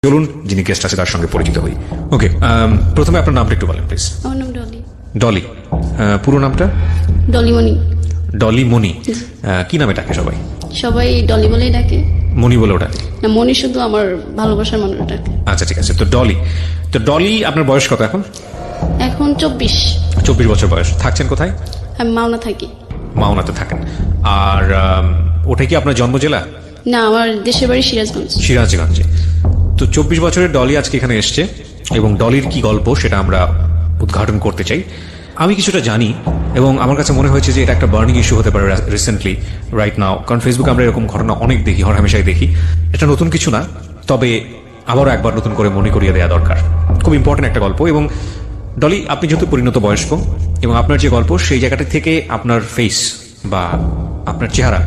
চলুন যিনি গেস্ট আছে তার সঙ্গে পরিচিত হই। ওকে, প্রথমে আপনার নামটা একটু বলেন প্লিজ। আমার নাম ডলি। ডলি, পুরো নামটা? ডলি মনি। ডলি মনি। কি নামে ডাকে সবাই? সবাই ডলি বলেই ডাকে। মনি বলেও ডাকে না, মনি শুধু আমার ভালোবাসার মানুষ ডাকে। আচ্ছা ঠিক আছে। তো ডলি আপনার বয়স কত এখন? এখন 24। 24 বছর বয়স। থাকছেন কোথায়? আমি মাওনা থাকি। মাওনাতে থাকেন। আর ওটা কি আপনার জন্ম জেলা? না, আমার দেশের বাড়ি সিরাজগঞ্জ। সিরাজগঞ্জে। তো 24 বছরের ডলি আজকে এখানে এসছে এবং ডলির কি গল্প সেটা আমরা উদ্ঘাটন করতে চাই। আমি কিছুটা জানি এবং আমার কাছে মনে হয়েছে যে এটা একটা বার্নিং ইস্যু হতে পারে রিসেন্টলি, রাইট নাও। কারণ ফেসবুকে আমরা এরকম ঘটনা অনেক দেখি, হরহামেশাই দেখি। এটা নতুন কিছু না, তবে আবারও একবার নতুন করে মনে করিয়ে দেওয়া দরকার। খুব ইম্পর্টেন্ট একটা গল্প। এবং ডলি, আপনি যেহেতু পরিণত বয়স্ক এবং আপনার যে গল্প সেই জায়গাটা থেকে আপনার ফেস বা আপনার চেহারা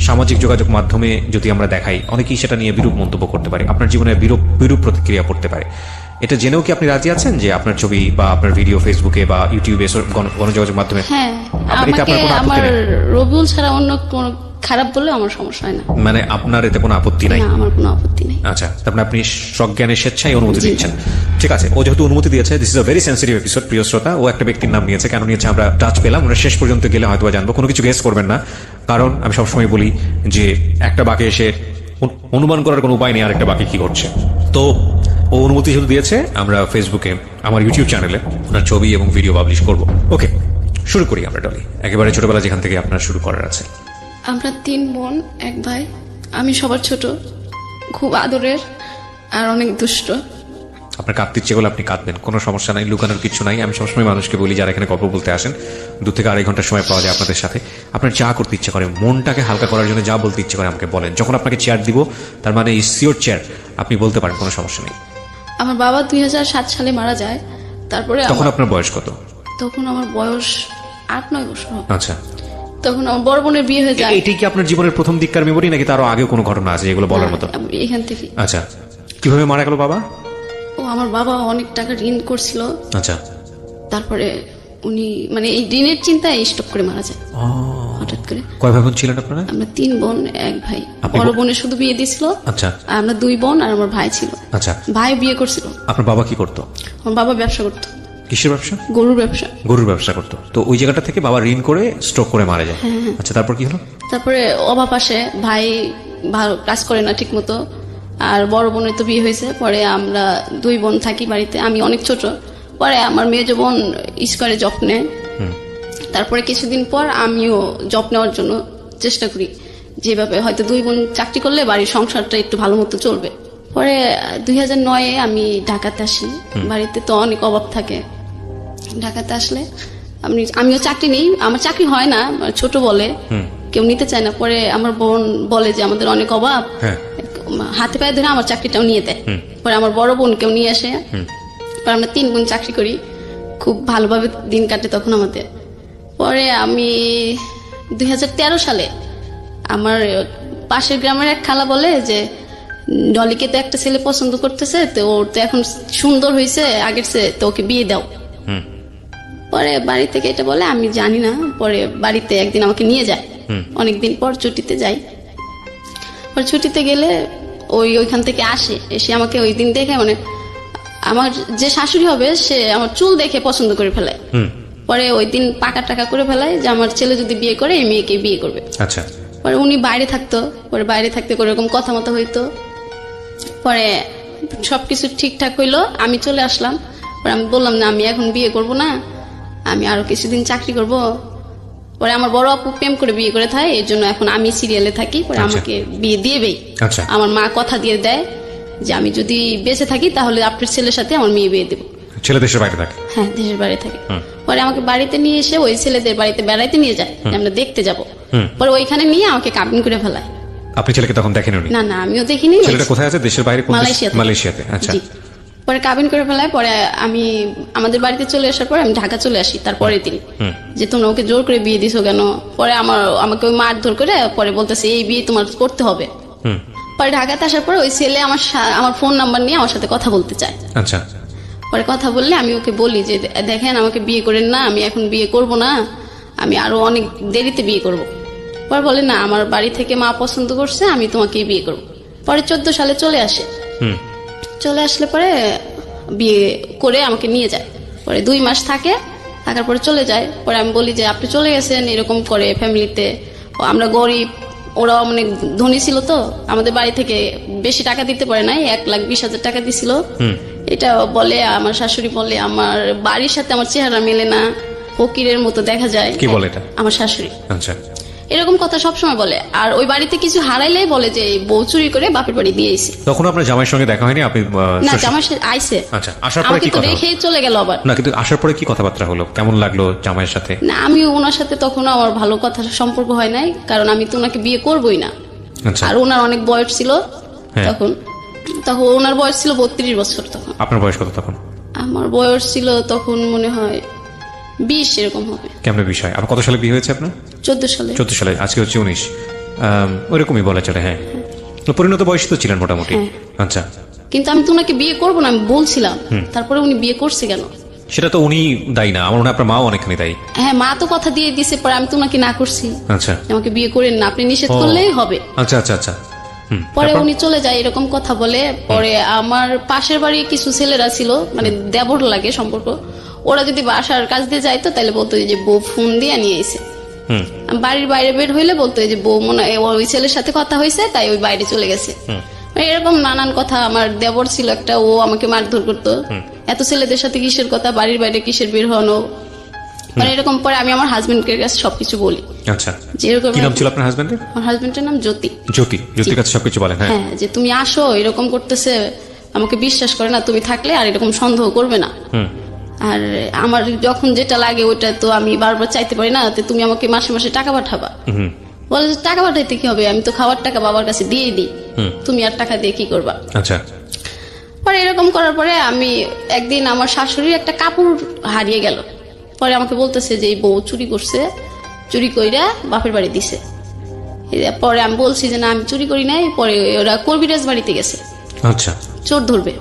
সামাজিক যোগাযোগ মাধ্যমে যদি আমরা দেখাই, অনেকেই সেটা নিয়ে বিরূপ মন্তব্য করতে পারে, আপনার জীবনে বিরূপ প্রতিক্রিয়া পড়তে পারে। এটা জেনেও কি আপনি রাজি আছেন যে আপনার ছবি বা আপনার ভিডিও ফেসবুকে বা ইউটিউবে গণযোগাযোগ মাধ্যমে? হ্যাঁ, আমাকে আমার রবিউল ছাড়া অন্য কোনো খারাপ বললে আমার সমস্যা হয় না। মানে আপনার এতে কোনো আপত্তি নাই? না, আমার কোনো আপত্তি নেই। আচ্ছা, তারপরে আপনি সজ্ঞানে স্বেচ্ছায় অনুমতি দিচ্ছেন। ঠিক আছে, ও যেহেতু অনুমতি দিয়েছে, this is a very sensitive episode. প্রিয় শ্রোতা, ও একটা ব্যক্তির নাম নিয়েছে। কেন নিয়েছে আমরা টাচ পেলাম, আমরা শেষ পর্যন্ত গেলে হয়তো জানবো। কোনো কিছু গেস করবেন না, কারণ আমি সবসময় বলি যে একটা বাকি এসে অনুমান করার কোনো উপায় নেই আর একটা বাকি কি করছে। তো ও অনুমতি যেহেতু দিয়েছে, আমরা ফেসবুকে আমার ইউটিউব চ্যানেলে ওনার ছবি এবং ভিডিও পাবলিশ করব। ওকে, শুরু করি আমরা ডলি, একেবারে ছোটবেলা যেখান থেকে আপনার শুরু করার আছে। আমরা 3 বোন, 1 ভাই। আমি সবার ছোট, খুব আদরের আর অনেক দুষ্ট। আপনার কাঁদতে ইচ্ছে করলে আপনি কাঁদবেন, কোনো সমস্যা নাই, লুকানোর কিছু নাই। আমি সবসময় মানুষকে বলি যারা এখানে গল্প বলতে আসেন, 2 থেকে 2.5 ঘন্টা সময় পাওয়া যায় আপনাদের সাথে। আপনার যা করতে ইচ্ছে করে, মনটাকে হালকা করার জন্য যা বলতে ইচ্ছে করে আমাকে বলেন। যখন আপনাকে চেয়ার দিব, তার মানে ইটস ইওর চেয়ার, আপনি বলতে পারেন, কোনো সমস্যা নেই। আমার বাবা 2007 সালে মারা যায়। তারপরে তখন আপনার বয়স কত? তখন আমার বয়স 8-9 বছর। আচ্ছা, তখন আমার বড় বোনের বিয়ে হয়ে যায়। এটাই কি আপনার জীবনের প্রথম দিককার মেমোরি, নাকি তারও আগেও কোনো ঘটনা আছে এগুলো বলার মতো? এখান থেকে। আচ্ছা, কিভাবে মারা গেল বাবা? আমার বাবা অনেক টাকা ঋণ করছিল। আচ্ছা, তারপরে উনি মানে এই ঋণের চিন্তায় স্টপ করে মারা যায় হঠাৎ করে। কয় ভাই বোন ছিলেন আপনারা? আমরা 3 বোন, 1 ভাই। বড় বোনের শুধু বিয়ে দিয়েছিল। আচ্ছা, আর আমরা 2 বোন আর আমার ভাই ছিল। আচ্ছা, ভাই বিয়ে করছিল। আপনার বাবা কি করতো? আমার বাবা ব্যবসা করতো। কিসের ব্যবসা? গরুর ব্যবসা। গরুর ব্যবসা করতো। তো ওই জায়গাটা থেকে বাবা ঋণ করে স্ট্রোক করে মারা যায়। আচ্ছা, তারপর কি হলো? তারপরে অভাব আসে, ভাই ভালো কাজ করে না ঠিক মতো। আর বড় বোনের তো বিয়ে হয়েছে। পরে আমরা 2 বোন থাকি বাড়িতে, আমি অনেক ছোট। পরে আমার মেজো বোন স্কোয়ারে জব নেয়। তারপরে কিছুদিন পর আমিও জব নেওয়ার জন্য চেষ্টা করি, যেভাবে হয়তো 2 বোন চাকরি করলে বাড়ির সংসারটা একটু ভালো মতো চলবে। পরে 2009-এ আমি ঢাকাতে আসি। বাড়িতে তো অনেক অভাব থাকে। ঢাকাতে আসলে আমিও চাকরি নেই, আমার চাকরি হয় না, ছোট বলে কেউ নিতে চায় না। পরে আমার বোন বলে যে আমাদের অনেক অভাব, হাতে পায়ে ধরে আমার চাকরিটাও নিয়ে দেয়। পরে আমার বড় বোন কেউ নিয়ে আসে। পরে আমরা 3 বোন চাকরি করি, খুব ভালোভাবে দিন কাটে তখন আমাদের। পরে আমি 2013 সালে আমার পাশের গ্রামের এক খালা বলে যে ডলিকে তো একটা ছেলে পছন্দ করতেছে, তো ওর তো এখন সুন্দর হয়েছে আগের চেয়ে, তো ওকে বিয়ে দাও। পরে বাড়ি থেকে এটা বলে, আমি জানি না। পরে বাড়িতে একদিন আমাকে নিয়ে যায়, অনেকদিন পর ছুটিতে যাই। পরে ছুটিতে গেলে ওইখান থেকে এসে আমাকে ওই দিন দেখে, মানে আমার যে শাশুড়ি হবে সে আমার চুল দেখে পছন্দ করে ফেলায়। পরে ওই দিন পাকা টাকা করে ফেলায় যে আমার ছেলে যদি বিয়ে করে এই মেয়েকে বিয়ে করবে। আচ্ছা, পরে উনি বাইরে থাকতো। পরে বাইরে থাকতে করে এরকম কথা মতো হইতো। পরে সবকিছু ঠিকঠাক হইলো, আমি চলে আসলাম। পরে আমি বললাম না, আমি এখন বিয়ে করব না, আমি আরো কিছুদিন চাকরি করব। পরে আমার বড় আপু প্রেম করে বিয়ে করে থাকে, এর জন্য এখন আমি সিরিয়ালে থাকি। পরে আমাকে বিয়ে দিয়েবেই। আচ্ছা, আমার মা কথা দিয়ে দেয় যে আমি যদি বেঁচে থাকি তাহলে আপনার ছেলের সাথে আমার মেয়ে বিয়ে দেবো। ছেলে দেশের বাইরে থাকে? হ্যাঁ, দেশের বাইরে থাকে। পরে আমাকে বাড়িতে নিয়ে এসে ওই ছেলেদের বাড়িতে বেড়াইতে নিয়ে যায়, আমরা দেখতে যাব। পরে ওইখানে নিয়ে আমাকে কাবিন করে ফেলায়। আপনি ছেলেকে তখন দেখেন? না না, আমিও দেখিনি। ছেলেটা কোথায় আছে? দেশের বাইরে? মালয়েশিয়াতে। আচ্ছা, পরে কাবিন করে ফেলায়। পরে আমি আমাদের বাড়িতে চলে আসার পর আমি ঢাকা চলে আসি তারপরের দিন, যে তোমরা ওকে জোর করে বিয়ে দিছো কেন? পরে আমাকে ওই মারধর করে পরে বলতেছে এই বিয়ে তোমার করতে হবে। পরে ঢাকাতে আসার পর ওই ছেলে আমার ফোন নাম্বার নিয়ে আমার সাথে কথা বলতে চায়। আচ্ছা, পরে কথা বললে আমি ওকে বলি যে দেখেন আমাকে বিয়ে করেন না, আমি এখন বিয়ে করব না, আমি আরো অনেক দেরিতে বিয়ে করব। পরে বলে না, আমার বাড়ি থেকে মা পছন্দ করছে, আমি তোমাকে বিয়ে করব। পরে 14 সালে চলে আসে। চলে আসলে পরে বিয়ে করে আমাকে নিয়ে যায়, পরে 2 মাস থাকার পরে চলে যায়। পরে আমি বলি যে আপনি চলে গেছেন এরকম করে ফ্যামিলিতে, আমরা গরিব, ওরা অনেক ধনী ছিল, তো আমাদের বাড়ি থেকে বেশি টাকা দিতে পারে নাই, 1,20,000 টাকা দিছিল। এটা বলে আমার শাশুড়ি, বলে আমার বাড়ির সাথে আমার চেহারা মেলে না, ফকিরের মতো দেখা যায়। কি বলে এটা? আমার শাশুড়ি আচ্ছা, এরকম কথা সবসময় বলে। আর ওই বাড়িতে কিছু হারাইলেই বলে যে বউ চুরি করে বাপের বাড়ি দিয়ে আইছে। তখন আপনার জামাইয়ের সঙ্গে দেখা হয়নি? আপনি না, জামাই আইছে। আচ্ছা, আসার পরে আমাকে কি তো কথা রেখে চলে গেল আবার। না, কিন্তু আসার পরে কি কথাবার্তা হলো? কেমন লাগলো জামাইয়ের সাথে? না, আমি ওনার সাথে তখন আমার ভালো কথা সম্পর্ক হয় নাই, কারণ আমি তো ওনাকে বিয়ে করবই না। আচ্ছা, আর ওনার অনেক বয়স ছিল হ্যাঁ। তখন ওনার বয়স ছিল 32 বছর। তখন আপনার বয়স কত তখন? আমার বয়স ছিল তখন মনে হয় 20 এরকম হবে। কেমন বিষয়? আপনার কত সালে বিয়ে হয়েছে আপনার? 14 সালে। 14 সালে, আজকে হচ্ছে 19। ওইরকমই বলা চলে। হ্যাঁ, পরিণত বয়স তো ছিলেন মোটামুটি। আচ্ছা, কিন্তু আমি তো ওনাকে বিয়ে করবো না, আমি বলছিলাম। তারপরে উনি বিয়ে করছে কেন? সেটা তো উনি দায়ী না, আমার মনে হয় আপনার মাও অনেকখানি দায়ী। হ্যাঁ, মা তো কথা দিয়ে দিছে, পরে আমি তো ওনাকে না করছি, আচ্ছা, আমাকে বিয়ে করেন না, আপনি নিষেধ করলেই হবে। আচ্ছা আচ্ছা আচ্ছা। পরে উনি চলে যায় এরকম কথা বলে। পরে আমার পাশের বাড়ি কিছু ছেলেরা ছিল, মানে দেবর লাগে সম্পর্ক, ওরা যদি বাসার কাজ দিয়ে যাইতো তাহলে বলতো যে বউ ফোন দিয়ে নিয়ে এসে। বাড়ির বাইরে বের হইলে বলতো যে বউ মনে হয় ওই ছেলের সাথে কথা হয়েছে তাই ওই বাইরে চলে গেছে। এরকম নানান কথা। আমার দেবর ছিল একটা, ও আমাকে মারধর করতো, এত ছেলেদের সাথে কিসের কথা, বাড়ির বাইরে কিসের বের হনো, মানে এরকম। পরে আমি আমার হাজবেন্ডের কাছে সবকিছু বলি। আচ্ছা, যে এরকম। কি নাম ছিল আপনার হাজবেন্ডের? আমার হাজবেন্ডের নাম জ্যোতি। জ্যোতির কাছে সবকিছু বলেন? হ্যাঁ, যে তুমি আসো, এরকম করতেছে, আমাকে বিশ্বাস করে না, তুমি থাকলে আর এরকম সন্দেহ করবে না। আর আমার যখন যেটা লাগে ওইটা তো আমি বারবার চাইতে পারি না, তুমি আমাকে মাসে মাসে টাকা পাঠাবা। বলে যে টাকা পাঠাইতে কি হবে, আমি তো খাওয়ার টাকা বাবার কাছে দিয়েই দিই, তুমি আর টাকা দিয়ে কি করবা? আচ্ছা। পরে এরকম করার পরে আমি একদিন আমার শাশুড়ির একটা কাপড় হারিয়ে গেল। পরে আমাকে বলতেছে যে এই বউ চুরি করছে, চুরি কইরা বাপের বাড়ি দিছে। পরে আমি বলছি যে না, আমি চুরি করি নাই। পরে ওরা কবিরাজ বাড়িতে গেছে, আচ্ছা, চোর ধরবে।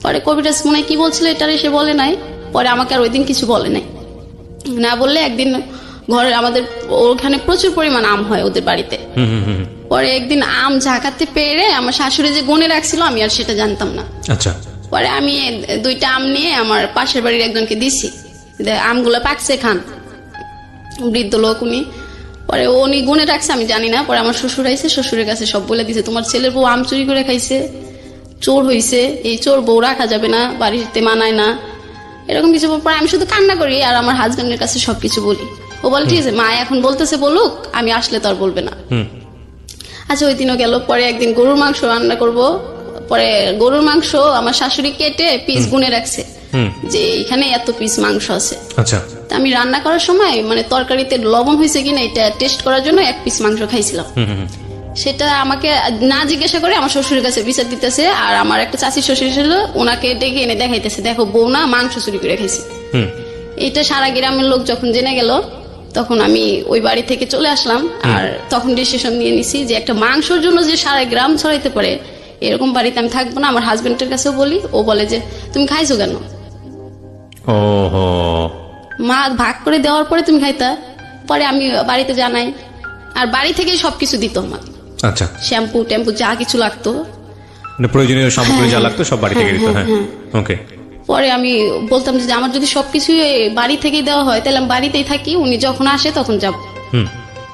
পরে কবিরাজ মনে হয় কি বলছিল এটা সে বলে নাই। পরে আমাকে আর ওই দিন কিছু বলে নাই। না বললে একদিন ঘরে আমাদের ওখানে প্রচুর পরিমাণ আম হয় ওদের বাড়িতে। পরে একদিন আম ঝাঁকাতে পেরে আমার শাশুড়ি যে গুনে রাখছিল আমি আর সেটা জানতাম না। আচ্ছা। পরে আমি 2টা আম নিয়ে আমার পাশের বাড়ির একজনকে দিছি, আমগুলো পাকছে খান, বৃদ্ধ লোক উনি। পরে উনি গুনে রাখছে আমি জানি না। পরে আমার শ্বশুর আইছে, শ্বশুরের কাছে সব বলে দিছে, তোমার ছেলের বউ আম চুরি করে খাইছে, চোর হইছে, এই চোর বউ রাখা যাবে না, বাড়িতে মানায় না, এরকম কিছু। পরে আমি শুধু কান্না করি আর আমার হাজবেন্ডের কাছে সবকিছু বলি। ও বলে ঠিক আছে মা এখন বলতেছে বলুক, আমি আসলে তো আর বলবে না। আচ্ছা, ওই দিনও গেল। পরে একদিন গরুর মাংস রান্না করব। পরে গরুর মাংস আমার শাশুড়ি কেটে পিস গুনে রাখছে যে এখানে এত পিস মাংস আছে। আচ্ছা। আমি রান্না করার সময় মানে তরকারিতে লবণ হয়েছে কিনা এটা টেস্ট করার জন্য 1 পিস মাংস খাইছিলাম। সেটা আমাকে না জিজ্ঞাসা করে আমার শ্বশুরের কাছে বিচার দিতেছে। আর আমার একটা চাচি শ্বশুর ছিল, ওনাকে ডেকে এনে দেখাইতেছে, দেখো বউ না মাংস চুরি করে খাইছে। এটা সারা গ্রামের লোক যখন জেনে গেল তখন আমি ওই বাড়ি থেকে চলে আসলাম। আর তখন ডিসিশন নিয়ে নিছি যে একটা মাংসের জন্য যে সারা গ্রাম ছড়াইতে পারে এরকম বাড়িতে আমি থাকবো না। আমার হাজবেন্ডের কাছেও বলি, ও বলে যে তুমি খাইছো কেন? ওহো, মা ভাগ করে দেওয়ার পরে তুমি খাইতা। পরে আমি বাড়িতে জানাই, আর বাড়ি থেকে সবকিছু দিত আমার। আচ্ছা, শ্যাম্পু টেম্পু যা কিছু লাগতো, মানে প্রয়োজনীয় সামগ্রী যা লাগতো সব বাড়ি থেকে দিত। হ্যাঁ, ওকে। পরে আমি বলতাম যে আমার যদি সবকিছু বাড়ি থেকেই দেওয়া হয় তাহলে আমি বাড়িতেই থাকি, উনি যখন আসে তখন যাব।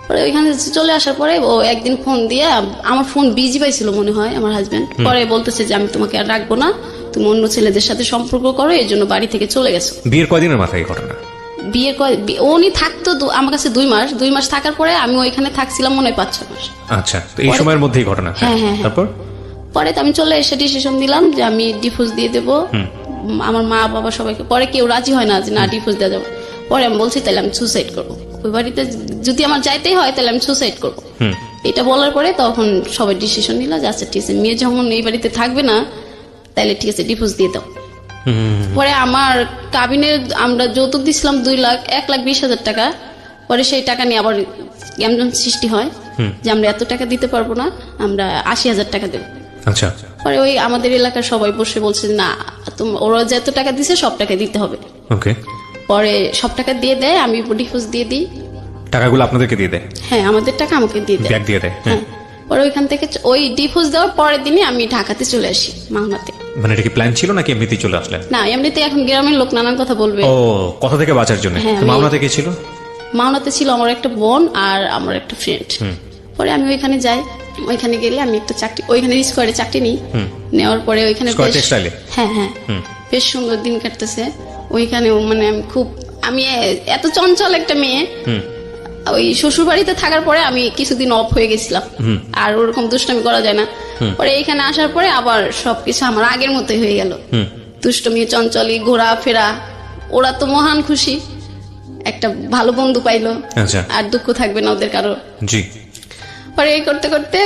পরে ওইখানে চলে আসার পরে ও একদিন ফোন দিয়ে, আমার ফোন বিজি পাইছিল মনে হয় আমার হাজবেন্ড, পরে বলতেছে যে আমি তোমাকে আর রাখবো না, তুমি অন্য ছেলেদের সাথে সম্পর্ক করো, এই জন্য বাড়ি থেকে চলে গেছো। বিয়ের কয়দিনের মাথায় ঘটনা? বিয়ের উনি থাকতো আমার কাছে 2 মাস থাকার পরে আমি ওইখানে থাকছিলাম মনে হয় 5-6 মাস। আচ্ছা, তো এই সময়ের মধ্যেই ঘটনা? হ্যাঁ হ্যাঁ। তারপর পরে তো আমি চলে এসে ডিসিশন দিলাম যে আমি ডিভোর্স দিয়ে দেবো। আমার মা বাবা সবাইকে, পরে কেউ রাজি হয় না যে না ডিভোর্স দেওয়া যাবে। পরে আমি বলছি তাহলে আমি সুসাইড করবো, ওই বাড়িতে যদি আমার যাইতেই হয় তাহলে আমি সুসাইড করবো। এটা বলার পরে তখন সবাই ডিসিশন নিল যে আচ্ছা ঠিক আছে, মেয়ে যখন এই বাড়িতে থাকবে না তাহলে ঠিক আছে ডিভোর্স দিয়ে দাও। পরে আমার কাবিনে আমরা যৌতুক দিছিলাম 1,20,000 টাকা। পরে সেই টাকা নিয়ে আবার গ্যামজাম সৃষ্টি হয় যে আমরা এত টাকা দিতে পারবো না, আমরা 80,000 টাকা দেবো। আচ্ছা। পরে ওই আমাদের এলাকার সবাই বসে বলছে না ওরা যত টাকা দিছে সব টাকা দিতে হবে। ওকে। পরে সব টাকা দিয়ে দেয়, আমি ডিভোর্স দিয়ে দিই। টাকাগুলো আপনাদেরকে দিয়ে দেয়? হ্যাঁ, আমাদের টাকা আমাকে দিয়ে দেয়, ব্যাগ দিয়ে দেয়। হ্যাঁ। পরে ওইখান থেকে ওই ডিভোর্স দেওয়ার পরের দিনই আমি ঢাকাতে চলে আসি মাওনাতে। মানে এটা কি প্ল্যান ছিল নাকি এমনিতেই চলে আসলেন? না, এমনিতে এখন গ্রামের লোক নানান কথা বলবে। ও, কথা থেকে বাঁচার জন্য। হ্যাঁ, তো মাওনা থেকে ছিল? মাওনাতে ছিল আমার একটা বোন আর আমার একটা ফ্রেন্ড। পরে আমি ওইখানে যাই, ওইখানে গেলে আমি একটা চাকরি, ওইখানে স্কোয়ারে চাকরি নিই। নেওয়ার পরে ওইখানে স্কয়ার টেক্সটাইলে? হ্যাঁ হ্যাঁ, বেশ সুন্দর দিন কাটতেছে ওইখানেও। মানে আমি এত চঞ্চল একটা মেয়ে, ওই শ্বশুর বাড়িতে থাকার পরে আমি কিছুদিন অফ হয়ে গেছিলাম, আর ওরকম দুষ্টামি করা যায় না। পরে এইখানে আসার পরে আবার সবকিছু আমার আগের মতোই হয়ে গেল। দুষ্টমি, চঞ্চলি, ঘোরাফেরা। ওরা তো মহান খুশি, একটা ভালো বন্ধু পাইলো, আচ্ছা। আর দুঃখ থাকবে না ওদের কারো। জি। পরে এই করতে করতে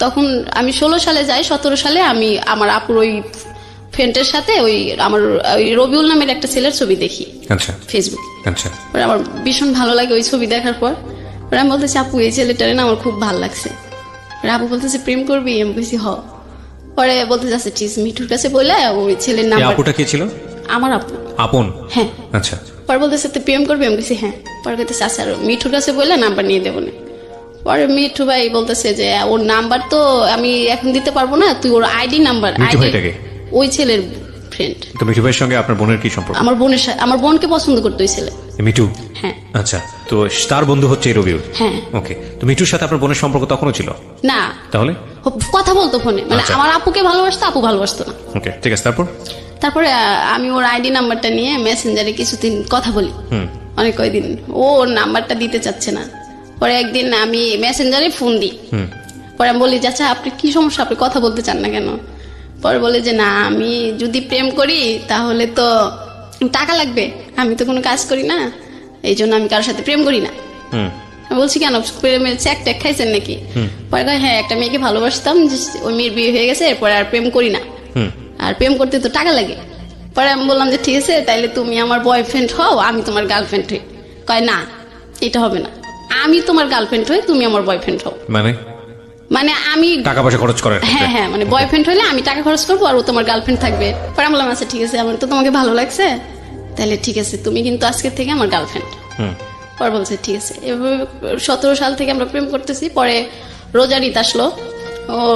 তখন আমি 16 সালে যাই। 17 সালে আমি আমার আপুর ওই ফ্রেন্ডের সাথে আমার ওই রবিউল নামের একটা ছেলের ছবি দেখি আচ্ছা ফেসবুকে। আচ্ছা। পরে আমার ভীষণ ভালো লাগে ওই ছবি দেখার পর। পরে আমি বলতেছি, আপু এই ছেলেটারে না আমার খুব ভালো লাগছে। পরে আপু বলতেছে, প্রেম করবি? আমি বলছি হ। পরে বলতে যাচ্ছে, ঠিক মিঠুর কাছে বলে ওই ছেলের নাম। আপুটা কে ছিল? আমার আপু। আপন? হ্যাঁ। আচ্ছা। পরে বলতেছে, তুই প্রেম করবি? আমি বলছি হ্যাঁ। পরে বলতেছে, আচ্ছা মিঠুর কাছে বলে নাম্বার নিয়ে দেবো না। পরে মিঠু ভাই বলতেছে যে ওর নাম্বার তো আমি এখন দিতে পারবো না, তুই ওর আইডি নাম্বার। মিঠু ভাইটাকে? ওই ছেলের ফ্রেন্ড। তো মিঠু ভাইয়ের সঙ্গে আপনার বোনের কি সম্পর্ক? আমার বোনকে পছন্দ করতো ওই ছেলে। মিঠু? হ্যাঁ। আচ্ছা, তো তার বন্ধু হচ্ছে এই রবিউল? হ্যাঁ। ওকে, তো মিঠুর সাথে আপনার বোনের সম্পর্ক তখনও ছিল না? তাহলে কথা বলতো ফোনে, মানে আচ্ছা। আমার আপুকে ভালোবাসতো, আপু ভালোবাসতো না। ওকে, ঠিক আছে। তারপরে আমি ওর আইডি নাম্বারটা নিয়ে মেসেঞ্জারে কিছুদিন কথা বলি, অনেক কয়দিন। ও ওর নাম্বারটা দিতে চাচ্ছে না। পরে একদিন আমি মেসেঞ্জারে ফোন দিই। পরে আমি বলি, আচ্ছা আপনি কি সমস্যা, আপনি কথা বলতে চান না কেন? পরে বলে যে না, আমি যদি প্রেম করি তাহলে তো টাকা লাগবে, আমি তো কোনো কাজ করি না, এই জন্য আমি কারোর সাথে প্রেম করি না। আমি বলছি কেন, প্রেমের চেক টেক খাইছেন নাকি? পরে কয় হ্যাঁ, একটা মেয়েকে ভালোবাসতাম, ওই মেয়ের বিয়ে হয়ে গেছে, এরপরে আর প্রেম করি না, আর প্রেম করতে তো টাকা লাগে। পরে আমি বললাম যে ঠিক আছে, তাইলে তুমি আমার বয়ফ্রেন্ড হও, আমি তোমার গার্লফ্রেন্ড হই। কয় না, এটা হবে না, আমি তোমার গার্লফ্রেন্ড হই, তুমি আমার বয়ফ্রেন্ড হও। মানে আমি টাকা পয়সা খরচ করে? হ্যাঁ হ্যাঁ, মানে বয়ফ্রেন্ড হলে আমি টাকা খরচ করবো আর ও তোমার গার্লফ্রেন্ড থাকবে। পরে আমি বললাম আচ্ছা ঠিক আছে, আমার তো তোমাকে ভালো লাগছে, তাহলে ঠিক আছে, তুমি কিন্তু আজকের থেকে আমার গার্লফ্রেন্ড। পরে বলছে ঠিক আছে। এভাবে 17 সাল থেকে আমরা প্রেম করতেছি। পরে রোজার ঈদ আসলো,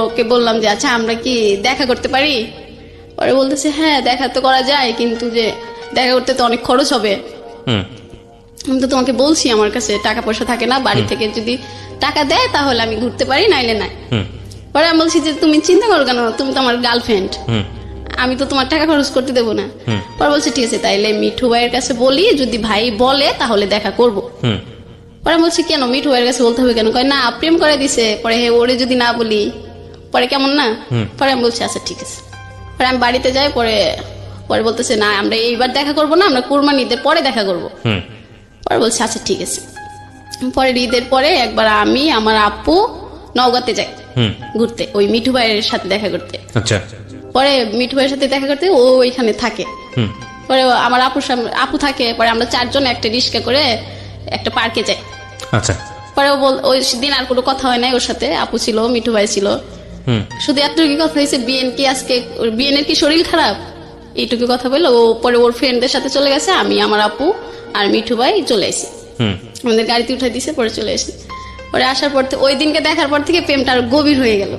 ওকে বললাম যে আচ্ছা আমরা কি দেখা করতে পারি? পরে বলতেছে হ্যাঁ, দেখা তো করা যায়, কিন্তু যে দেখা করতে তো অনেক খরচ হবে। আমি তো তোমাকে বলছি আমার কাছে টাকা পয়সা থাকে না, বাড়ি থেকে যদি টাকা দেয় তাহলে আমি ঘুরতে পারি, নাইলে নাই। পরে আমি বলছি যে তুমি চিন্তা করো কেন, তুমি তো আমার গার্লফ্রেন্ড, আমি তো তোমার টাকা খরচ করতে দেবো না। পরে বলছে ঠিক আছে, তাইলে মিঠু ভাইয়ের কাছে বলি, যদি ভাই বলে তাহলে দেখা করব। পরে বলছি কেন, মিঠু ভাইয়ের কাছে বলতে হবে কেন? কয় না, প্রেম করে দিছে, পরে ওরে যদি না বলি পরে কেমন না। পরে আমি বলছি আচ্ছা ঠিক আছে। পরে আমি বাড়িতে যাই। পরে বলতেছে না, আমরা এইবার দেখা করবো না, আমরা কুরবানি ঈদের পরে দেখা করবো। পরে বলছি আচ্ছা ঠিক আছে। পরে ঈদের পরে একবার আমি আমার আপু নওগাঁতে যাই ঘুরতে, ওই মিঠু ভাইয়ের সাথে দেখা করতে। আচ্ছা। পরে মিঠু ভাইয়ের সাথে দেখা করতে ও ওইখানে থাকে। পরে আমার আপু থাকে। পরে আমরা 4 জন একটা রিক্সা করে একটা পার্কে যাই। আচ্ছা। পরে ওই দিন আর কোনো কথা হয় নাই ওর সাথে। আপু ছিল, মিঠু ভাই ছিল, শুধু এতটুকু কথা হয়েছে, বিএনের কি শরীর খারাপ, এইটুকু কথা বললো। ও পরে ওর ফ্রেন্ডদের সাথে চলে গেছে, আমি আমার আপু আর মিঠু ভাই চলে আসি, আমাদের গাড়িতে উঠে দিছে। পরে চলে আসি। পরে আসার পর ওই দিনকে দেখার পর থেকে প্রেমটা আরো গভীর হয়ে গেল।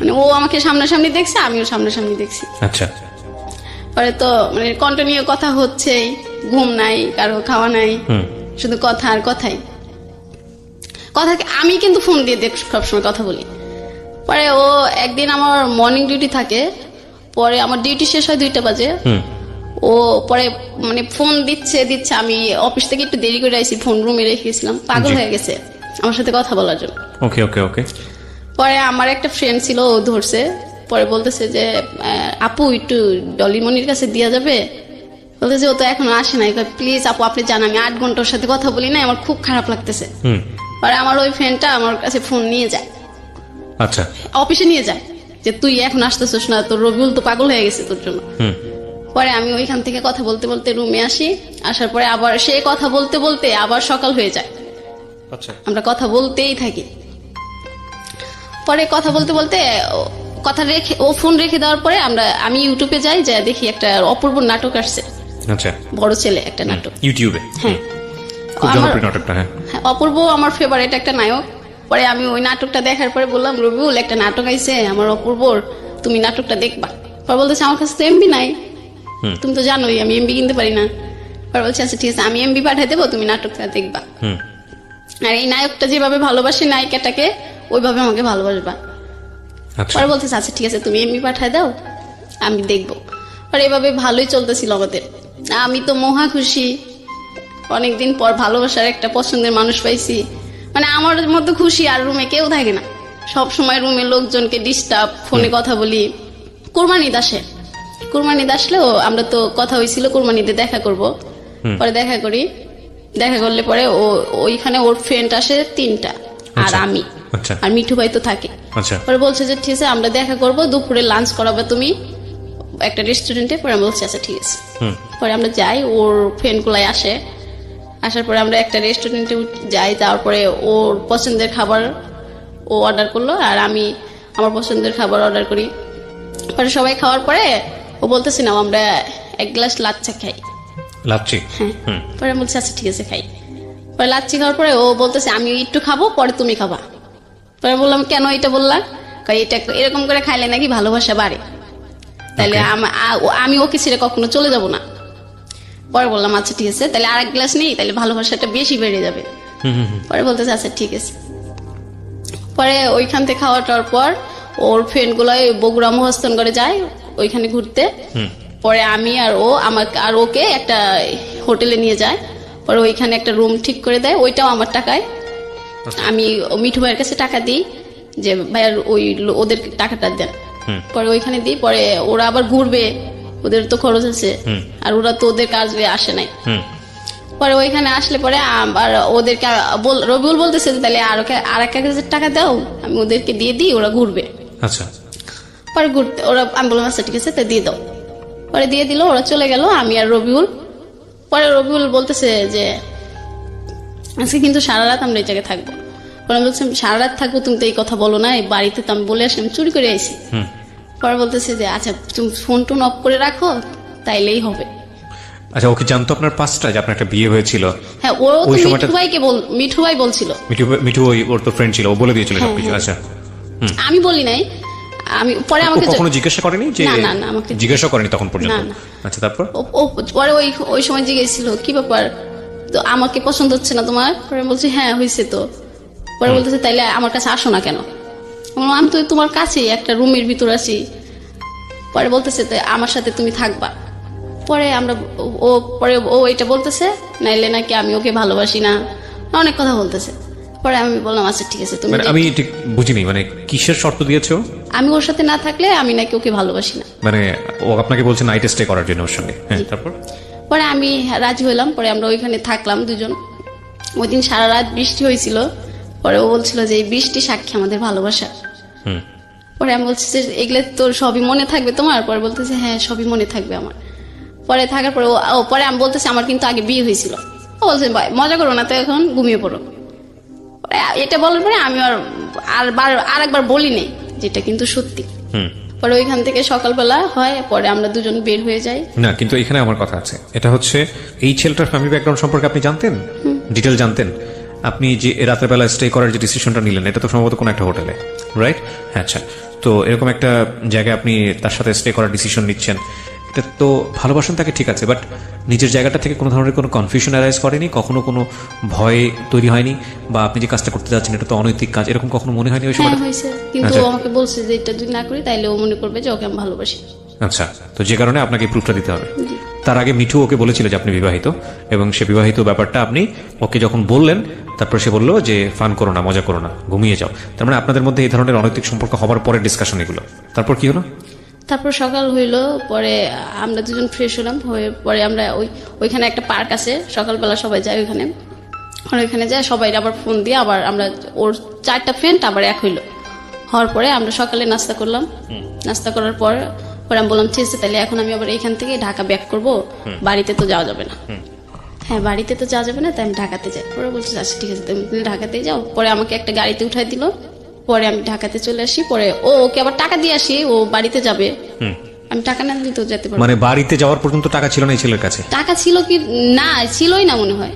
মানে ও আমাকে সামনাসামনি দেখছে, আমিও সামনাসামনি দেখছি। আচ্ছা। পরে তো মানে কন্টিনিউ কথা হচ্ছেই, ঘুম নাই, কারো খাওয়া নাই, শুধু কথা আর কথাই কথা। আমি কিন্তু ফোন দিয়ে সবসময় কথা বলি। পরে ও একদিন আমার মর্নিং ডিউটি থাকে, পরে আমার ডিউটি শেষ হয় 2টা বাজে। ও পরে মানে ফোন দিচ্ছে, আমি অফিস থেকে একটু দেরি করে আইছি, ফোন রুমে রেখেছিলাম, পাগল হয়ে গেছে আমার সাথে কথা বলার জন্য। ওকে ওকে ওকে। পরে আমার একটা ফ্রেন্ড ছিল, ও ধরছে। পরে বলতেছে যে আপু একটু ডলিমনির কাছে দিয়া যাবে? বলতেছে ও তো এখনো আসে নাই। প্লিজ আপু আপনি জান, আমি 8 ঘন্টার সাথে কথা বলি না, আমার খুব খারাপ লাগতেছে। পরে আমার ওই ফ্রেন্ডটা আমার কাছে ফোন নিয়ে যায়। আচ্ছা। অফিসে নিয়ে যায় যে তুই এখন আসতেছিস না, তোর রবিউল তো পাগল হয়ে গেছে তোর জন্য। পরে আমি ওইখান থেকে কথা বলতে বলতে রুমে আসি। আসার পরে আবার সে কথা বলতে বলতে আবার সকাল হয়ে যায়। আচ্ছা। আমরা কথা বলতেই থাকি। পরে কথা বলতে বলতে কথা রেখে, ও ফোন রেখে দেওয়ার পরে আমি ইউটিউবে যাই, যা দেখি একটা অপূর্ব নাটক আসছে। আচ্ছা। বড় ছেলে একটা নাটক ইউটিউবে। হ্যাঁ, খুব জনপ্রিয় নাটকটা। হ্যাঁ, অপূর্ব আমার ফেভারিট একটা নায়ক। পরে আমি ওই নাটকটা দেখার পরে বললাম, রবিউল একটা নাটক আইছে আমার অপূর্বর, তুমি নাটকটা দেখবা। পরে বলতেছে আমার কাছে তো এমবি নাই, তুমি তো জানোই আমি এমবি কিনতে পারি না। পরে বলছে আচ্ছা ঠিক আছে, আমি এমবি পাঠিয়ে দেবো, তুমি নাটকটা দেখবা। আর এই নায়কটা যেভাবে ভালোবাসে নায়িকাটাকে, ওইভাবে আমাকে ভালোবাসবা। আচ্ছা পরে বলতেছে আচ্ছা ঠিক আছে, তুমি এমবি পাঠায় দাও, আমি দেখবো। পরে এভাবে ভালোই চলতেছিল আমাদের। আমি তো মহা খুশি, অনেকদিন পর ভালোবাসার একটা পছন্দের মানুষ পাইছি। মানে আমার মতো খুশি আর রুমে কেউ থাকে না, সব সময় রুমে লোকজনকে ডিস্টার্ব, ফোনে কথা বলি। কোরবানিদ আসে, কোরবানিদ আসলেও আমরা তো কথা হয়েছিল কোরবানিতে দেখা করব। পরে দেখা করি, দেখা করলে পরে ওইখানে ওর ফ্রেন্ড আসে 3টা, আর আমি, আচ্ছা আর মিঠু ভাই তো থাকে। আচ্ছা পরে বলছে যে ঠিক আছে আমরা দেখা করব, দুপুরে লাঞ্চ করাবে তুমি একটা রেস্টুরেন্টে। পরে আমি বলছি আচ্ছা ঠিক আছে। পরে আমরা যাই, ওর ফ্রেন্ড গুলাই আসে, আসার পরে আমরা একটা রেস্টুরেন্টে যাই। তারপরে ওর পছন্দের খাবার ও অর্ডার করলো, আর আমি আমার পছন্দের খাবার অর্ডার করি। পরে সবাই খাওয়ার পরে ও বলতেছি না আমরা 1 গ্লাস লাচ্চা খাই। লাচ্ছি হ্যাঁ, পরে আমি বলছি আচ্ছা ঠিক আছে খাই। পরে লাচ্ছি খাওয়ার পরে ও বলতেছে আমি একটু খাবো, পরে তুমি খাবা। পরে বললাম কেন এটা বললা? এটা এরকম করে খাইলে নাকি ভালোবাসা বাড়ে, তাহলে আমি ওকে ছেড়ে কখনো চলে যাব না। পরে বললাম আচ্ছা ঠিক আছে, তাহলে আর 1 গ্লাস নেই, তাহলে ভালোবাসাটা বেশি বেড়ে যাবে। পরে বলতেছে আচ্ছা ঠিক আছে। পরে ওইখান থেকে খাওয়াটার পর ওর ফ্রেন্ড গুলাই বগুড়া মহাস্থানগড়ে যায় ওইখানে ঘুরতে। পরে আমি আর ও আর ওকে একটা হোটেলে নিয়ে যায়। পরে ওইখানে একটা রুম ঠিক করে দেয়, ওইটাও আমার টাকায়। আমি মিঠু ভাইয়ের কাছে টাকা দিই যে ভাইয়ার ওদের টাকাটা দেন। পরে ওইখানে দিই, পরে ওরা আবার ঘুরবে, ওদের তো খরচ আছে, আর ওরা তো ওদের কাজে আসে নাই। পরে ওইখানে আসলে পরে আবার ওদেরকে রবিউল বলতেছে তাহলে আর 1,000 টাকা দাও, আমি ওদেরকে দিয়ে দিই, ওরা ঘুরবে। আচ্ছা পরে ঘুরতে আমি বললাম আচ্ছা ঠিক আছে, তা দিয়ে দাও। পরে দিয়ে দিল, ওরা চলে গেল, আমি আর রবিউল। পরে রবিউল বলতেছে যে আজকে কিন্তু সারা রাত আমরা এই জায়গায় থাকবো। পরে আমি বলছি সারা রাত থাকবো, তুমি তো এই কথা বলো না, এই বাড়িতে তো আমি বলে আসি আমি চুরি করে আইছি। পরে বলতেছে যে আচ্ছা তুমি ফোন টোন অফ করে রাখো, তাইলেই হবে। আচ্ছা ওকে জানতো আপনার পাঁচটা যে আপনার একটা বিয়ে হয়েছিল? হ্যাঁ, ওর তো মিঠু ভাই বলছিল। মিঠু ওর তো ফ্রেন্ড ছিল, ও বলে দিয়েছিল সবকিছু। আচ্ছা আমি বলি নাই, আমি পরে আমাকে কখনো জিজ্ঞাসা করেনি যে? না আমাকে জিজ্ঞাসা করেনি তখন পর্যন্ত? আচ্ছা তারপর পরে ওই সময় জিজ্ঞেসছিল কি ব্যাপার, তো আমাকে পছন্দ হচ্ছে না তোমার? পরে বলছি হ্যাঁ হয়েছে তো। পরে বলতেছে তাইলে আমার কাছে আসো না কেন? আমি তো তোমার কাছেই একটা রুমের ভিতর আছি। পরে বলতেছে আমার সাথে তুমি থাকবা। পরে ও এটা বলতেছে নাইলে নাকি আমি ওকে ভালোবাসি না, অনেক কথা বলতেছে। পরে আমি বললাম আচ্ছা ঠিক আছে তুমি। আমি ঠিক বুঝিনি, মানে কিসের শর্ত দিয়েছো? আমি ওর সাথে না থাকলে আমি নাকি ওকে ভালোবাসি না। মানে ও আপনাকে বলছে নাইট স্টে করার জন্য ওর সঙ্গে? হ্যাঁ, তারপর? পরে আমি রাজি হইলাম, পরে আমরা ওইখানে থাকলাম দুজন। ওই দিন সারা রাত বৃষ্টি হয়েছিল। পরে ও বলছিল যে এই বৃষ্টি সাক্ষী আমাদের ভালোবাসা। পরে আমি বলছি যে এগুলো তোর সবই মনে থাকবে তোমার? পরে বলতেছে হ্যাঁ সবই মনে থাকবে আমার। পরে থাকার পরে পরে আমি বলতেছি আমার কিন্তু আগে বিয়ে হয়েছিল। ও বলছে ভাই মজা করো না তো, এখন ঘুমিয়ে পড়ো। এটা বলার পরে আমি আর একবার বলি নেই, যেটা কিন্তু সত্যি। পরে ওইখান থেকে সকালবেলা হয়, পরে আমরা দুজন বের হয়ে যাই। না কিন্তু এখানে আমার কথা আছে, এটা হচ্ছে এই ছেলেটার ফ্যামিলি ব্যাকগ্রাউন্ড সম্পর্কে আপনি জানতেন? ডিটেল জানতেন? আপনি যে রাতের বেলা স্টে করার যে ডিসিশনটা নিলেন, এটা তো সম্ভবত কোনো একটা হোটেলে, রাইট? আচ্ছা, তো এরকম একটা জায়গায় আপনি তার সাথে স্টে করার ডিসিশন নিচ্ছেন, এটা তো ভালোবাসেন তাকে, ঠিক আছে, বাট নিজের জায়গাটা থেকে কোনো ধরনের কোনো কনফিউশন অ্যারাইজ করেনি? কখনো কোনো ভয় তৈরি হয়নি? বা আপনি যে কাজটা করতে যাচ্ছেন এটা তো অনৈতিক কাজ, এরকম কখনো মনে হয়নি ওই সময়? হ্যাঁ হয়েছে, কিন্তু ও আমাকে বলছে যে এটা যদি না করি তাইলে ও মনে করবে যে ওকে আমি ভালোবাসি। আচ্ছা, তো যে কারণে আপনাকে প্রুফটা দিতে হবে। তার আগে মিঠু ওকে বলেছিল যে আপনি বিবাহিত, এবং সে বিবাহিত ব্যাপারটা আপনি ওকে যখন বললেন, তারপর সে বললো যে ফান করো না, মজা করো না, ঘুমিয়ে যাও। তার মানে আপনাদের মধ্যে এই ধরনের অনৈতিক সম্পর্ক হবার পরে ডিসকাশন এগুলো। তারপর কি হলো? তারপর সকাল হইলো, পরে আমরা দুজন ফ্রেশ হলাম, হয়ে পরে আমরা ওইখানে একটা পার্ক আছে, সকালবেলা সবাই যায় ওইখানে। ওইখানে যায় সবাই আবার ফোন দিয়ে আবার আমরা ওর 4টা ফ্রেন্ড আবার এক হইলো। হওয়ার পরে আমরা সকালে নাস্তা করলাম। নাস্তা করার পর আমি বললাম ঠিক আছে তাহলে এখন আমি আবার এইখান থেকে ঢাকা ব্যাক করবো, বাড়িতে তো যাওয়া যাবে না। হ্যাঁ বাড়িতে তো যাওয়া যাবে না, তাই আমি ঢাকাতে যাই। পরে বলছি আচ্ছা ঠিক আছে তুমি ঢাকাতেই যাও। পরে আমাকে একটা গাড়িতে উঠাই দিল, পরে আমি ঢাকাতে চলে আসি। পরে ওকে আবার টাকা দিয়ে আসি, ও বাড়িতে যাবে, আমি টাকা না দিলে তো যেতে পারবো। মানে বাড়িতে যাওয়ার পর্যন্ত টাকা ছিল না এই ছেলের কাছে? টাকা ছিল কি না, ছিলই না মনে হয়।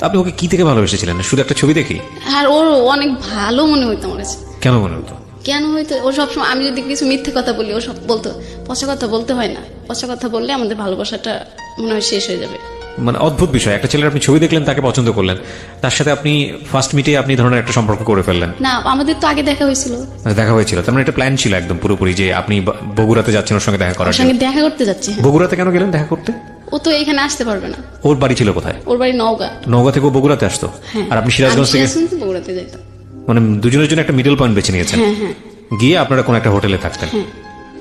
আপনি ওকে কি থেকে ভালোবেসেছিলেন? শুধু একটা ছবি দেখি? আর ওর অনেক ভালো মনে হইতো আমার কাছে। কেন মনে হতো? কেন হয়তো ও সবসময় আমি যদি কিছু মিথ্যে কথা বলি ও সব বলতো পচা কথা বলতে হয় না, পচা কথা বললে আমাদের ভালোবাসাটা মনে হয় শেষ হয়ে যাবে। মানে অদ্ভুত বিষয়, একটা ছেলের আপনি ছবি দেখলেন, তাকে পছন্দ করলেন, তার সাথে আপনি ফার্স্ট মিটে আপনি ধরনের একটা সম্পর্ক করে ফেললেন। না, আমাদের তো আগে দেখা হয়েছিল। মানে দেখা হয়েছিল, তার মানে এটা প্ল্যান ছিল একদম পুরোপুরি যে আপনি বগুড়াতে যাচ্ছেন ওর সঙ্গে দেখা করার ওর জন্য। সঙ্গে দেখা করতে যাচ্ছি। হ্যাঁ। বগুড়াতে কেন গেলেন দেখা করতে? ও তো এখানে আসতে পারবে না। ওর বাড়ি ছিল কোথায়? ওর বাড়ি নওগাঁ। নওগাঁ থেকে ও বগুড়াতে আসতো? হ্যাঁ। আর আপনি সিরাজগঞ্জ থেকে? বগুড়াতে যাইতাম। মানে দুজনের জন্য একটা মিডল পয়েন্ট বেছে নিয়েছেন। হ্যাঁ হ্যাঁ গিয়ে আপনারা কোন একটা হোটেলে থাকতেন। হ্যাঁ।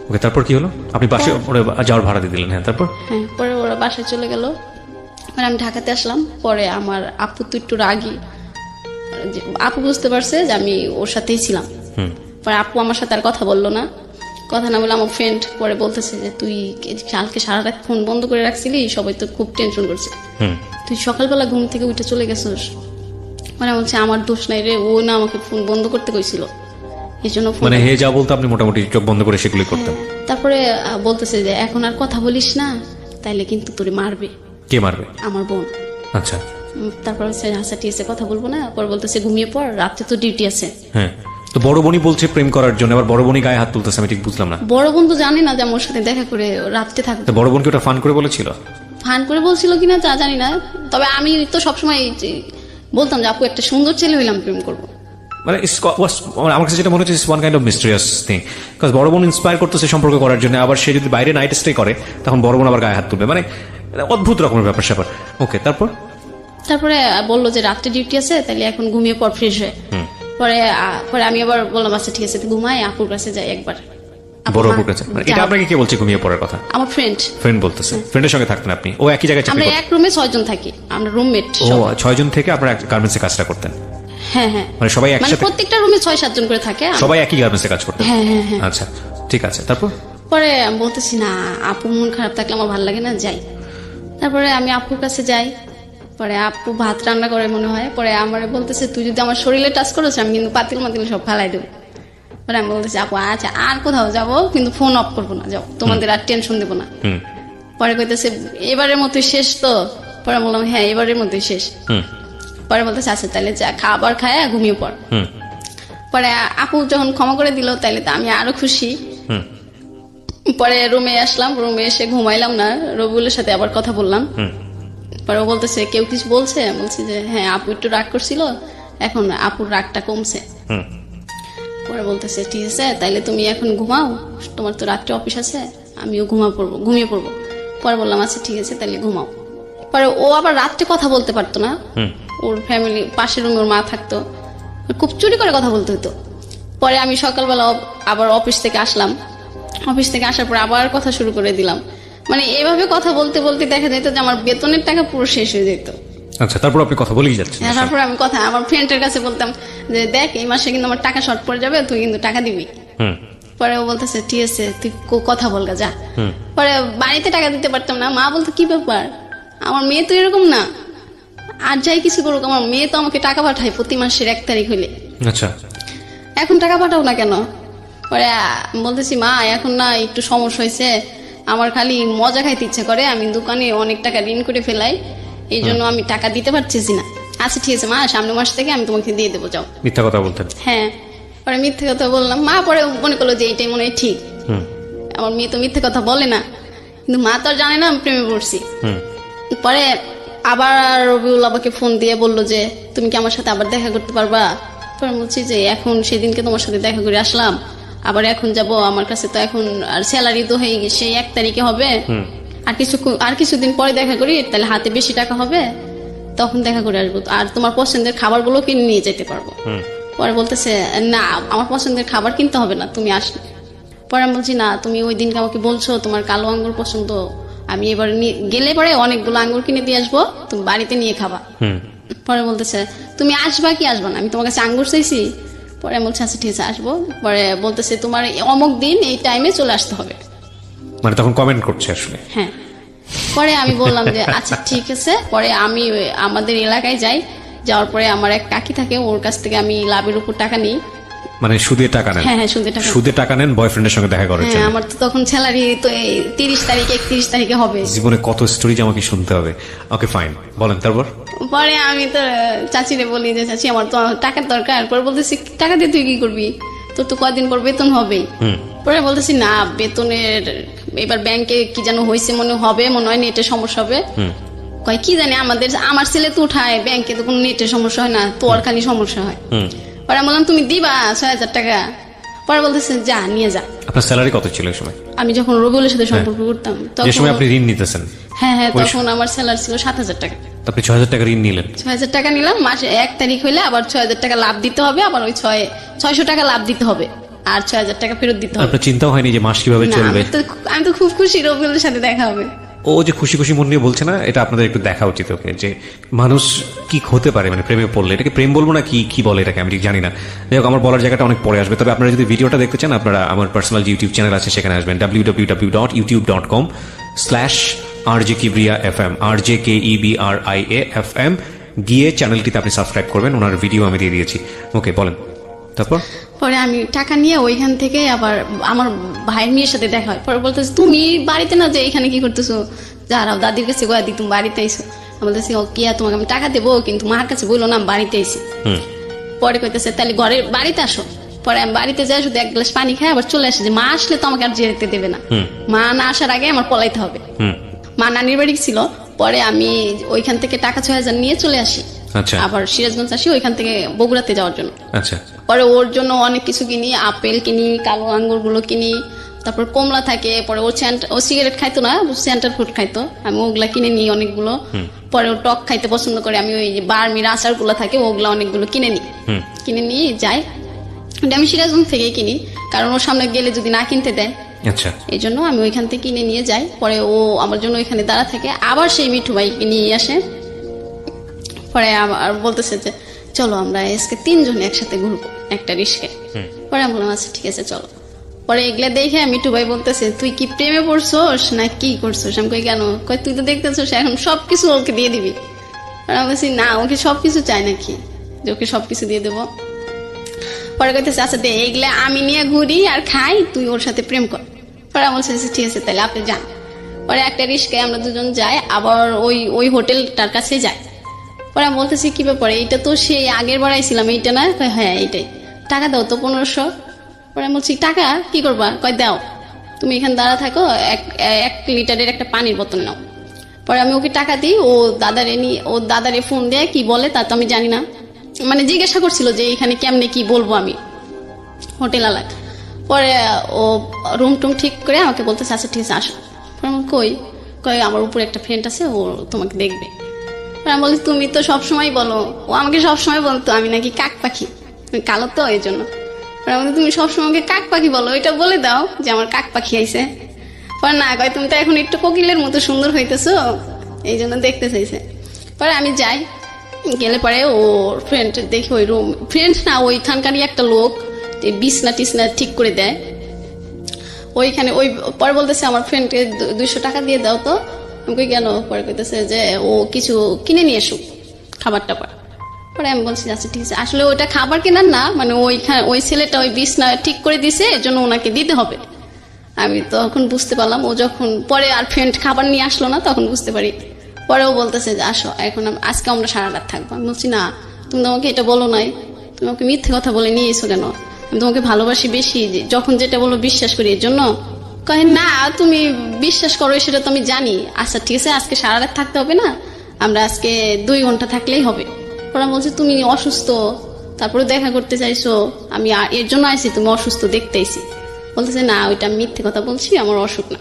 ওকে, তারপর কি হলো? আপনি পাশে যাওয়ার ভাড়া দিয়ে দিলেন। হ্যাঁ, তারপর? হ্যাঁ, পরে ওরা বাসায় চলে গেল। পরে আমি ঢাকাতে আসলাম। পরে আমার আপু তো একটু রাগী, আপু বুঝতে পারছে যে আমি ওর সাথেই ছিলাম। পরে আপু আমার সাথে আর কথা বললো না। কথা না বলে আমার ফ্রেন্ড পরে বলতেছে যে তুই কালকে সারা রাত ফোন বন্ধ করে রাখছিলি, সবাই তো খুব টেনশন করছে, তুই সকালবেলা ঘুম থেকে উঠে চলে গেছিস। মানে বলছে আমার দোষ নাই রে, ও না আমাকে ফোন বন্ধ করতে কইছিল, এই জন্য মানে হে যা বলতো আপনি মোটামুটি চোখ বন্ধ করে সেগুলি করতেন। তারপরে বলতেছে যে এখন আর কথা বলিস না, তাইলে কিন্তু তোরে মারবে। কে মারবে? আমার বোন। আচ্ছা। তারপর হচ্ছে হাসা টিএসে কথা বলবো না, পরে বলতেছে ঘুমিয়ে পড়, রাত্রে তো ডিউটি আছে। হ্যাঁ, তো বড় বোনই বলছে প্রেম করার জন্য, আবার বড় বোনই গায়ে হাত তুলতেছে, আমি ঠিক বুঝলাম না। বড় বোন তো জানি না যে আমার সাথে দেখা করে রাত্রে থাকবে। তো বড় বোনকে ওটা ফান করে বলেছিল? ফান করে বলছিল কিনা তা জানি না, তবে আমি তো সবসময় বলতাম যে আপু একটা সুন্দর ছেলে হইলাম প্রেম করবো। মানে আমার কাছে যেটা মনে হচ্ছে one kind of mysterious thing, because বড় বোন ইন্সপায়ার করতেছে সম্পর্ক করার জন্য, আবার সে যদি বাইরে নাইট স্টে করে তখন বড় বোন আবার গায়ে হাত তুলবে, মানে অদ্ভুত রকমের ব্যাপার স্যাপার। ওকে, তারপরে বললো যে রাত্রে ডিউটি আছে, তাহলে এখন ঘুমিয়ে পর ফ্রেশ হয়ে। পরে আমি আবার বললাম আচ্ছা ঠিক আছে ঘুমাই, আপুর কাছে যাই একবার। বড় আপুর কাছে? মানে এটা আপনাকে কে বলছে ঘুমিয়ে পড়ার কথা? আমার ফ্রেন্ড বলতেছে। ফ্রেন্ডের সঙ্গে থাকতেন আপনি? ও একই জায়গায় চাকরি আমরা করতেন? এক রুমে 6 জন থাকি, আমরা রুমমেট। ও 6 জন থেকে আপনারা গার্মেন্টসে কাজটা করতেন? হ্যাঁ হ্যাঁ, মানে সবাই মানে একসাথে? প্রত্যেকটা রুমে 6-7 জন করে থাকে, সবাই একই গার্মেন্টসে কাজ করতেন? হ্যাঁ হ্যাঁ হ্যাঁ। আচ্ছা, ঠিক আছে, তারপর? পরে আমি বলতেছি না, আপু মন খারাপ থাকলে আমার ভালো লাগে না, যাই। তারপরে আমি আপুর কাছে যাই, পরে আপু ভাত রান্না করে মনে হয়, পরে আমার বলতেছে তুই যদি আমার শরীরে টাচ করেছ আমি কিন্তু পাতিল মাতিল সব ফেলাই দেবো। পরে আমি বলতেছি আপু আচ্ছা আর কোথাও যাবো কিন্তু ফোন অফ করবো না, যাও, তোমাদের আর টেনশন দেবো না। পরে কইতেছে এবারের মতোই শেষ তো? পরে বললাম হ্যাঁ এবারের মতোই শেষ। পরে বলতেছে আচ্ছা তাহলে যা, খাবার খায় ঘুমিয়ে পড়। পরে আপু যখন ক্ষমা করে দিল তাইলে তো আমি আরো খুশি। পরে রুমে আসলাম, রুমে এসে ঘুমাইলাম না, রবিউলের সাথে আবার কথা বললাম। পরে ও বলতেছে কেউ কিছু বলছে? বলছি যে হ্যাঁ আপু একটু রাগ করছিল, এখন আপুর রাগটা কমছে। পরে বলতেছে ঠিক আছে তাইলে তুমি এখন ঘুমাও, তোমার তো রাত্রে অফিস আছে, আমিও ঘুমিয়ে পড়বো। পরে বললাম আচ্ছা ঠিক আছে তাইলে ঘুমাও। পরে ও আবার রাত্রে কথা বলতে পারতো না, ওর ফ্যামিলি পাশের রুমে ওর মা থাকতো, খুব চুরি করে কথা বলতে হতো। পরে আমি সকালবেলা আবার অফিস থেকে আসলাম, অফিস থেকে আসার পর আবার কথা শুরু করে দিলাম। মানে এভাবে কথা বলতে বলতে দেখা যেত যে আমার বেতনের টাকা পুরো শেষ হয়ে যেত। আচ্ছা, তারপর আপনি কথা বলেই যাচ্ছেন? তারপর আমি কথা আমার ফ্রেন্ডের কাছে বলতাম যে দেখ এই মাসে কিন্তু আমার টাকা শর্ট পড়ে যাবে, তুই কিন্তু টাকা দিবি। পরে ও বলতেছে ঠিক আছে তুই কথা বলগা যা। পরে বাড়িতে টাকা দিতে পারতাম না, মা বলতো কি ব্যাপার, আমার মেয়ে তো এরকম না, আর যাই কিছু করুক আমার মেয়ে তো আমাকে টাকা পাঠায় প্রতি মাসের 1 তারিখ হইলে। আচ্ছা, এখন টাকা পাঠাও না কেন? পরে বলতেছি মা এখন না একটু সমস্যা হয়েছে, আমার খালি মজা খাইতে ইচ্ছা করে, আমি দোকানে অনেক টাকা ঋণ করে ফেলাই, এই জন্য আমি টাকা দিতে পারতেছি না। আচ্ছা ঠিক আছে মা, সামনের মাস থেকে আমি তোমাকে দিয়ে দেবো, যাও। মিথ্যা কথা বলতেন? হ্যাঁ। পরে মিথ্যে কথা বললাম, মা পরে মনে করলো যে এইটাই মনে হয় ঠিক, আমার মেয়ে তো মিথ্যে কথা বলে না, কিন্তু মা তো আর জানে না আমি প্রেমে পড়ছি। পরে আবার রবিউল আমাকে ফোন দিয়ে বললো যে তুমি কি আমার সাথে আবার দেখা করতে পারবা? পরে বলছি যে এখন সেদিনকে তোমার সাথে দেখা করে আসলাম, আবার এখন যাব, আমার কাছে তো এখন আর স্যালারি তো হয়ে গেছে, 1 তারিখে হবে, আর কিছুদিন পরে দেখা করি, তাহলে হাতে বেশি টাকা হবে, তখন দেখা করে আসবো, আর তোমার পছন্দের খাবারগুলো কিনে নিয়ে যেতে পারবো। পরে বলতেছে না আমার পছন্দের খাবার কিনতে হবে না, তুমি আসলে। পরে আমি বলছি না তুমি ওই দিনকে আমাকে বলছো তোমার কালো আঙ্গুর পছন্দ, আমি এবার গেলে পরে অনেকগুলো আঙ্গুর কিনে দিয়ে আসবো, তুমি বাড়িতে নিয়ে খাবা। পরে বলতেছে তুমি আসবা কি আসবা না, আমি তোমার কাছে আঙ্গুর চাইছি? পরে আমি বলছি আচ্ছা ঠিক আছে আসবো। পরে বলতেছে তোমার অমুক দিন এই টাইমে চলে আসতে হবে। মানে তখন কমেন্ট করছে আসলে? হ্যাঁ। পরে আমি বললাম যে আচ্ছা ঠিক আছে। পরে আমি আমাদের এলাকায় যাই, যাওয়ার পরে আমার এক কাকি থাকে, ওর কাছ থেকে আমি লাভের উপর টাকা নিই। মানে সুদে টাকা নেন? হ্যাঁ হ্যাঁ, সুদে টাকা নেন বয়ফ্রেন্ডের সঙ্গে দেখা করার জন্য? আমার তো তখন স্যালারি তো 30 তারিখে 31 তারিখে হবে। জীবনে কত স্টোরি যে আমাকে শুনতে হবে। ওকে ফাইন, বলেন তারপর। পরে আমি তো চাচিরে বলি যে চাচি আমার তো টাকার দরকার। পরে বলতেছি টাকা দিয়ে তুই কি করবি, তোর তো কয়দিন পর বেতন হবেই। পরে বলতেছি না বেতনের এবার ব্যাংকে কি যেন হয়েছে মনে হয় নেটের সমস্যা হবে। কয় কি জানি আমার ছেলে তো উঠায় ব্যাংকে, তো কোনো নেটের সমস্যা হয় না, তোর খালি সমস্যা হয়। পরে আমি বললাম তুমি দিবা 6,000 টাকা। পরে বলতেছে যা নিয়ে যা। আপনার স্যালারি কত ছিল এই সময়? আমি যখন রবিউলের সাথে সম্পর্ক করতাম যে সময় আপনি ঋণ নিতেছেন? হ্যাঁ, তখন আমার স্যালারি ছিল 7,000 টাকা। আপনি 6,000 টাকা ঋণ নিলেন? 6,000 টাকা নিলাম, মাসে 1 তারিখ হইলে আবার 6,000 টাকা লাভ দিতে হবে, আবার ওই 600 টাকা লাভ দিতে হবে, আর 6,000 টাকা ফেরত দিতে হবে। আপনার চিন্তাও হয়নি যে মাস কিভাবে না, চলবে? আমি তো খুব খুশি রবিউলের সাথে দেখা হবে। ও যে খুশি খুশি মন নিয়ে বলছে না, এটা আপনাদের একটু দেখা উচিত ওকে, যে মানুষ কি হতে পারে মানে প্রেমে পড়লে। এটাকে প্রেম বলবো না কি বলে এটাকে আমি ঠিক জানি না। যাই হোক, আমার বলার জায়গাটা অনেক পরে আসবে। তবে আপনারা যদি ভিডিওটা দেখতে চান, আপনারা আমার পার্সোনাল যে ইউটিউব চ্যানেল আছে সেখানে আসবেন, www.youtube.com/RJKibriya FM, RJKEBRIA FM, গিয়ে চ্যানেলটিতে আপনি সাবস্ক্রাইব করবেন। ওনার ভিডিও আমি দিয়ে দিয়েছি। ওকে, বলেন তারপর। পরে আমি টাকা নিয়ে ওইখান থেকে আবার আমার ভাইয়ের মেয়ের সাথে দেখা হয়। পরে বলতেছে তুমি বাড়িতে না যে এখানে কি করতেছো, যারাও দাদির কাছে গোয়া দি তুমি বাড়িতে আইসো। আমি বলতেছি ও কি তোমাকে আমি টাকা দেবো, কিন্তু মার কাছে বললো না আমি বাড়িতে আইসি। পরে কইতেছে তাহলে ঘরের বাড়িতে আসো। পরে আমি বাড়িতে যাই, শুধু 1 গ্লাস পানি খাই আবার চলে আসে, যে মা আসলে তো আমাকে আর যেতে দেবে না, মা না আসার আগে আমার পলাইতে হবে। মা নানির বাড়ি ছিল। পরে আমি ওইখান থেকে টাকা 6,000 নিয়ে চলে আসি। আচ্ছা। আবার সিরাজগঞ্জ আসি ওইখান থেকে বগুড়াতে যাওয়ার জন্য। আচ্ছা। পরে ওর জন্য অনেক কিছু কিনি, আপেল কিনি, কালো আঙ্গুর গুলো কিনি, তারপর কমলা থাকে। পরে ও সিগারেট খাইতো না, সেন্টার ফুড খাইতো, আমি ওগুলা কিনে নিই অনেকগুলো। পরে ও টক খাইতে পছন্দ করে, আমি ওই যে বার্মির আচার গুলো থাকে ওগুলা অনেকগুলো কিনে নিয়ে যাই। ওটা আমি সিরাজগঞ্জ থেকে কিনি, কারণ ওর সামনে গেলে যদি না কিনতে দেয়। আচ্ছা। এই জন্য আমি ওইখান থেকে কিনে নিয়ে যাই। পরে ও আমার জন্য ওইখানে দাঁড়া থাকে, আবার সেই মিঠু ভাইকে নিয়ে আসে। পরে আর বলতেছে যে চলো আমরা আজকে 3 জন একসাথে ঘুরবো একটা রিস্কায়। পরে আমি বললাম আচ্ছা ঠিক আছে চলো। পরে এগুলা দেখে মিঠু ভাই বলতেছে তুই কি প্রেমে পড়ছোস না কি করছোস? আমি কই কেন? কই তুই তো দেখতেছোস এখন সবকিছু ওকে দিয়ে দিবি। আর আমি বলছি না, ওকে সবকিছু চাই নাকি যে ওকে সবকিছু দিয়ে দেবো? পরে কইতেছে আচ্ছা দে, এগুলা আমি নিয়ে ঘুরি আর খাই, তুই ওর সাথে প্রেম কর। পরে আমি বলছি ঠিক আছে তাহলে আপনি যান। পরে একটা রিস্কায় আমরা 2 জন যাই, আবার ওই হোটেলটার কাছে যাই। পরে আমি বলতেছি কি ব্যাপারে, এটা তো সেই আগের বার আইছিলাম, এইটা না? হ্যাঁ এইটাই। টাকা দাও তো 1500। পরে আমি বলছি টাকা কি করবা? কয় দাও, তুমি এখানে দাঁড়া থাকো, 1 লিটারের একটা পানির বোতল নাও। পরে আমি ওকে টাকা দিই, ও দাদারে ফোন দেয়, কি বলে তা তো আমি জানি না, মানে জিজ্ঞাসা করছিল যে এখানে কেমনে কি বলবো আমি হোটেল আলাক। পরে ও রুম টুম ঠিক করে আমাকে বলতেছে আচ্ছা ঠিক আছে আসো। পরে আমি কই আমার উপরে একটা ফ্রেন্ড আছে, ও তোমাকে দেখবে। আমি বলছি তুমি তো সবসময় বলো, ও আমাকে সবসময় বলতো আমি নাকি কাক পাখি, কালো তো এই জন্য। তুমি সবসময় আমাকে কাক পাখি বলো, এটা বলে দাও যে আমার কাক পাখি আইছে। পরে না কয় তুমি তো এখন একটু কোকিলের মতো সুন্দর হইতেছো, এই জন্য দেখতে চাইছে। পরে আমি যাই, গেলে পরে ওর ফ্রেন্ড দেখি ওই রুম, ফ্রেন্ড না ওইখানকারই একটা লোক বিছনা টিছনা ঠিক করে দেয় ওইখানে। পরে বলতেছে আমার ফ্রেন্ডকে 200 টাকা দিয়ে দাও তো। আমি কই গেল? পরে কইতেছে যে ও কিছু কিনে নিয়ে এসুক, খাবার টাবার। পরে আমি বলছি আচ্ছা ঠিক আছে, আসলে ওইটা খাবার কেনার না, মানে ওই ছেলেটা ওই বিছনা ঠিক করে দিছে, এর জন্য ওনাকে দিতে হবে। আমি তখন বুঝতে পারলাম, ও যখন পরে আর ফ্রেন্ড খাবার নিয়ে আসলো না তখন বুঝতে পারি। পরে ও বলতেছে যে আসো এখন আজকে আমরা সারা রাত থাকবো। আমি বলছি না, তুমি তোমাকে এটা বলো নাই, তুমি আমাকে মিথ্যে কথা বলে নিয়ে এসো কেন? আমি তোমাকে ভালোবাসি বেশি, যখন যেটা বলো বিশ্বাস করি, এর জন্য। কহে না তুমি বিশ্বাস করো সেটা তো আমি জানি। আচ্ছা ঠিক আছে, আজকে সারা রাত থাকতে হবে না, আমরা আজকে 2 ঘন্টা থাকলেই হবে। ওরা বলছে তুমি অসুস্থ, তারপরে দেখা করতে চাইছো, আমি এর জন্য আইছি, তুমি অসুস্থ দেখতে আইছি। বলতেছে না ওইটা মিথ্যে কথা বলছি, আমার অসুখ না।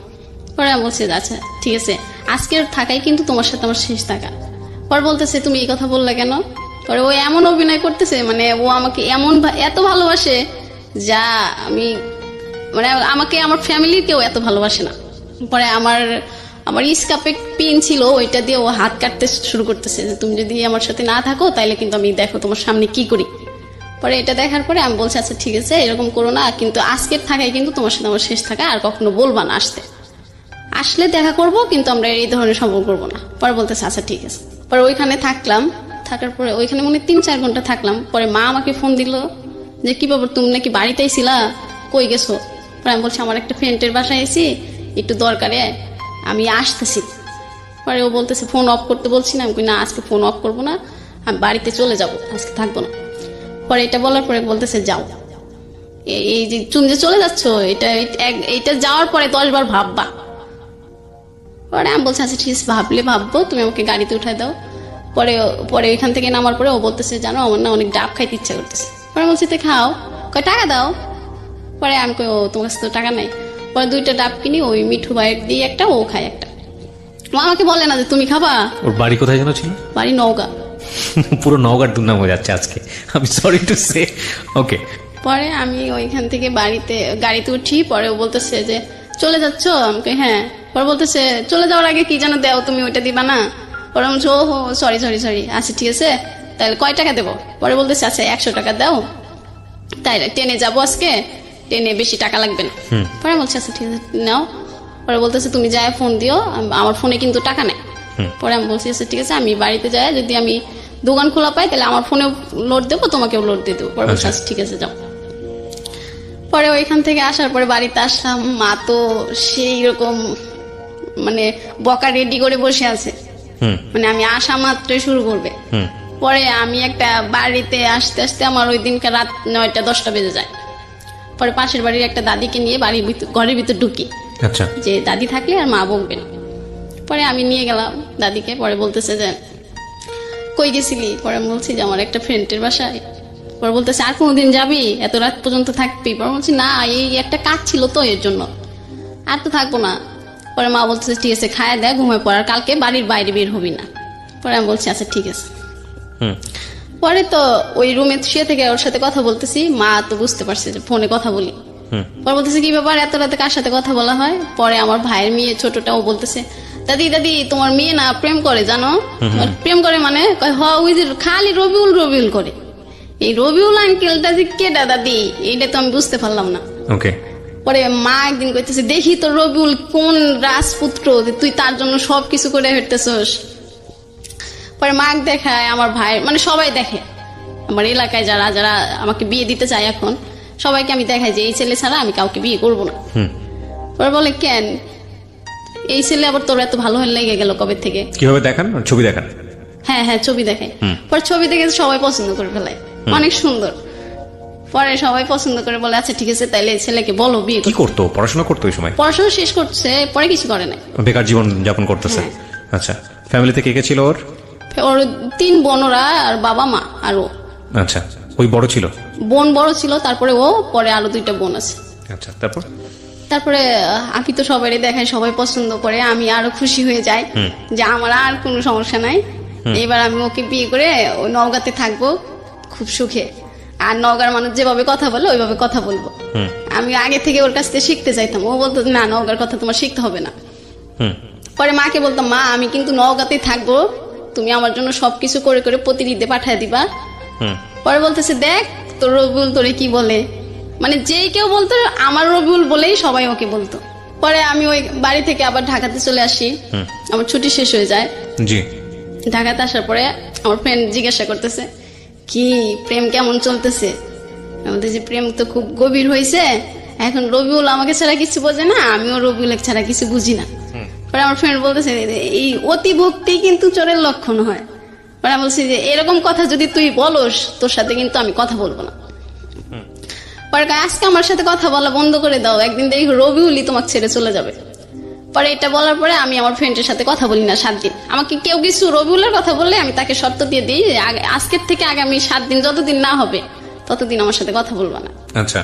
পরে আমি বলছি আচ্ছা ঠিক আছে, আজকের থাকাই কিন্তু তোমার সাথে আমার শেষ থাকা। পরে বলতেছে তুমি এই কথা বললে কেন? পরে ও এমন অভিনয় করতেছে, মানে ও আমাকে এত ভালোবাসে যা আমি, মানে আমাকে আমার ফ্যামিলির কেউ এত ভালোবাসে না। পরে আমার স্কাপে পিন ছিল, ওইটা দিয়ে ও হাত কাটতে শুরু করতেছে যে তুমি যদি আমার সাথে না থাকো তাইলে কিন্তু আমি দেখো তোমার সামনে কি করি। পরে এটা দেখার পরে আমি বলছি আচ্ছা ঠিক আছে এরকম করো না, কিন্তু আজকের থাকাই কিন্তু তোমার সাথে আমার শেষ থাকা, আর কখনো বলবা না আসলে দেখা করব, কিন্তু আমরা এই ধরনের সম্পর্ক করবো না। পরে বলতেছে আচ্ছা ঠিক আছে। পরে ওইখানে থাকার পরে ওইখানে মনে 3-4 ঘন্টা থাকলাম। পরে মা আমাকে ফোন দিল যে কি ব্যাপার, তুমি নাকি বাড়িতে আইছিলা, কই গেছো? পরে আমি বলছি আমার একটা ফ্রেন্ডের বাসায় আইছি, একটু দরকারে আমি আসতেছি। পরে ও বলতেছে ফোন অফ করতে বলছি না, আমি কই না আজকে ফোন অফ করবো না, আমি বাড়িতে চলে যাব, আজকে থাকবো না। পরে এটা বলার পরে বলতেছে যাও, এই যে তুমি যে চলে যাচ্ছ এটা যাওয়ার পরে 10 বার ভাববা। পরে আমি বলছি আচ্ছা ঠিক আছে, ভাবলে ভাববো, তুমি আমাকে গাড়িতে উঠাই দাও। পরে পরে ওইখান থেকে নামার পরে ও বলতেছে জানো আমার না অনেক ডাব খাইতে ইচ্ছা করতেছে। পরে বলছি তো খাও, কয় টাকা দাও। পরে আমি কই ও তোমার কাছে তো টাকা নাই। পরে 2টা ডাব কিনি, ওই মিঠু ভাইয়ের দিয়ে একটা, ও খায় একটা। ও আমাকে বলে না যে তুমি খাবা। ওর বাড়ি কোথায় যেন ছিল? বাড়ি নওগাঁ। পুরো নওগাঁর দুর্নাম হয়ে যাচ্ছে আজকে, আমি সরি টু সে। ওকে। পরে আমি ওইখান থেকে গাড়িতে উঠি। পরে ও বলতেছে যে চলে যাচ্ছ, আমাকে হ্যাঁ। পরে বলতেছে চলে যাওয়ার আগে কি যেন দেও, তুমি ওইটা দিবা না। পরে আমি ও হো সরি আচ্ছা ঠিক আছে, তাহলে কয় টাকা দেবো? পরে বলতেছে আচ্ছা 100 টাকা দাও, তাই ট্রেনে যাবো আজকে, ট্রেনে বেশি টাকা লাগবে না। পরে বলছে আচ্ছা ঠিক আছে নাও। পরে বলতেছে তুমি যায় ফোন দিও, আমার ফোনে কিন্তু টাকা নেই। পরে আমি বলছি আচ্ছা ঠিক আছে, আমি বাড়িতে যাই, যদি আমি দোকান খোলা পাই তাহলে আমার ফোনেও লোড দেবো, তোমাকেও লোড দিয়ে দেবো। পরে বলছে আচ্ছা ঠিক আছে যাও। পরে ওইখান থেকে আসার পরে বাড়িতে আসলাম, মা তো সেই রকম মানে বকা রেডি করে বসে আছে, মানে আমি আসা মাত্রই শুরু করবে। পরে আমি একটা বাড়িতে আসতে আসতে আমার ওই দিনকে রাত 9টা-10টা বেজে যায়। পরে পাশের বাড়ির একটা দাদিকে নিয়ে ঘরের ভিতর ঢুকি, আচ্ছা, যে দাদি থাকলে আর মা বকবে না। পরে আমি নিয়ে গেলাম দাদিকে। পরে বলতেছে যে কই গেছিলি? পরে আমি বলছি যে আমার একটা ফ্রেন্ডের বাসায়। পরে বলতেছে আর কোনোদিন যাবি, এত রাত পর্যন্ত থাকবি? পরে বলছি না, এই একটা কাজ ছিল তো এর জন্য, আর তো থাকবো না। পরে মা বলতেছে ঠিক আছে খায় দেয়, ঘুমায় পড়ার, কালকে বাড়ির বাইরে বের হবি না। পরে আমি বলছি আচ্ছা ঠিক আছে। পরে তো ওই রুমে শুয়ে থেকে ওর সাথে কথা বলতেছি, মা তো বুঝতে পারছে যে ফোনে কথা বলি। পরে বলতেছে কি ব্যাপার, এত রাতে কার সাথে কথা বলা হয়? পরে আমার ভাইয়ের মেয়ে ছোটটা, ও বলতেছে দাদি তোমার মেয়ে না প্রেম করে জানো? প্রেম করে মানে? ওই যে খালি রবিউল করে। এই রবিউল আঙ্কেলটা যে কেডা দাদি, এইটা তো আমি বুঝতে পারলাম না। ওকে। পরে মা একদিন কইতেছে দেখি তো রবিউল কোন রাজপুত্র, তুই তার জন্য সবকিছু করে হেঁটতেছস। পরে মাক দেখায়, আমার ভাই মানে সবাই দেখে, আমার এলাকায় যারা যারা আমাকে বিয়ে দিতে চায় এখন সবাইকে আমি দেখাই যে এই ছেলে ছাড়া আমি কাউকে বিয়ে করবো না। পরে বলে কেন, এই ছেলে আবার তোর এত ভালো হয়ে লেগে গেল কবে থেকে? কিভাবে দেখান? ছবি দেখান? হ্যাঁ ছবি দেখাই। পরে ছবি দেখে সবাই পছন্দ করে ফেলায়, অনেক সুন্দর। পরে সবাই পছন্দ করে বলে আচ্ছা ঠিক আছে তাইলে ছেলেকে বলো বিয়ে। কি করতো? পড়াশোনা করতো ওই সময়? পড়াশোনা শেষ করছে, পরে কিছু করে নাই, বেকার জীবন যাপন করতেছে। আচ্ছা, ফ্যামিলিতে কে কে ছিল ওর? ওর 3 বোনরা আর বাবা মা আর ও। আচ্ছা, ওই বড় ছিল? বোন বড় ছিল, তারপরে ও, পরে আরো 2টা বোন আছে। আচ্ছা, তারপরে আমি তো সবাই দেখাই, সবাই পছন্দ করে, আমি আরো খুশি হয়ে যাই যে আমার আর কোনো সমস্যা নাই। এবার আমি ওকে বিয়ে করে ওই নওগাঁতে থাকবো খুব সুখে, আর নওগাঁর মানুষ যেভাবে কথা বলে ওইভাবে কথা বলবো। আমি আগে থেকে ওর কাছ থেকে শিখতে চাইতাম, ও বলতো না নওগাঁর কথা তোমার শিখতে হবে না। পরে মাকে বলতাম মা আমি কিন্তু নওগাঁতেই থাকবো, তুমি আমার জন্য সবকিছু করে করে প্রতিদিন পাঠায় দিবা। পরে বলতেছে দেখ তোর রবিউল তোরে কি বলে, মানে যেই কেউ বলতো আমার রবিউল বলেই সবাই ওকে বলতো। পরে আমি ওই বাড়ি থেকে আবার ঢাকাতে চলে আসি, আমার ছুটি শেষ হয়ে যায়। জি। ঢাকাতে আসার পরে আমার ফ্রেন্ড জিজ্ঞাসা করতেছে কি প্রেম কেমন চলতেছে, আমাদের যে প্রেম তো খুব গভীর হয়েছে, এখন রবিউল আমাকে ছাড়া কিছু বোঝে না, আমিও রবিউল ছাড়া কিছু বুঝি না। পরে আমার ফ্রেন্ড বলতেছে এই অতি ভক্তি কিন্তু চোরের লক্ষণ হয়। পরে আমি বলছি যে এরকম কথা যদি তুই বলস তোর সাথে কিন্তু আমি কথা বলবো না। পরে আজকে আমার সাথে কথা বলা বন্ধ করে দাও, একদিন দেখি রবিউলই তোমাকে ছেড়ে চলে যাবে। পরে এটা বলার পরে আমি আমার ফ্রেন্ডের সাথে কথা বলি না 7 দিন। আমাকে কেউ কিছু রবিউলের কথা বললে আমি তাকে শর্ত দিয়ে দিই আজকের থেকে আগামী 7 দিন যতদিন না হবে ততদিন আমার সাথে কথা বলবো না। আচ্ছা,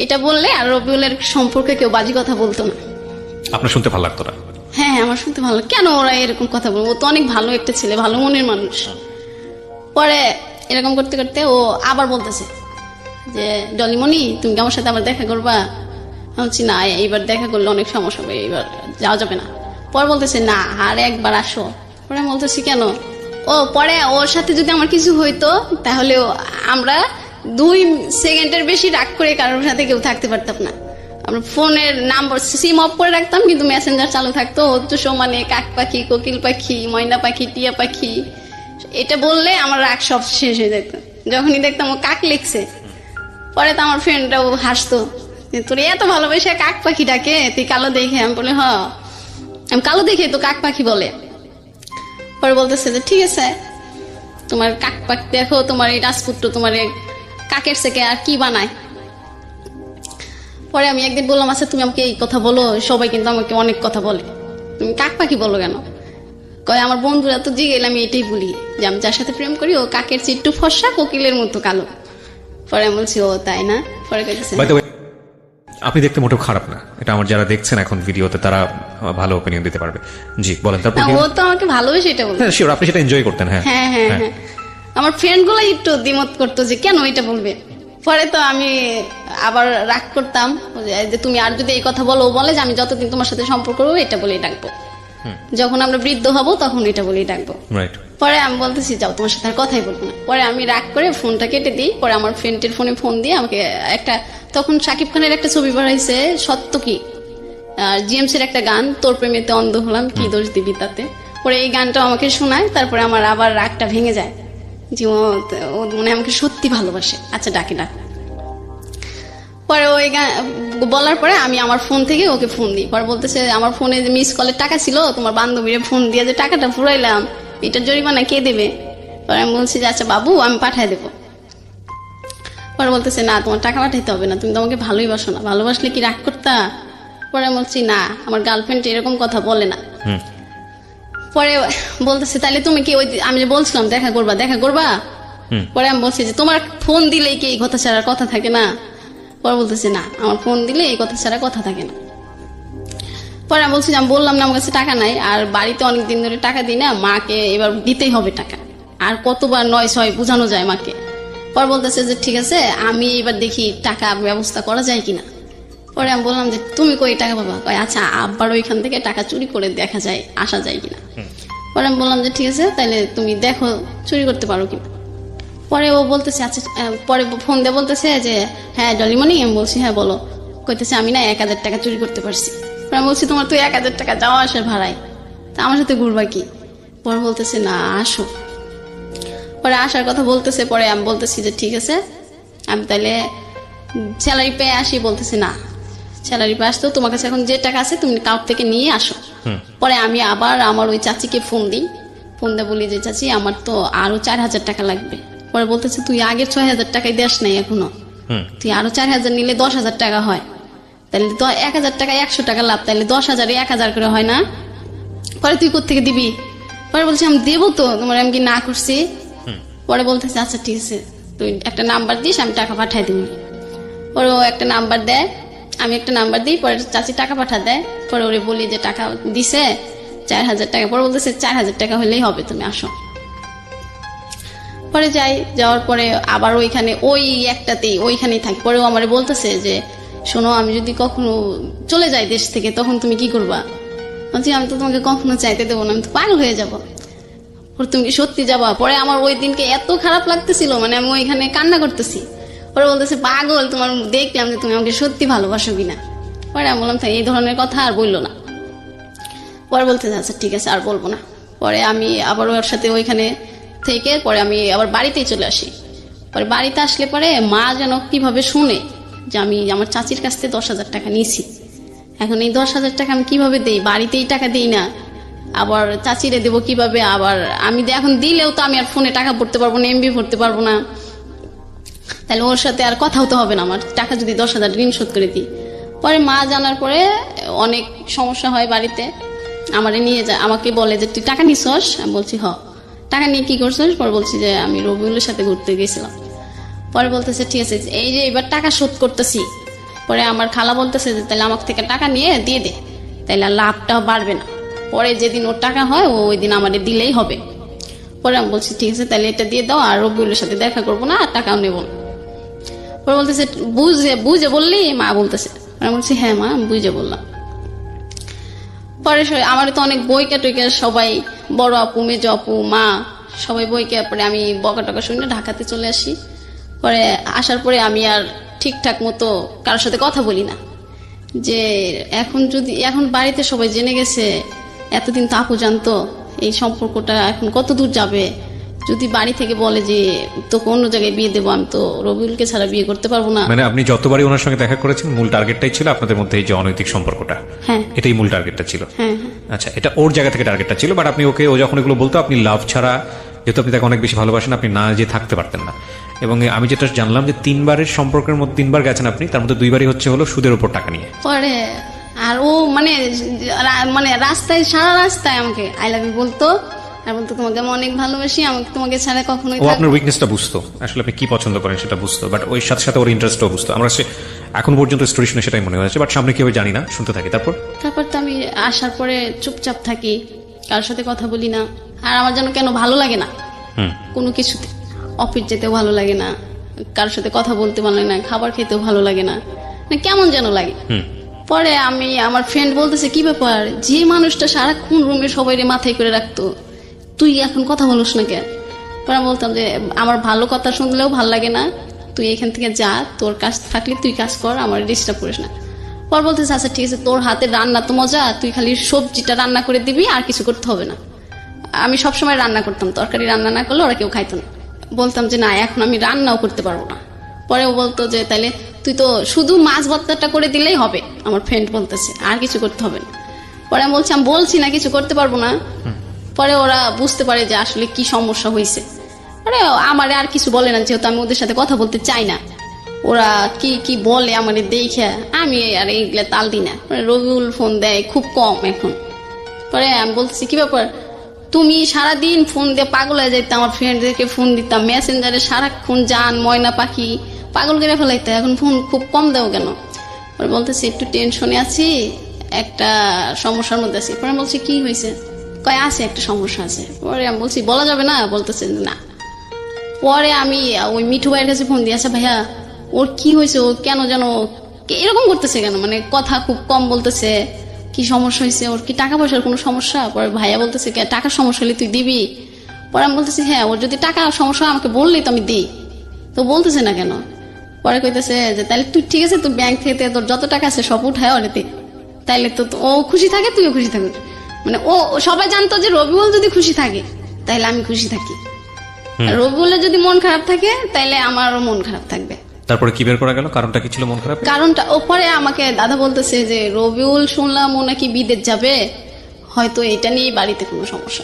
এটা বললে আর রবিউলের সম্পর্কে কেউ বাজে কথা বলতো না। আপনার শুনতে ভালো লাগতো না? হ্যাঁ আমার শুনতে ভালো, কেন ওরা এরকম কথা বলবো, ও তো অনেক ভালো একটা ছেলে, ভালো মনের মানুষ। পরে এরকম করতে করতে ও আবার বলতেছে যে ডলিমণি তুমি কি আমার সাথে আবার দেখা করবা? বলছি না এইবার দেখা করলে অনেক সমস্যা হবে, এইবার যাওয়া যাবে না। পরে বলতেছে না আর একবার আসো। পরে বলতেছি কেন? ও পরে ওর সাথে যদি আমার কিছু হইতো তাহলে আমরা 2 সেকেন্ডের বেশি রাগ করে কারোর সাথে কেউ থাকতে পারতাম না। আমরা ফোনের নাম্বার সিম অফ করে রাখতাম কিন্তু মেসেঞ্জার চালু থাকতো। ও তো সমানে কাক পাখি, কোকিল পাখি, ময়না পাখি, টিয়া পাখি, এটা বললে আমার রাগ সব শেষ হয়ে যেত। যখনই দেখতাম ও কাক লিখছে পরে তো আমার ফ্রেন্ডরাও হাসতো, তোর এত ভালোবাসে কাক পাখি ডাকে, তুই কালো দেখে? আমি বলি আমি কালো দেখে তো কাক পাখি বলে। পরে বলতেছে যে ঠিক আছে, তোমার কাক পাক দেখো, তোমার এই রাজপুত্র তোমার এই কাকের থেকে আর কি বানায়। পরে আমি একদিন বললাম, আচ্ছা তুমি আমাকে এই কথা বলো, সবাই কিন্তু আমাকে অনেক কথা বলে, তুমি কাক পাখি বলো কেন? কয় আমার বন্ধুরা তো জিগেলে আমি এটাই বলি যে আমি যার সাথে প্রেম করি ও কাকের চেয়ে একটু ফর্সা, কোকিলের মতো কালো। পরে আমি বলছি ও তাই না? পরে কইতেছে By the way, আপনি দেখতে মোটেও খারাপ না, এটা আমার যারা দেখছেন এখন ভিডিওতে তারা ভালো ওপিনিয়ন দিতে পারবে। জি বলেন, তারপর না, কি? ও তো আমাকে ভালোবেসে এটা বলতো। হ্যাঁ শিওর, আপনি সেটা এনজয় করতেন। হ্যাঁ হ্যাঁ হ্যাঁ হ্যাঁ, আমার ফ্রেন্ড গুলো একটু দ্বিমত করতো যে কেন এটা বলবে। পরে তো আমি আবার রাগ করতাম যে তুমি আর যদি এই কথা বলো, ও বলে যে আমি যতদিন তোমার সাথে সম্পর্ক করবো এটা বলেই ডাকবো, যখন আমরা বৃদ্ধ হব তখন এটা বলেই ডাকবো। রাইট। পরে আমি বলতেছি যাও, তোমার সাথে আর কথাই বলবো না। পরে আমি রাগ করে ফোনটা কেটে দিই। পরে আমার ফ্রেন্ডের ফোনে ফোন দিয়ে আমাকে একটা, তখন শাকিব খানের একটা ছবি বাড়াইছে সত্য কি, আর জিএমসির একটা গান তোর প্রেমেতে অন্ধ হলাম কি দোষ দিবি তাতে। পরে এই গানটা আমাকে শোনায়, তারপরে আমার আবার রাগটা ভেঙে যায় যে ও মানে আমাকে সত্যি ভালোবাসে। আচ্ছা ডাকে ডাক। পরে ওই বলার পরে আমি আমার ফোন থেকে ওকে ফোন দিই। পরে বলতেছে আমার ফোনে যে মিস কলের টাকা ছিল, তোমার বান্ধবীরে ফোন দিয়ে যে টাকাটা ফুরাইলাম, এটার জরিমানা কে দেবে? পরে আমি বলছি যে আচ্ছা বাবু আমি পাঠাই দেবো। পরে বলতেছে না তোমার টাকা পাঠাইতে হবে না, তুমি তো আমাকে ভালোই বাসো না, ভালোবাসলে কি রাগ করতা? পরে আমি বলছি না, আমার গার্লফ্রেন্ড এরকম কথা বলে না। পরে বলতেছে তাহলে তুমি কি ওই আমি যে বলছিলাম দেখা করবা দেখা করবা? পরে আমি বলছি যে তোমার ফোন দিলেই কি এই কথা ছাড়া কথা থাকে না? পরে বলতেছে না, আমার ফোন দিলে এই কথা ছাড়া কথা থাকে না। পরে আমি বলছি আমি বললাম না আমার কাছে টাকা নাই, আর বাড়িতে অনেকদিন ধরে টাকা দিই না, মাকে এবার দিতেই হবে টাকা, আর কতবার 9-6 বোঝানো যায় মাকে। পরে বলতেছে যে ঠিক আছে আমি এবার দেখি টাকা ব্যবস্থা করা যায় কিনা। পরে আমি বললাম যে তুমি কই টাকা পাবা? কয় আচ্ছা আব্বার ওইখান থেকে টাকা চুরি করে দেখা যায়, আসা যায় কিনা। পরে আমি বললাম যে ঠিক আছে তাহলে তুমি দেখো চুরি করতে পারো কিনা। পরে ও বলতেছে আচ্ছা, পরে ফোন দিয়ে বলতেছে যে হ্যাঁ ডলিমণি। আমি বলছি হ্যাঁ বলো। কইতেছে আমি না 1000 টাকা চুরি করতে পারছি। পরে আমি বলছি তোমার তো 1000 টাকা যাওয়া আসার ভাড়ায়, তা আমার সাথে ঘুরবা কি? পরে বলতেছে না আসো। পরে আসার কথা বলতেছে। পরে আমি বলতেছি যে ঠিক আছে আমি তাহলে স্যালারি পেয়ে আসি। বলতেছে না স্যালারি পেয়ে আসতো, তোমার কাছে এখন যে টাকা আছে তুমি কাউর থেকে নিয়ে আসো। পরে আমি আবার আমার ওই চাচিকে ফোন দিই, ফোন দিয়ে বলি যে চাচি আমার তো আরো 4000 টাকা লাগবে। পরে বলতেছে তুই আগের 6000 টাকাই দেশ নাই এখনো, তুই আরো 4000 নিলে 10,000 টাকা হয়, তাহলে তো 1000 টাকা 100 টাকা লাভ, তাহলে 10,000 1000 করে হয় না? পরে তুই কোত্থেকে দিবি? পরে বলছি আমি দেবো তো, তোমার আমি কি না করছি? পরে বলতেছে আচ্ছা ঠিক আছে তুই একটা নাম্বার দিস আমি টাকা পাঠাই দিবি। পরে ও একটা নাম্বার দেয়, আমি একটা নাম্বার দিই। পরে চাচি টাকা পাঠা দেয়। পরে ওরে বলি যে টাকা দিছে 4000 টাকা। পরে বলতেছে 4000 টাকা হলেই হবে, তুমি আসো। পরে যাই, যাওয়ার পরে আবার ওইখানে ওই একটাতেই ওইখানেই থাকি। পরেও আমার বলতেছে যে শোনো আমি যদি কখনো চলে যাই দেশ থেকে তখন তুমি কি করবা? বলছি আমি তো তোমাকে কখনো চাইতে দেবো না, আমি তো পাগল হয়ে যাবো। পরে তুমি কি সত্যি যাবা? পরে আমার ওই দিনকে এত খারাপ লাগতেছিল, মানে আমি ওইখানে কান্না করতেছি। পরে বলতেছে পাগল, তোমার দেখলাম যে তুমি আমাকে সত্যি ভালোবাসো কিনা। পরে আমি বললাম এই ধরনের কথা আর বললো না। পরে বলতেছে আচ্ছা ঠিক আছে আর বলবো না। পরে আমি আবার ওর সাথে ওইখানে থেকে পরে আমি আবার বাড়িতেই চলে আসি। পরে বাড়িতে আসলে পরে মা যেন কিভাবে শুনে যে আমি আমার চাচির কাছ থেকে 10,000 টাকা নিয়েছি। এখন এই 10,000 টাকা আমি কিভাবে দেই? বাড়িতেই টাকা দিই না, আবার চাচিরে দেবো কিভাবে? আবার আমি এখন দিলেও তো আমি আর ফোনে টাকা ভরতে পারবো না, এমবি ভরতে পারবো না, তাহলে ওর সাথে আর কথা হতে হবে না আমার, টাকা যদি 10,000 ঋণ শোধ করে দিই। পরে মা জানার পরে অনেক সমস্যা হয় বাড়িতে, আমারে নিয়ে যায়, আমাকে বলে যে তুই টাকা নিছস? আমি বলছি হ। টাকা নিয়ে কি করছিস? পরে বলছি যে আমি রবিউলের সাথে ঘুরতে গেছিলাম। পরে বলতেছে ঠিক আছে এই যে এবার টাকা শোধ করতেছি। পরে আমার খালা বলতেছে যে তাহলে আমার থেকে টাকা নিয়ে দিয়ে দে, তাহলে আর লাভটা বাড়বে না, পরে যেদিন ওর টাকা হয় ওই দিন আমাদের দিলেই হবে। পরে আমি বলছি ঠিক আছে তাহলে এটা দিয়ে দাও, আর রবিউলের সাথে দেখা করবো না আর টাকাও নেবো না। পরে বলতেছে বুঝে বললি? মা বলতেছে। আমি বলছি হ্যাঁ মা আমি বুঝে বললাম। পরে আমার তো অনেক বইকা টইকা সবাই, বড় আপু মেজ আপু মা সবাই বইকে। পরে আমি বকা টকা শুনে ঢাকাতে চলে আসি। পরে আসার পরে আমি আর ঠিকঠাক মতো কারোর সাথে কথা বলি না, যে এখন বাড়িতে সবাই জেনে গেছে, এতদিন তো আপু জানতো, এই সম্পর্কটা এখন কত দূর যাবে, যদি বাড়ি থেকে বলে যে তোকে অন্য জায়গায় বিয়ে দেবো, আমি তো রবিউলকে ছাড়া বিয়ে করতে পারবো না। মানে আপনি যতবারই ওনার সঙ্গে দেখা করেছেন মূল টার্গেটটাই ছিল আপনাদের মধ্যে এই যে অনৈতিক সম্পর্কটা, হ্যাঁ এটাই মূল টার্গেটটা ছিল। হ্যাঁ আচ্ছা, এটা ওর জায়গা থেকে টার্গেটটা ছিল, বাট আপনি ওকে, ও যখন এগুলো বলতো আপনি লাভ ছাড়া, যেহেতু আপনি তাকে অনেক বেশি ভালোবাসেন, আপনি না যে থাকতে পারতেন না। এবং আমি যেটা জানলাম যে 3বারের সম্পর্কের মধ্যে 3বার গেছেন আপনি, তার মধ্যে 2বারই হলো সুদের উপর টাকা নিয়ে। পরে আর ও মানে মানে রাস্তায়, সারা রাস্তায় আমাকে আই লাভ ইউ বলতো, আর বলতো তোমাকে আমি অনেক ভালোবাসি, আমাকে তোমাকে ছাড়া কখনোই ও আপনার উইকনেসটা বুঝতো, আসলে আপনি কি পছন্দ করেন সেটা বুঝতো, বাট ওই সাথে সাথে ওর ইন্টারেস্টও বুঝতো। আমরা এখন পর্যন্ত স্টোরি শুনে সেটাই মনে হয়েছে, বাট সামনে কি হবে জানি না, শুনতে থাকি। তারপর তো আমি আসার পরে চুপচাপ থাকি, কারোর সাথে কথা বলি না। আর আমার যেন কেন ভালো লাগে না কোনো কিছুতে, অফিস যেতেও ভালো লাগে না, কারোর সাথে কথা বলতে ভালো লাগে না, খাবার খেতেও ভালো লাগে না, মানে কেমন যেন লাগে। পরে আমি, আমার ফ্রেন্ড বলতেছে কি ব্যাপার, যে মানুষটা সারাক্ষণ রুমে সবাই মাথায় করে রাখতো, তুই এখন কথা বলিস না কেন? পরে আমি বলতাম যে আমার ভালো কথা শুনলেও ভালো লাগে না, তুই এখান থেকে যা, তোর কাজ থাকলে তুই কাজ কর, আমার ডিস্টার্ব করিস না। পর বলতেছে আচ্ছা ঠিক আছে, তোর হাতের রান্না তো মজা, তুই খালি সবজিটা রান্না করে দিবি, আর কিছু করতে হবে না। আমি সবসময় রান্না করতাম, তরকারি রান্না না করলে ওরা কেউ খাইতো না। বলতাম যে না, এখন আমি রান্নাও করতে পারবো না। পরে ও বলতো যে তাইলে তুই তো শুধু মাছ ভর্তাটা করে দিলেই হবে, আমার ফ্রেন্ড বলতেছে, আর কিছু করতে হবে না। পরে আমি বলছি না কিছু করতে পারবো না। পরে ওরা বুঝতে পারে যে আসলে কি সমস্যা হয়েছে। আরে আমার আর কিছু বলে না, যেহেতু আমি ওদের সাথে কথা বলতে চাই না। ওরা কি কি বলে আমার দেখে, আমি আর এইগুলা তাল দিই না। রবিউল ফোন দেয় খুব কম এখন। পরে আমি বলতেছি কি ব্যাপার, তুমি সারাদিন ফোন দিয়ে পাগল হয়ে যাইতে, আমার ফ্রেন্ডদেরকে ফোন দিতাম মেসেঞ্জারে সারাক্ষণ, জান ময়না পাখি পাগল করে ফেলাইতে, এখন ফোন খুব কম দেও কেন? পরে বলতেছি একটু টেনশনে আছি, একটা সমস্যার মধ্যে আছি। পরে বলছি কি হয়েছে? কয় আছে একটা সমস্যা আছে। পরে আমি বলছি বলা যাবে না, বলতেছে না। পরে আমি ওই মিঠু ভাইয়ের কাছে ফোন দিয়ে, আচ্ছা ভাইয়া ওর কি হয়েছে, ও কেন যেন এরকম করতেছে কেন, মানে কথা খুব কম বলতেছে, কি সমস্যা হয়েছে, ওর কি টাকা পয়সার কোনো সমস্যা? পরে ভাইয়া বলতেছে টাকার সমস্যা হলে তুই দিবি? পরে আমি বলতেছি হ্যাঁ, ওর যদি টাকা সমস্যা আমাকে বললেই তো আমি দিই, তো বলতেছে না কেন? পরে কইতেছে যে তাহলে তুই ঠিক আছে, তুই ব্যাংক থেকে তোর যত টাকা আছে সব উঠায় ওরে দে, তাইলে তো ও খুশি থাকে, তুইও খুশি থাকিস। মানে ও সবাই জানতো যে রবিউল যদি খুশি থাকে তাইলে আমি খুশি থাকি, আর রবিউলের যদি মন খারাপ থাকে তাইলে আমারও মন খারাপ থাকবে। তারপরে কি বের করা গেল, কারণটা কি ছিল মন খারাপ? কারণটা ওপরে আমাকে দাদা বলতেছে যে রবিউল শুনলাম ও নাকি বিদেশ যাবে, হয়তো এটা নিয়ে বাড়িতে কোনো সমস্যা।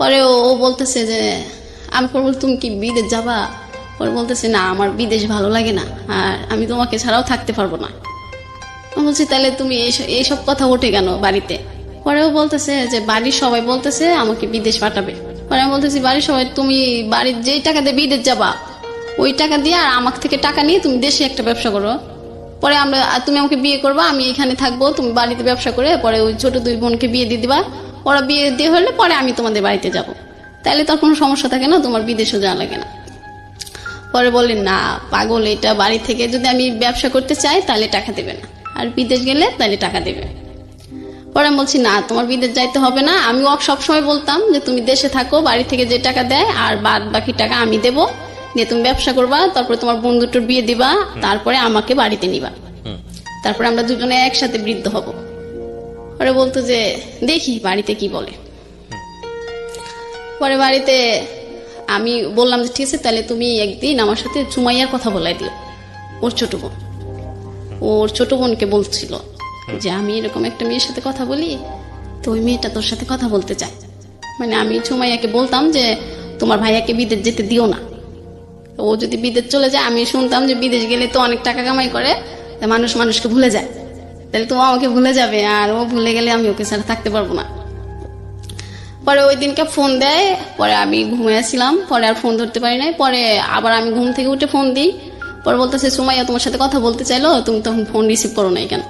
পরে ও বলতেছে যে আমি বল তুমি কি বিদেশ যাবা? পরে বলতেছে না, আমার বিদেশ ভালো লাগে না, আর আমি তোমাকে ছাড়াও থাকতে পারবো না। আমি বলছি তাহলে তুমি এইসব কথা ওঠে কেন বাড়িতে? পরেও বলতেছে যে বাড়ির সবাই বলতেছে আমাকে বিদেশ পাঠাবে। পরে আমি বলতেছি বাড়ির সবাই, তুমি বাড়ির যেই টাকা দিয়ে বিদেশ যাবা ওই টাকা দিয়ে আর আমার থেকে টাকা নিয়ে তুমি দেশে একটা ব্যবসা করো, পরে তুমি আমাকে বিয়ে করবা, আমি এখানে থাকবো, তুমি বাড়িতে ব্যবসা করে পরে ওই ছোট 2 বোনকে বিয়ে দিয়ে দিবা, ওরা বিয়ে দিয়ে হলে পরে আমি তোমাদের বাড়িতে যাব, তাহলে তো কোনো সমস্যা থাকে না, তোমার বিদেশও যাওয়া লাগে না। পরে বললেন না পাগল, এটা বাড়ি থেকে যদি আমি ব্যবসা করতে চাই তাহলে টাকা দেবে না, আর বিদেশ গেলে তাহলে টাকা দেবে। পরে আমি বলছি না, তোমার বিদেশ যাইতে হবে না, আমি সবসময় বলতাম যে তুমি দেশে থাকো, বাড়ি থেকে যে টাকা দেয় আর বাদ বাকি টাকা আমি দেবো, দিয়ে তুমি ব্যবসা করবা, তারপরে তোমার বন্ধুটার বিয়ে দিবা, তারপরে আমাকে বাড়িতে নিবা, তারপরে আমরা দুজনে একসাথে বৃদ্ধ হব। পরে বলতো যে দেখি বাড়িতে কি বলে। পরে বাড়িতে আমি বললাম যে ঠিক আছে, তাহলে তুমি একদিন আমার সাথে সুমাইয়ার কথা বলাই দিও, ওর ছোট বোনকে বলছিল যে আমি এরকম একটা মেয়ের সাথে কথা বলি, তো ওই মেয়েটা তোর সাথে কথা বলতে চায়। মানে আমি সুমাইয়াকে বলতাম যে তোমার ভাইয়াকে বিদেশ যেতে দিও না, ও যদি বিদেশ চলে যায়, আমি শুনতাম যে বিদেশ গেলে তো অনেক টাকা কামাই করে, মানুষকে ভুলে যায়, তাহলে তো আমাকে ভুলে যাবে, আর ও ভুলে গেলে আমি ওকে ছাড়া থাকতে পারবো না। পরে ওই দিনকে ফোন দেয়, পরে আমি ঘুমিয়েছিলাম, পরে আর ফোন ধরতে পারি নাই। পরে আবার আমি ঘুম থেকে উঠে ফোন দিই, পরে বলতেছে সুমাইয়া তোমার সাথে কথা বলতে চাইলো, তুমি তখন ফোন রিসিভ করো নাই কেন?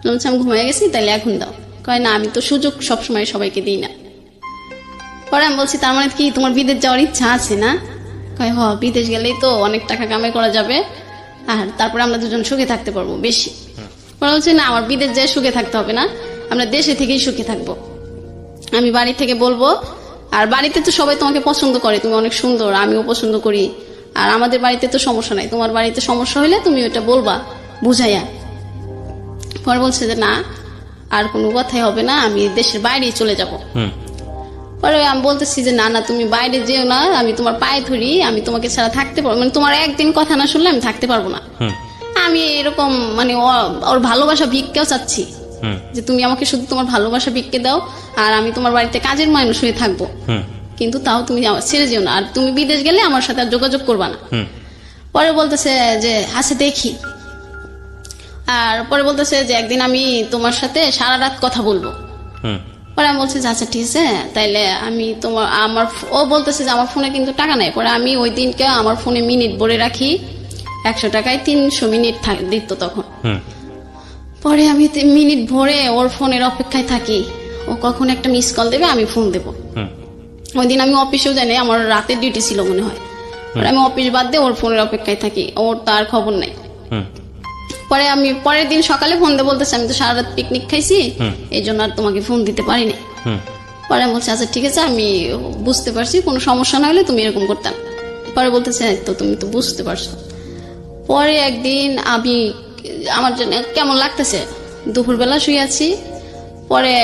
বলছি আমি ঘুমিয়ে গেছি, তাহলে এখন দাও। কয় না, আমি তো সুযোগ সবসময় সবাইকে দিই না। পরে আমি বলছি তার মানে কি তোমার বিদেশ যাওয়ার ইচ্ছা আছে না? কয় হ, বিদেশ গেলেই তো অনেক টাকা কামাই করা যাবে, আর তারপরে আমরা দুজন সুখে থাকতে পারবো বেশি। পরে বলছি না, আমার বিদেশ যায় সুখে থাকতে হবে না, আমরা দেশে থেকেই সুখে থাকবো। আমি বাড়ি থেকে বলবো, আর বাড়িতে তো সবাই তোমাকে পছন্দ করে, তুমি অনেক সুন্দর, আমিও পছন্দ করি, আর আমাদের বাড়িতে তো সমস্যা নাই, তোমার বাড়িতে সমস্যা হলে তুমি ওটা বলবা বুঝাইয়া। পরে বলছে যে না, আর কোনো কথাই হবে না, আমি দেশের বাইরেই চলে যাব। পরে আমি বলতেছি যে না না তুমি বাইরে যেও না, আমি তোমার পায়ে ধরি, আমি তোমাকে ছাড়া থাকতে পারবো, মানে তোমার একদিন কথা না শুনলে আমি থাকতে পারবো না। আমি এরকম মানে ওর ভালোবাসা ভিক্ষাও চাচ্ছি যে তুমি আমাকে শুধু তোমার ভালোবাসা ভিক্ষে দাও, আর আমি তোমার বাড়িতে কাজের মানুষ হয়ে থাকবো, কিন্তু তাও তুমি আমার ছেড়ে যেও না, আর তুমি বিদেশ গেলে আমার সাথে আর যোগাযোগ করবা না। পরে বলতেছে যে আচ্ছা দেখি, আর পরে বলতেছে যে একদিন আমি তোমার সাথে সারা রাত কথা বলবো। পরে আমি বলছি যে আচ্ছা ঠিক আছে, তাইলে আমি ও বলতেছে যে আমার ফোনে কিন্তু টাকা নাই। পরে আমি ওই দিনকে আমার ফোনে মিনিট ভরে রাখি, 100 টাকায় 300 মিনিট দিত তখন। পরে আমি মিনিট ভরে ওর ফোনের অপেক্ষায় থাকি, ও কখন একটা মিস কল দেবে আমি ফোন দেবো। ওই দিন আমি অফিসেও জানি, আমার রাতের ডিউটি ছিল মনে হয়। পরে আমি অফিস বাদ দিয়ে ওর ফোনের অপেক্ষায় থাকি, ওর তার খবর নাই। পরে আমি পরের দিন সকালে ফোন দিয়ে বলতেছি আমি তো সারা রাত পিকনিক খাইছি, এই জন্য আর তোমাকে ফোন দিতে পারিনি। পরে আমি বলছি আচ্ছা ঠিক আছে, আমি বুঝতে পারছি, কোনো সমস্যা না হলে তুমি এরকম করতাম। পরে বলতেছে তো তুমি তো বুঝতে পারছো। পরে একদিন আমার জন্য কেমন লাগতেছে, দুপুরবেলা শুয়ে আছি। পরে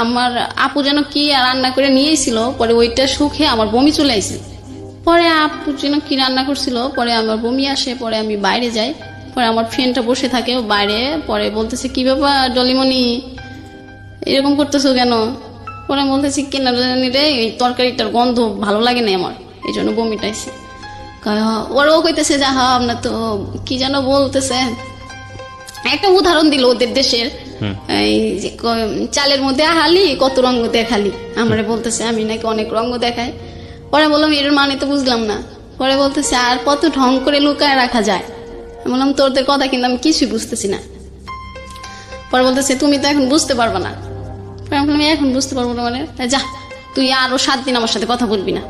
আমার আপু যেন কি রান্না করে নিয়েছিল, পরে ওইটা শুকে আমার বমি চলে আসছে। পরে আপু যেন কি রান্না করছিল, পরে আমার বমি আসে। পরে আমি বাইরে যাই, পরে আমার ফ্রেন্ডটা বসে থাকে বাইরে। পরে বলতেছে কি ব্যাপার ডলিমণি, এরকম করতেছো কেন? পরে আমি বলতেছি কেন জানি রে, এই তরকারিটার গন্ধ ভালো লাগে না আমার, এই জন্য বমিটা আসছে। ওরাও কইতেছে যা হা আপনার তো কি যেন বলতেছে, একটা উদাহরণ দিল ওদের দেশের, এই যে চালের মধ্যে আহালি কত রঙ দেখালি, আমারে বলতেছে আমি নাকি অনেক রঙ দেখাই। পরে বললাম এর মানে তো বুঝলাম না। পরে বলতেছে আর কত ঢং করে লুকায় রাখা যায়। আমি বললাম তোদের কথা কিন্তু আমি কিছুই বুঝতেছি না। পরে বলতেছে তুমি তো এখন বুঝতে পারবা না। পরে আমি বললাম এখন বুঝতে পারবো না মানে? যা তুই আরো 7 দিন আমার সাথে কথা বলবি না,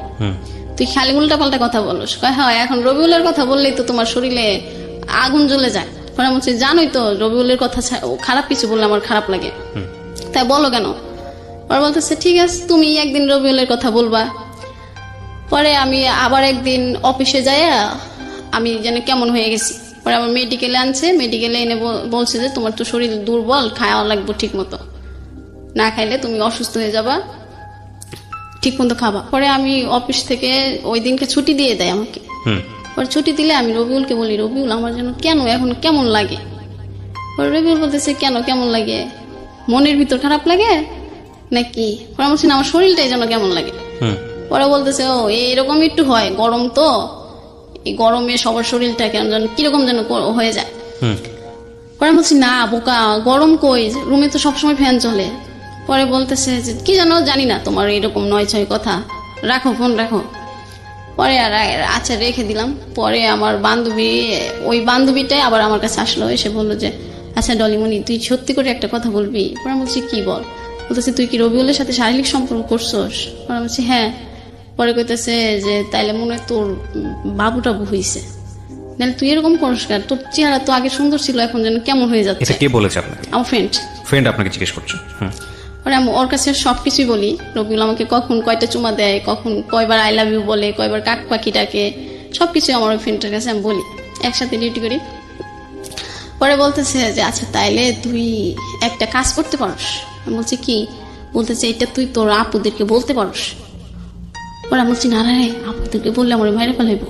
তুই খালি উল্টা পাল্টা কথা বলস। হ্যাঁ এখন রবিউলের কথা বললেই তো তোমার শরীরে আগুন জ্বলে যায়। পরে বলছি জানোই তো রবিউলের কথা খারাপ কিছু বললে আমার খারাপ লাগে, তাই বলো কেন? পরে বলতেছে ঠিক আছে তুমি একদিন রবিউলের কথা বলবা। পরে আমি আবার একদিন অফিসে যাই, আমি যেন কেমন হয়ে গেছি। পরে আমার মেডিকেলে আনছে, মেডিকেলে এনে বলছে যে তোমার তো শরীর দুর্বল, খাওয়া লাগবে ঠিক মতো, না খাইলে তুমি অসুস্থ হয়ে যাবা, ঠিক মতো খাবা। পরে আমি অফিস থেকে ওই দিনকে ছুটি দিয়ে দেয় আমাকে। পরে ছুটি দিলে আমি রবিউলকে বলি রবিউল আমার যেন কেন এখন কেমন লাগে। পরে রবিউল বলতেছে কেন কেমন লাগে, মনের ভিতর খারাপ লাগে নাকি? পরে বলছি না আমার শরীরটাই যেন কেমন লাগে। পরে বলতেছে ও এরকম একটু হয়, গরম তো, এই গরমে সবার শরীরটা কেন যেন কিরকম যেন হয়ে যায়। পরে বলছি না বোকা, গরম কই, রুমে তো সবসময় ফ্যান চলে। পরে বলতেছে যে কি জানো জানি না তোমার এরকম 9-6 কথা, রাখো ফোন রাখো। পরে আর আচ্ছা রেখে দিলাম। পরে আমার ওই বান্ধবীটাই আবার আমার কাছে আসলো, এসে বললো যে আচ্ছা ডলিমণি তুই সত্যি করে একটা কথা বলবি? পরে বলছি কি বল? বলতেছে তুই কি রবিউলের সাথে শারীরিক সম্পর্ক করছোস? পরে বলছি হ্যাঁ। পরে কইতেছে যে তাইলে মনে হয় তোর বাবুটা হইছে, নাহলে তুই এরকম করিস কেন, তোর চেহারা তো আগে সুন্দর ছিল এখন যেন কেমন হয়ে যাচ্ছে। এটা কে বলেছে আপনাকে? আমার ফ্রেন্ড আপনাকে জিজ্ঞেস করছে? পরে আমি ওর কাছে সবকিছুই বলি, রবিউল আমাকে কখন কয়টা চুমা দেয়, কখন কয়বার আই লাভ ইউ বলে, কয়বার কাক পাখি ডাকে, সবকিছু আমার ওই ফ্রেন্ডের কাছে আমি বলি, একসাথে ডিউটি করি। পরে বলতেছে যে আচ্ছা তাইলে তুই একটা কাজ করতে পারস। আমি বলছি কি? বলতেছে এটা তুই তোর আপুদেরকে বলতে পারস। পরে আমি বলছি না রে, আপুদেরকে বললে আমার বাইরে ফেলাইব,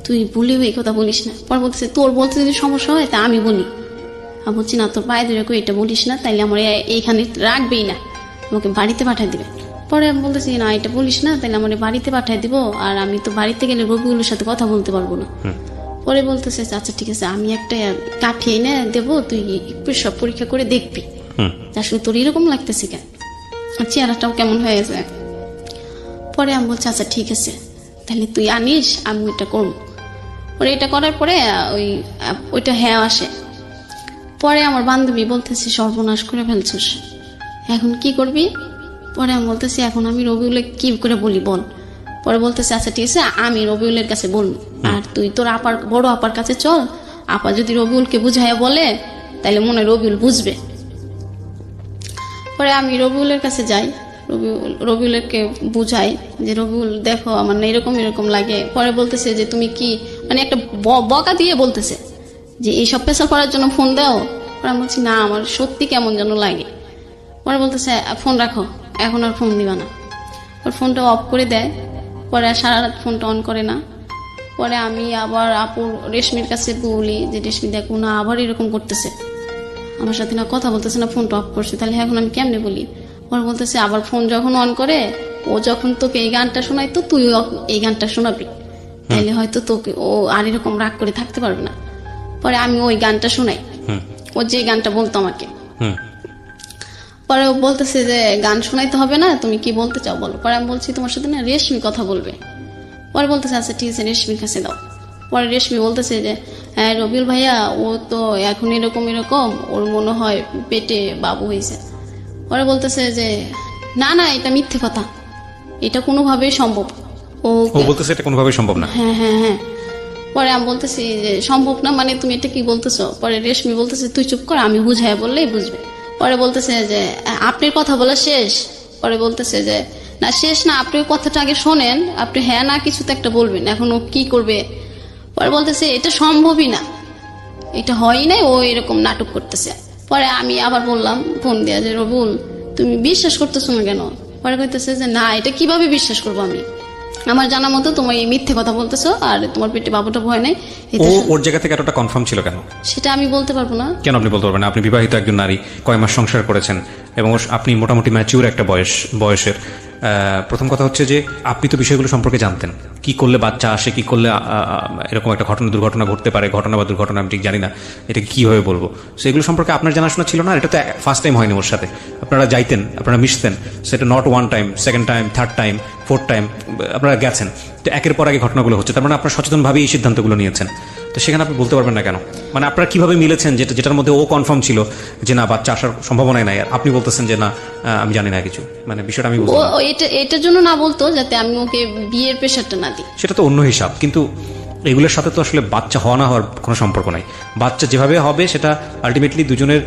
তুই বলেও এই কথা বলিস না। পরে বলতেছে তোর বলতে যদি সমস্যা হয় তা আমি বলি। আমি বলছি না তোর পায়ে ধরে এটা বলিস না, তাইলে আমার এইখানে রাখবেই না, আমাকে বাড়িতে পাঠিয়ে দিবে। পরে আমি বলতেছি না এটা বলিস না, তাইলে আমার বাড়িতে পাঠিয়ে দিব, আর আমি তো বাড়িতে গেলে রবিউলের সাথে কথা বলতে পারবো না। পরে বলতেছে আচ্ছা ঠিক আছে আমি একটা কাঠি এনে দেবো, তুই সব পরীক্ষা করে দেখবি আসলে তোর এরকম লাগতেছে কেন, চেহারাটাও কেমন হয়ে গেছে। পরে আমি বলছি আচ্ছা ঠিক আছে তাহলে তুই আনিস, আমি ওইটা করবো। পরে এটা করার পরে ওইটা হ্যাঁ আসে। পরে আমার বান্ধবী বলতেছে সর্বনাশ করে ফেলছিস, এখন কি করবি? পরে আমি বলতেছি এখন আমি রবিউলে কি করে বলি বল। পরে বলতেছে আচ্ছা ঠিক আছে আমি রবিউলের কাছে বলবো, আর তুই তোর বড় আপার কাছে চল, আপা যদি রবিউলকে বুঝাইয়া বলে তাহলে মনে হয় রবিউল বুঝবে। পরে আমি রবিউলের কাছে যাই, রবিউলকে বুঝাই যে রবিউল দেখো আমার না এরকম এরকম লাগে। পরে বলতেছে যে তুমি কি মানে একটা বকা দিয়ে বলতেছে যে এইসব পেশা করার জন্য ফোন দাও। পরে আমি বলছি না আমার সত্যি কেমন যেন লাগে। পরে বলতেছে ফোন রাখো, এখন আর ফোন দিবা না। ওর ফোনটা অফ করে দেয়। পরে আর সারা রাত ফোনটা অন করে না। পরে আমি আবার আপুর রেশমির কাছে বলি যে রেশমি দেখো না আবার এরকম করতেছে, আমার সাথে না কথা বলতেছে না, ফোনটা অফ করছে, তাহলে এখন আমি কেমনে বলি? ওর বলতেছে আবার ফোন যখন অন করে ও যখন তোকে এই গানটা শোনাই তো তুই এই গানটা শোনাবি, তাইলে হয়তো তোকে ও আর এরকম রাগ করে থাকতে পারবে না। পরে আমি ওই গানটা শোনাই, ও যে গানটা বলতো আমাকে। পরে ও বলতেছে যে গান শোনাইতে হবে না, তুমি কি বলতে চাও বলো। পরে আমি বলছি তোমার সাথে না রেশমি কথা বলবে। পরে বলতেছে আচ্ছা ঠিক আছে রেশমির কাছে দাও। পরে রেশমি বলতেছে যে হ্যাঁ রবিউল ভাইয়া ও তো এখন এরকম এরকম, ওর মনে হয় পেটে বাবু হয়েছে। পরে বলতেছে যে না না এটা মিথ্যে কথা, এটা কোনোভাবেই সম্ভব। ও বলতেছে এটা কোনোভাবেই সম্ভব না। হ্যাঁ হ্যাঁ হ্যাঁ। পরে আমি বলতেছি যে সম্ভব না মানে তুমি এটা কি বলতেছো? পরে রেশমি বলতেছে তুই চুপ কর, আমি বুঝাই বললেই বুঝবে। পরে বলতেছে যে আপনার কথা বলা শেষ? পরে বলতেছে যে না শেষ না, আপনি ওই কথাটা আগে শোনেন, আপনি হ্যাঁ না কিছু তো একটা বলবেন, এখন ও কি করবে। পরে বলতেছে এটা সম্ভবই না, এটা হয়ই নাই, ও এরকম নাটক করতেছে। পরে আমি আবার বললাম ফোন দেয়া যে রবুল তুমি বিশ্বাস করতেছো না কেন? পরে কইতেছে যে না এটা কিভাবে বিশ্বাস করবো আমি, আমার জানা মতো তোমার এই মিথ্যে কথা বলতেছো আর তোমার পেটে বাবুটা ভয় নাই। ও ওর জায়গা থেকে এতটা কনফার্ম ছিল কেন? সেটা আমি বলতে পারবো না। কেন আপনি বলতে পারবেন না? আপনি বিবাহিত একজন নারী, কয় মাস সংসার করেছেন এবং আপনি মোটামুটি ম্যাচিউর একটা বয়সের। প্রথম কথা হচ্ছে যে আপনি তো বিষয়গুলো সম্পর্কে জানতেন, কি করলে বাচ্চা আসে, কি করলে এরকম একটা দুর্ঘটনা ঘটতে পারে, ঘটনা বা দুর্ঘটনা আমি ঠিক জানি না, এটাকে কিভাবে বলবো, সেগুলো সম্পর্কে আপনার জানাশোনা ছিল না। এটা তো ফার্স্ট টাইম হয়নি ওর সাথে, আপনারা যাইতেন, আপনারা মিশতেন, সেটা not one time, second time, third time, fourth time আপনারা গেছেন, তো একের পর আগে ঘটনাগুলো হচ্ছে, তার মানে আপনারা সচেতনভাবেই এই সিদ্ধান্তগুলো নিয়েছেন। তো সেখানে আপনি বলতে পারবেন না কেন? মানে আপনারা কিভাবে মিলেছেন যেটার মধ্যে ও কনফার্ম ছিল যে না বাচ্চা আসার সম্ভাবনাই নাই, আর আপনি বলতেছেন যে না আমি জানি না কিছু, মানে বিষয়টা আমি বুঝলাম না। এটার জন্য না বলতো যাতে আমি ওকে বিয়ের প্রেশারটা না দিই, সেটা তো অন্য হিসাব, কিন্তু এগুলোর সাথে তো আসলে বাচ্চা হওয়া না হওয়ার কোনো সম্পর্ক নাই। বাচ্চা যেভাবে হবে সেটা আলটিমেটলি দুজনের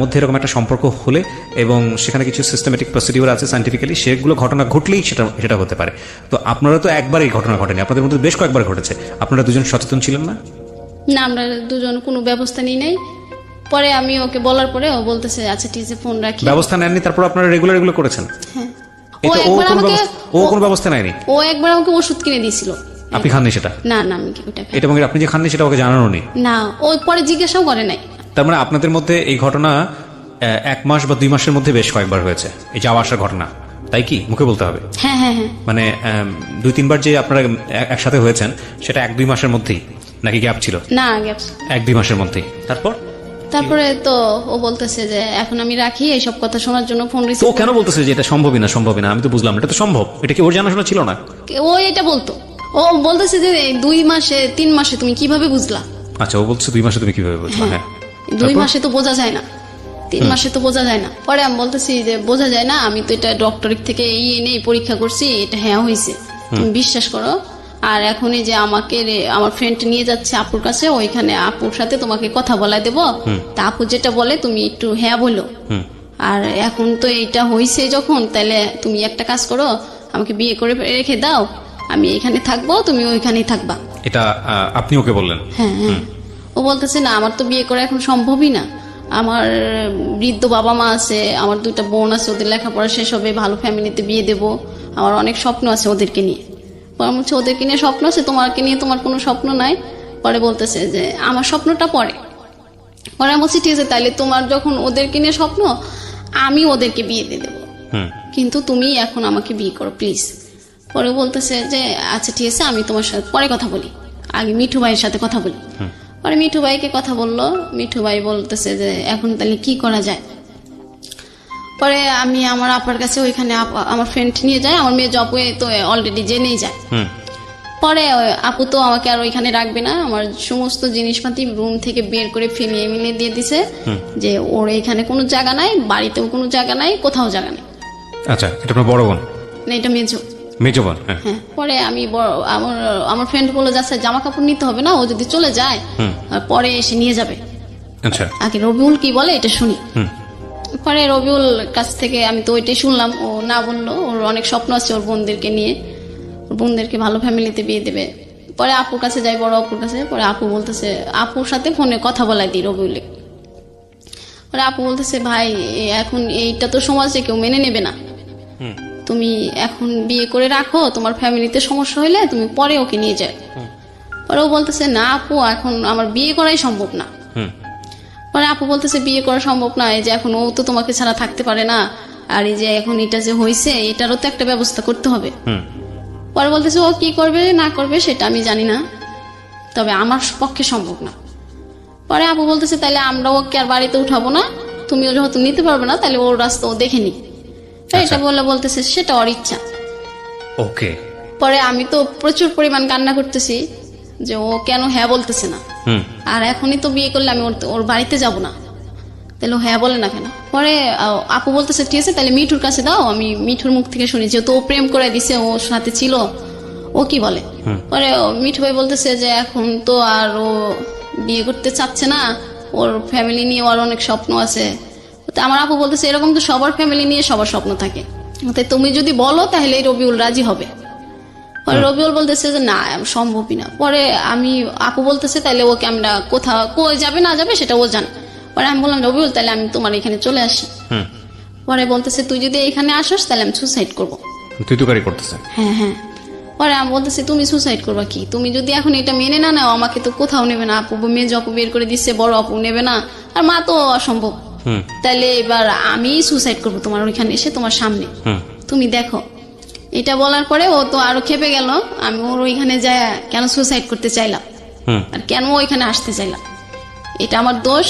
মধ্যে এরকম একটা সম্পর্ক হলে এবং সেখানে কিছু সিস্টেমেটিক প্রসিডিউর আছে সাইন্টিফিক্যালি, সেগুলো ঘটনা ঘটলেই সেটা হতে পারে। তো আপনারা তো একবার এই ঘটনা ঘটেনি, আপনাদের মধ্যে বেশ কয়েকবার ঘটেছে, আপনারা দুজন সচেতন ছিলেন না? না আমরা দুজন কোনো ব্যবস্থা নিই নাই। পরে আমি ওকে বলার পরে ও বলতেছে আচ্ছা ঠিক আছে ফোন রাখি। ব্যবস্থা নেননি, তারপর আপনারা রেগুলার এগুলো করেছেন? হ্যাঁ। ও কোনো ব্যবস্থা নেয়নি? ও একবার আমাকে ওষুধ কিনে দিয়েছিল। আপনি খাননি সেটা? না না আমি ওটা খাই। এটা মানে আপনি যে খাননি সেটা ওকে জানানো নেই? না ও পরে জিজ্ঞাসাও করে নাই। তার মানে আপনাদের মধ্যে এই ঘটনা 1 মাস বা 2 মাসের মধ্যে বেশ কয়েকবার হয়েছে, এই যাওয়া আসার ঘটনা, তাই কি? মুখে বলতে হবে? হ্যাঁ হ্যাঁ হ্যাঁ। মানে 2-3 বার যে আপনারা একসাথে হয়েছেন সেটা 1-2 মাসের মধ্যেই নাকি গ্যাপ ছিল? না গ্যাপ 1-2 মাসের মধ্যেই। তারপরে তো ও বলতেছে যে এখন আমি রাখি, এইসব কথা শোনার জন্য ফোন রিসিভ। তো কেন বলতেছে যে এটা সম্ভবই না? আমি তো বুঝলাম এটা তো সম্ভব, এটা কি ওর জানাশোনা ছিল না? ও এটা বলতো, ও বলতেছে যে 2 মাসে 3 মাসে তুমি কিভাবে বুঝলা? আচ্ছা ও বলছে 2 মাসে তুমি কিভাবে বুঝলা? হ্যাঁ 2 মাসে তো বোঝা যায় না, 3 মাসে তো বোঝা যায় না। পরে আমি বলতেছি যে বোঝা যায় না, আমি তো এটা ডক্টরের থেকে এনে পরীক্ষা করছি, এটা হ্যাঁ হয়েছে, তুমি বিশ্বাস করো। আর এখন এই যে আমাকে আমার ফ্রেন্ড নিয়ে যাচ্ছে আপুর কাছে, ওইখানে আপুর সাথে তোমাকে কথা বলাই দেবো, তা আপু যেটা বলে তুমি একটু হ্যাঁ বলো। আর এখন তো এইটা হয়েছে যখন, তাহলে তুমি একটা কাজ করো, আমাকে বিয়ে করে রেখে দাও, আমি এখানে থাকবো, তুমি ওইখানেই থাকবা। এটা আপনি ওকে বললেন? হ্যাঁ হ্যাঁ। ও বলতেছে না আমার তো বিয়ে করা এখন সম্ভবই না, আমার বৃদ্ধ বাবা মা আছে, আমার 2টা বোন আছে, ওদের লেখাপড়া শেষ হবে, ভালো ফ্যামিলিতে বিয়ে দেবো, আমার অনেক স্বপ্ন আছে ওদেরকে নিয়ে। পরে বলছে ওদেরকে নিয়ে স্বপ্ন আছে, তোমাকে নিয়ে তোমার কোনো স্বপ্ন নাই। পরে বলতেছে যে আমার স্বপ্নটা পরে আমি বলছি ঠিক আছে তাইলে তোমার যখন ওদেরকে নিয়ে স্বপ্ন, আমি ওদেরকে বিয়ে দিয়ে দেবো, কিন্তু তুমি এখন আমাকে বিয়ে করো প্লিজ। পরে বলতেছে যে আচ্ছা ঠিক আছে আমি তোমার সাথে পরে কথা বলি, আগে মিঠু ভাইয়ের সাথে কথা বলি। পরে মিঠু ভাইকে কথা বললো, মিঠু ভাই বলতেছে যে এখন তাহলে কি করা যায়। পরে আমি আমার আপার কাছে ওইখানে আমার ফ্রেন্ড নিয়ে যায়, আমার মেয়ে জবে তো অলরেডি জেনেই যায়। পরে আপু তো আমাকে আর ওইখানে রাখবে না, আমার সমস্ত জিনিসপাতি রুম থেকে বের করে ফেলিয়ে মিলিয়ে দিয়ে দিছে যে ওর এখানে কোনো জায়গা নাই, বাড়িতেও কোনো জায়গা নাই, কোথাও জায়গা নেই। আচ্ছা এটা আপনার বড় বোন? না এটা মেজো বোন। হ্যাঁ। পরে আমি আমার ফ্রেন্ড বলে যাচ্ছে জামা কাপড় নিতে হবে না, ও যদি চলে যায় পরে এসে নিয়ে যাবে। আচ্ছা আগে রবিউল কি বলে এটা শুনি। পরে রবিউল কাছ থেকে আমি তো ওইটাই শুনলাম, ও না বললো ওর অনেক স্বপ্ন আছে ওর বোনদেরকে নিয়ে, ওর বোনদেরকে ভালো ফ্যামিলিতে বিয়ে দেবে। পরে আপুর কাছে যাই, বড় আপুর কাছে। পরে আপু বলতেছে, আপুর সাথে ফোনে কথা বলাই দিই রবিউলে। পরে আপু বলতেছে ভাই এখন এইটা তো সমাজে কেউ মেনে নেবে না, তুমি এখন বিয়ে করে রাখো, তোমার ফ্যামিলিতে সমস্যা হইলে তুমি পরে ওকে নিয়ে যাও। পরে ও বলতেছে না আপু, এখন আমার বিয়ে করাই সম্ভব না। পরে আপু বলতেছে বিয়ে করা সম্ভব না, এই যে এখন ও তো তোমাকে ছাড়া থাকতে পারে না, আর এই যে এখন এটা যে হয়েছে এটারও তো একটা ব্যবস্থা করতে হবে। পরে বলতেছে ও কি করবে না করবে সেটা আমি জানি না, তবে আমার পক্ষে সম্ভব না। পরে আপু বলতেছে তাহলে আমরা ওকে আর বাড়িতে উঠাবো না, তুমিও যেহেতু নিতে পারবে না তাহলে ওর রাস্তা ও দেখে নি। এটা বললে বলতেছে সেটা ওর ইচ্ছা। ওকে। পরে আমি তো প্রচুর পরিমাণ কান্না করতেছি যে ও কেন হ্যাঁ বলতেছে না, আর এখনই তো বিয়ে করলে আমি ওর বাড়িতে যাব না, তাহলে ও হ্যাঁ বলে না কেন। পরে আপু বলতেছে ঠিক আছে তাহলে মিঠুর কাছে দাও, আমি মিঠুর মুখ থেকে শুনি, যেহেতু ও প্রেম করে দিছে, ওর সাথে ছিল, ও কি বলে। পরে মিঠু ভাই বলতেছে যে এখন তো আর ও বিয়ে করতে চাচ্ছে না, ওর ফ্যামিলি নিয়ে ওর অনেক স্বপ্ন আছে। তো আমার আপু বলতেছে এরকম তো সবার ফ্যামিলি নিয়ে সবার স্বপ্ন থাকে, তাই তুমি যদি বলো তাহলে রবিউল রাজি হবে। পরে রবিউল বলতেছে যে না সম্ভবই না। পরে আমি আপু বলতেছে তাহলে ওকে আমরা কোথাও কই যাবে না যাবে সেটা ও জানে। পরে আমি বললাম রবিউল তাহলে আমি তোমার এখানে চলে আসি। পরে বলতেছে তুই যদি এখানে আসস তাহলে আমি সুসাইড করবো। তুই তো গাড়ি করতেছে। হ্যাঁ হ্যাঁ। পরে আমি বলতেছি তুমি সুসাইড করবা কি, তুমি যদি এখন এটা মেনে না নাও আমাকে তো কোথাও নেবে না, আপু মেয়ে আপু বের করে দিচ্ছে, বড় আপু নেবে না, আর মা তো অসম্ভব, তাহলে এবার আমি সুসাইড করবো তোমার ওইখানে এসে তোমার সামনে, তুমি দেখো। এটা বলার পরে ও তো আরো খেপে গেল, আমি ওর ওইখানে যায় কেন সুসাইড করতে চাইলাম আর কেন ওইখানে আসতে চাইলাম, এটা আমার দোষ,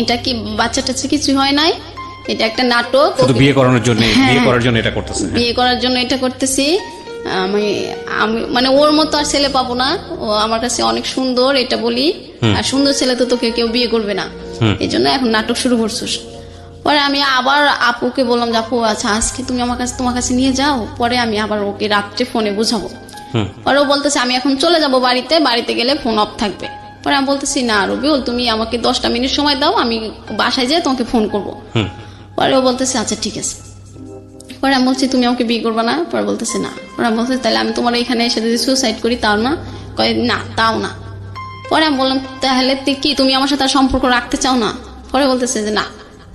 এটা কি বাচ্চা টাচ্চা কিছু হয় নাই, এটা একটা নাটক, বিয়ে করানোর জন্য বিয়ে করার জন্য এটা করতেছে, বিয়ে করার জন্য এটা করতেছি। আমি মানে ওর মতো আর ছেলে পাবো না, ও আমার কাছে অনেক সুন্দর এটা বলি, আর সুন্দর ছেলে তো তোকে কেউ বিয়ে করবে না, এই জন্য এখন নাটক শুরু করছিস। পরে আমি আবার আপুকে বললাম যে আপু আচ্ছা আজকে তুমি আমার কাছে তোমার কাছে নিয়ে যাও, পরে আমি আবার ওকে রাত্রে ফোনে বুঝাবো। পরে ও বলতেছে আমি এখন চলে যাব বাড়িতে, বাড়িতে গেলে ফোন অফ থাকবে। পরে আমি বলতেছি না রবিউল তুমি আমাকে 10টা মিনিট সময় দাও, আমি বাসায় যেয়ে তোমাকে ফোন করবো। পরে ও বলতেছে আচ্ছা ঠিক আছে। পরে আমি বলছি তুমি আমাকে বিয়ে করবা না, পরে বলতেছে না। পরে আমি বলতেছি তাহলে আমি তোমার এখানে এসে যদি সুসাইড করি তাও না, কয় না তাও না। পরে আমি বললাম তাহলে কি তুমি আমার সাথে সম্পর্ক রাখতে চাও না, পরে বলতেছে যে না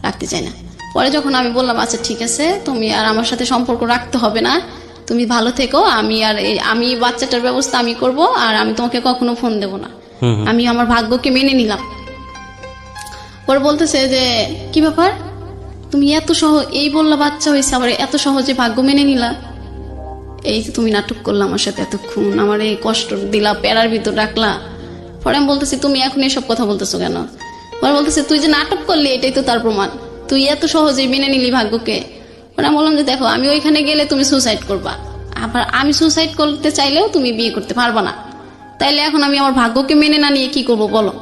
রাখতে চাই না। পরে যখন আমি বললাম আচ্ছা ঠিক আছে তুমি আর আমার সাথে সম্পর্ক রাখতে হবে না, তুমি ভালো থেকো, আমি বাচ্চাটার ব্যবস্থা আমি করব, আর আমি তোমাকে কখনো ফোন দেব না, আমি আমার ভাগ্যকে মেনে নিলাম। পরে বলতেছে যে কি ব্যাপার তুমি এত এই বললা বাচ্চা হয়েছে আবার এত সহজে ভাগ্য মেনে নিলা, এই যে তুমি নাটক করলা আমার সাথে এতক্ষণ, আমার এই কষ্ট দিলা, প্যারার ভিতর রাখলা। পরে আমি বলতেছি তুমি এখন এসব কথা বলতেছো কেন। পরে বলতেছে তুই যে নাটক করলি এটাই তো তার প্রমাণ, তুই এত সহজেই মেনে নিলি ভাগ্যকে। পরে আমি বললাম যে দেখো আমি ওইখানে গেলে তুমি সুসাইড করবা, আবার আমি সুসাইড করতে চাইলেও তুমি বিয়ে করতে পারবা না, তাইলে এখন আমি আমার ভাগ্যকে মেনে না নিয়ে কি করবো বলো।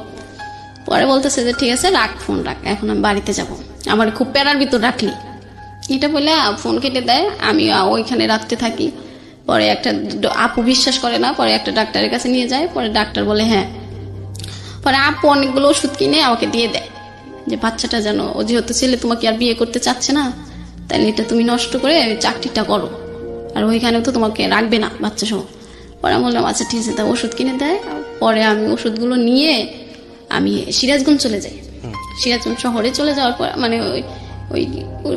পরে বলতেছে যে ঠিক আছে রাখ ফোন রাখ, এখন আমি বাড়িতে যাব, আমার খুব প্যারার ভিতর রাখলি, এটা বলে ফোন কেটে দেয়। আমি ওইখানে রাত্রে থাকি। পরে একটা আপু বিশ্বাস করে না, পরে একটা ডাক্তারের কাছে নিয়ে যায়, পরে ডাক্তার বলে হ্যাঁ। পরে আপু অনেকগুলো ওষুধ কিনে আমাকে দিয়ে দেয় যে বাচ্চাটা যেন, ও যেহেতু ছেলে তোমাকে আর বিয়ে করতে চাচ্ছে না, তাহলে এটা তুমি নষ্ট করে চাকরিটা করো, আর ওইখানেও তো তোমাকে রাখবে না বাচ্চা সহ। পরে আমি বললাম আচ্ছা ঠিক আছে, তা ওষুধ কিনে দেয়। পরে আমি ওষুধগুলো নিয়ে আমি সিরাজগঞ্জ চলে যাই। সিরাজগঞ্জ শহরে চলে যাওয়ার পর মানে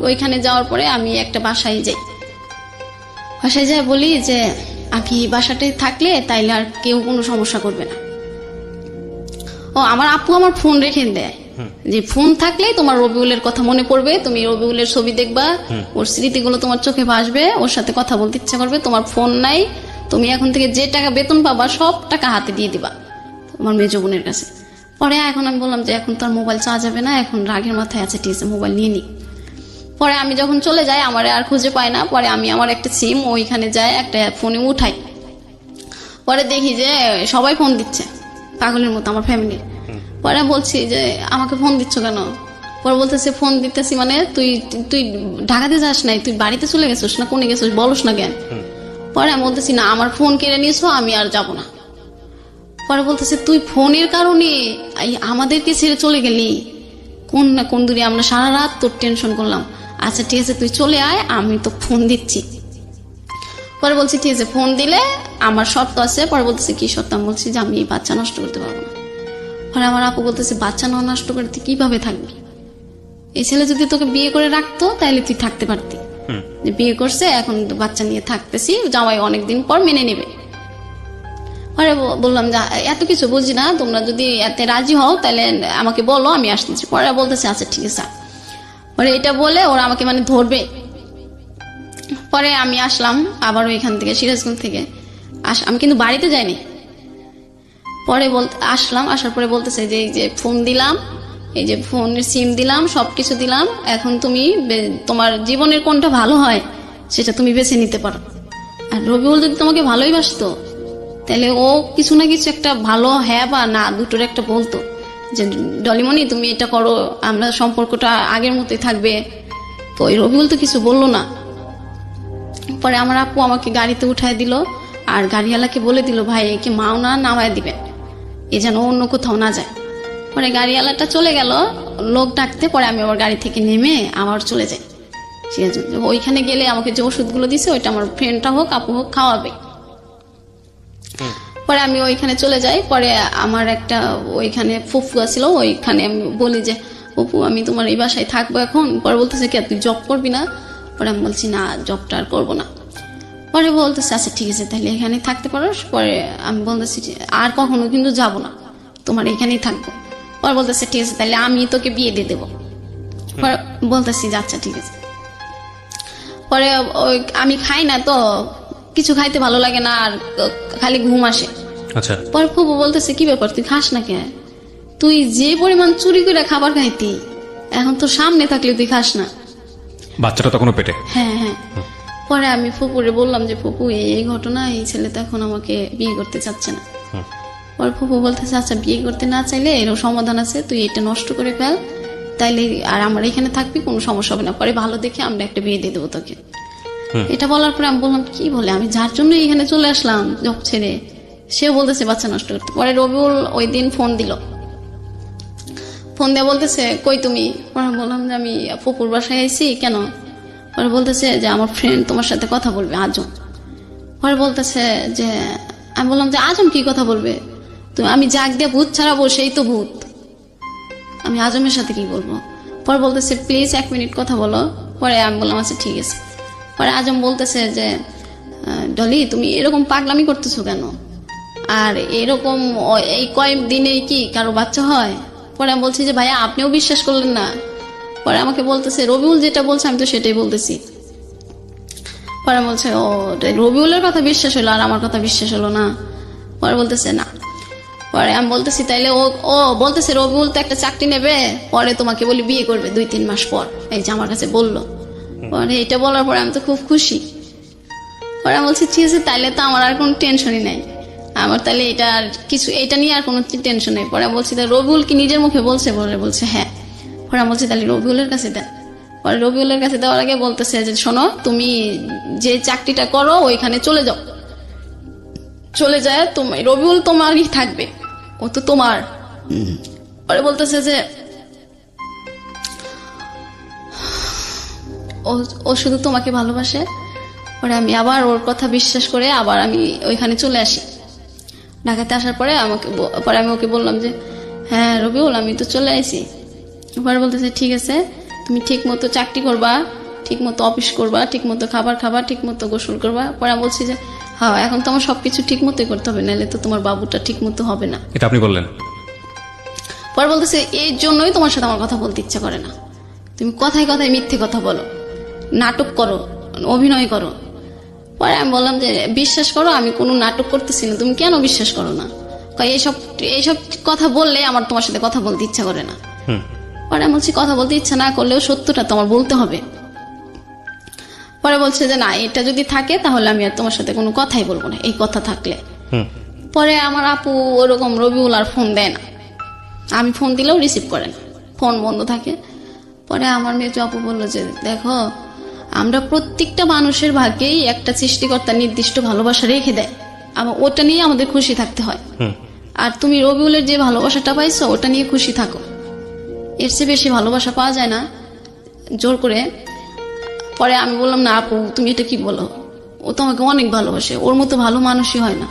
ওইখানে যাওয়ার পরে আমি একটা বাসায় যাই, বাসায় যাই বলি যে আমি এই বাসাটায় থাকলে তাইলে আর কেউ কোনো সমস্যা করবে না। ও আমার আপু আমার ফোন রেখে দেয় যে ফোন থাকলেই তোমার রবিউলের কথা মনে পড়বে, তুমি রবিউলের ছবি দেখবা, ওর স্মৃতিগুলো তোমার চোখে ভাসবে, ওর সাথে কথা বলতে ইচ্ছা করবে। তোমার ফোন নাই, তুমি এখন থেকে যে টাকা বেতন পাবা সব টাকা হাতে দিয়ে দিবা তোমার মেজ বোনের কাছে। পরে এখন আমি বললাম যে এখন তো আর মোবাইল চাওয়া যাবে না, এখন রাগের মাথায় আছে ঠিক আছে মোবাইল নিয়ে নি। পরে আমি যখন চলে যাই আমার আর খুঁজে পাই না, পরে আমি আমার একটা সিম ওইখানে যাই একটা ফোনে উঠাই, পরে দেখি যে সবাই ফোন দিচ্ছে পাগলের মতো আমার ফ্যামিলির। পরে বলছি যে আমাকে ফোন দিচ্ছ কেন, পরে বলতেছে ফোন দিতেছি মানে তুই তুই ঢাকাতে যাস নাই, তুই বাড়িতে চলে গেছিস না কোনে গেছিস বলস না কেন। পরে আমি বলতেছি না আমার ফোন কেড়ে নিয়েছো আমি আর যাব না। পরে বলতেছে তুই ফোনের কারণে আমাদেরকে ছেড়ে চলে গেলি, কোন না কোন দূরে আমরা সারা রাত তোর টেনশন করলাম, আচ্ছা ঠিক আছে তুই চলে আয় আমি তো ফোন দিচ্ছি। পরে বলছি ঠিক আছে ফোন দিলে আমার শর্ত আছে। পরে বলতেছে কি শর্ত, আমি বলছি যে আমি এই বাচ্চা নষ্ট করতে পারবো না। পরে আমার আপু বলতেছে বাচ্চা না নষ্ট করে তুই কিভাবে থাকবি, এই ছেলে যদি তোকে বিয়ে করে রাখতো তাহলে তুই থাকতে পারতি, যে বিয়ে করছে, এখন বাচ্চা নিয়ে থাকতেছি, জামাই অনেকদিন পর মেনে নেবে। পরে বললাম যে এত কিছু বুঝি না, তোমরা যদি এতে রাজি হও তাহলে আমাকে বলো, আমি আসতেছি। পরে বলতেছে আচ্ছা ঠিক আছে। পরে এটা বলে ওরা আমাকে মানে ধরবে। পরে আমি আসলাম আবার ওইখান থেকে, সিরাজগঞ্জ থেকে আমি কিন্তু বাড়িতে যাইনি। পরে আসলাম, আসার পরে বলতেছে যে এই যে ফোন দিলাম, এই যে ফোনের সিম দিলাম, সবকিছু দিলাম, এখন তুমি তোমার জীবনের কোনটা ভালো হয় সেটা তুমি বেছে নিতে পারো। আর রবিউল যদি তোমাকে ভালোই বাসতো তাহলে ও কিছু না কিছু একটা ভালো হ্যাঁ বা না দুটোর একটা বলতো যে ডলিমণি তুমি এটা করো, আমরা সম্পর্কটা আগের মতোই থাকবে। তো ওই রবিউল তো কিছু বললো না। পরে আমার আপু আমাকে গাড়িতে উঠায় দিল, আর গাড়িওয়ালাকে বলে দিল ভাই একে মাওনা নামায় দিবেন, এ যেন অন্য কোথাও না যায়। পরে গাড়িওয়ালাটা চলে গেল লোক ডাকতে। পরে আমি আবার গাড়ি থেকে নেমে আবার চলে যাই সিরাজগঞ্জ। ওইখানে গেলে আমাকে যে ওষুধগুলো দিছে ওইটা আমার ফ্রেন্ডটা হোক আপু হোক খাওয়াবে। পরে আমি ওইখানে চলে যাই। পরে আমার একটা ওইখানে ফুফুয়া ছিল, ওইখানে আমি বলি যে ফুফু আমি তোমার এই বাসায় থাকবো এখন। পরে বলতেছে কি তুই জব করবি না? পরে আমি বলছি না, জবটা আর করবো না। পরে বলতেছে আচ্ছা ঠিক আছে তাহলে এখানে থাকতে পারো। পরে আমি বলতেছি যে আর কখনো কিন্তু যাব না, তোমার এখানেই থাকবো। পরে বলতেছে ঠিক আছে তাহলে আমি তোকে বিয়ে দিয়ে দেবো। পরে বলতেছি যে আচ্ছা ঠিক আছে। পরে ওই আমি খাই না তো, কিছু খাইতে ভালো লাগে না, আর খালি ঘুম আসে। আচ্ছা। পরে ফুপু বলতেছে কি ব্যাপার তুই খাস না কেন? তুই যে পরিমাণ চুরি করে খাবার খাইতি, এখন তো সামনে থাকলে তুই খাস না। বাচ্চাটা তখনও পেটে? হ্যাঁ হ্যাঁ। পরে আমি ফুপুরে বললাম যে ফুপু এই ঘটনা, এই ছেলে তো এখন আমাকে বিয়ে করতে চাচ্ছে না। পরে ফুপু বলতেছে আচ্ছা বিয়ে করতে না চাইলে এরও সমাধান আছে, তুই এটা নষ্ট করে ফেল, তাইলে আর আমার এখানে থাকবি, কোনো সমস্যা হবে না। পরে ভালো দেখে আমরা একটা বিয়ে দিয়ে দেবো তোকে। এটা বলার পরে আমি বললাম কি বলে, আমি যার জন্য এখানে চলে আসলাম জব ছেড়ে, সেও বলতেছে বাচ্চা নষ্ট করতে। পরে রবিউল ওই দিন ফোন দিল, ফোন দিয়ে বলতেছে কই তুমি? পরে বললাম যে আমি ফুপুর বাসায় আইছি। কেন? পরে বলতেছে যে আমার ফ্রেন্ড তোমার সাথে কথা বলবে, আজম। পরে বলতেছে যে আমি বললাম যে আজম কি কথা বলবে? তুমি আমি জাগ দিয়ে ভূত ছাড়াবো, সেই তো ভূত, আমি আজমের সাথে কি বলবো? পরে বলতেছে প্লিজ 1 মিনিট কথা বলো। পরে আমি বললাম আচ্ছা ঠিক আছে। পরে আজম বলতেছে যে ডলি তুমি এরকম পাগলামি করতেছো কেন? আর এরকম এই কয়েক দিনে কি কারো বাচ্চা হয়? পরে আমি বলছি যে ভাইয়া আপনিও বিশ্বাস করলেন না। পরে আমাকে বলতেছে রবিউল যেটা বলছে আমি তো সেটাই বলতেছি। পরে বলছে ও রবিউলের কথা বিশ্বাস হলো আর আমার কথা বিশ্বাস হলো না। পরে বলতেছে না। পরে আমি বলতেছি তাইলে ও বলতেছে রবিউল তো একটা চাকরি নেবে, পরে তোমাকে বলি বিয়ে করবে 2-3 মাস পর, এই যে আমার কাছে বললো। পরে এটা বলার পরে আমি তো খুব খুশি। পরে আমি বলছি ঠিক আছে তাইলে তো আমার আর কোনো টেনশনই নাই, আমার তাহলে এটা আর কিছু এটা নিয়ে আর কোনো টেনশন নেই। পরে বলছি তা রবিউল কি নিজের মুখে বলছে? বলছে হ্যাঁ। পরে আমি বলছি তাহলে রবিউলের কাছে দেন। পরে রবিউলের কাছে দেওয়ার আগে বলতেছে যে শোনো তুমি যে চাকরিটা করো ওইখানে চলে যাও, চলে যায় তুমি রবিউল তোমারই থাকবে, ও তো তোমার। পরে বলতেছে যে ও শুধু তোমাকে ভালোবাসে। পরে আমি আবার ওর কথা বিশ্বাস করে আবার আমি ওইখানে চলে আসি। ঢাকাতে আসার পরে আমি ওকে বললাম যে হ্যাঁ রবিউল আমি তো চলে আসি। পরে বলতেছে ঠিক আছে তুমি ঠিক মতো চাকরি করবা, ঠিক মতো অফিস করবা, ঠিক মতো খাবার খাবা, ঠিক মতো গোসল করবা। পরে আমি বলছি যে হ্যাঁ এখন তো আমার সবকিছু ঠিক মতোই করতে হবে, নাহলে তো তোমার বাবুটা ঠিক মতো হবে না। এটা আপনি বললেন? পরে বলতেছে এই জন্যই তোমার সাথে আমার কথা বলতে ইচ্ছা করে না, তুমি কথায় কথায় মিথ্যে কথা বলো, নাটক করো, অভিনয় করো। পরে আমি বললাম যে বিশ্বাস করো আমি কোনো নাটক করতেছি না, তুমি কেন বিশ্বাস করো না? এইসব কথা বললে আমার তোমার সাথে কথা বলতে ইচ্ছা করে না। পরে আমি বলছি কথা বলতে ইচ্ছা না করলেও সত্যটা তোমার বলতে হবে। পরে বলছে যে না এটা যদি থাকে তাহলে আমি আর তোমার সাথে কোনো কথাই বলবো না, এই কথা থাকলে। পরে আমার আপু ওরকম রবিউল আর ফোন দেয় না, আমি ফোন দিলেও রিসিভ করে না, ফোন বন্ধ থাকে। পরে আমার মেজো আপু বললো যে দেখো আমরা প্রত্যেকটা মানুষের ভাগ্যেই একটা সৃষ্টিকর্তা নির্দিষ্ট ভালোবাসা রেখে দেয়, ওটা নিয়ে আমাদের খুশি থাকতে হয়। আর তুমি রবিউলের যে ভালোবাসাটা পাইছো ওটা নিয়ে খুশি থাকো, এর চেয়ে বেশি ভালোবাসা পাওয়া যায় না জোর করে। পরে আমি বললাম না আপু তুমি এটা কি বলো, ও তোমাকে অনেক ভালোবাসে, ওর মতো ভালো মানুষই হয় না।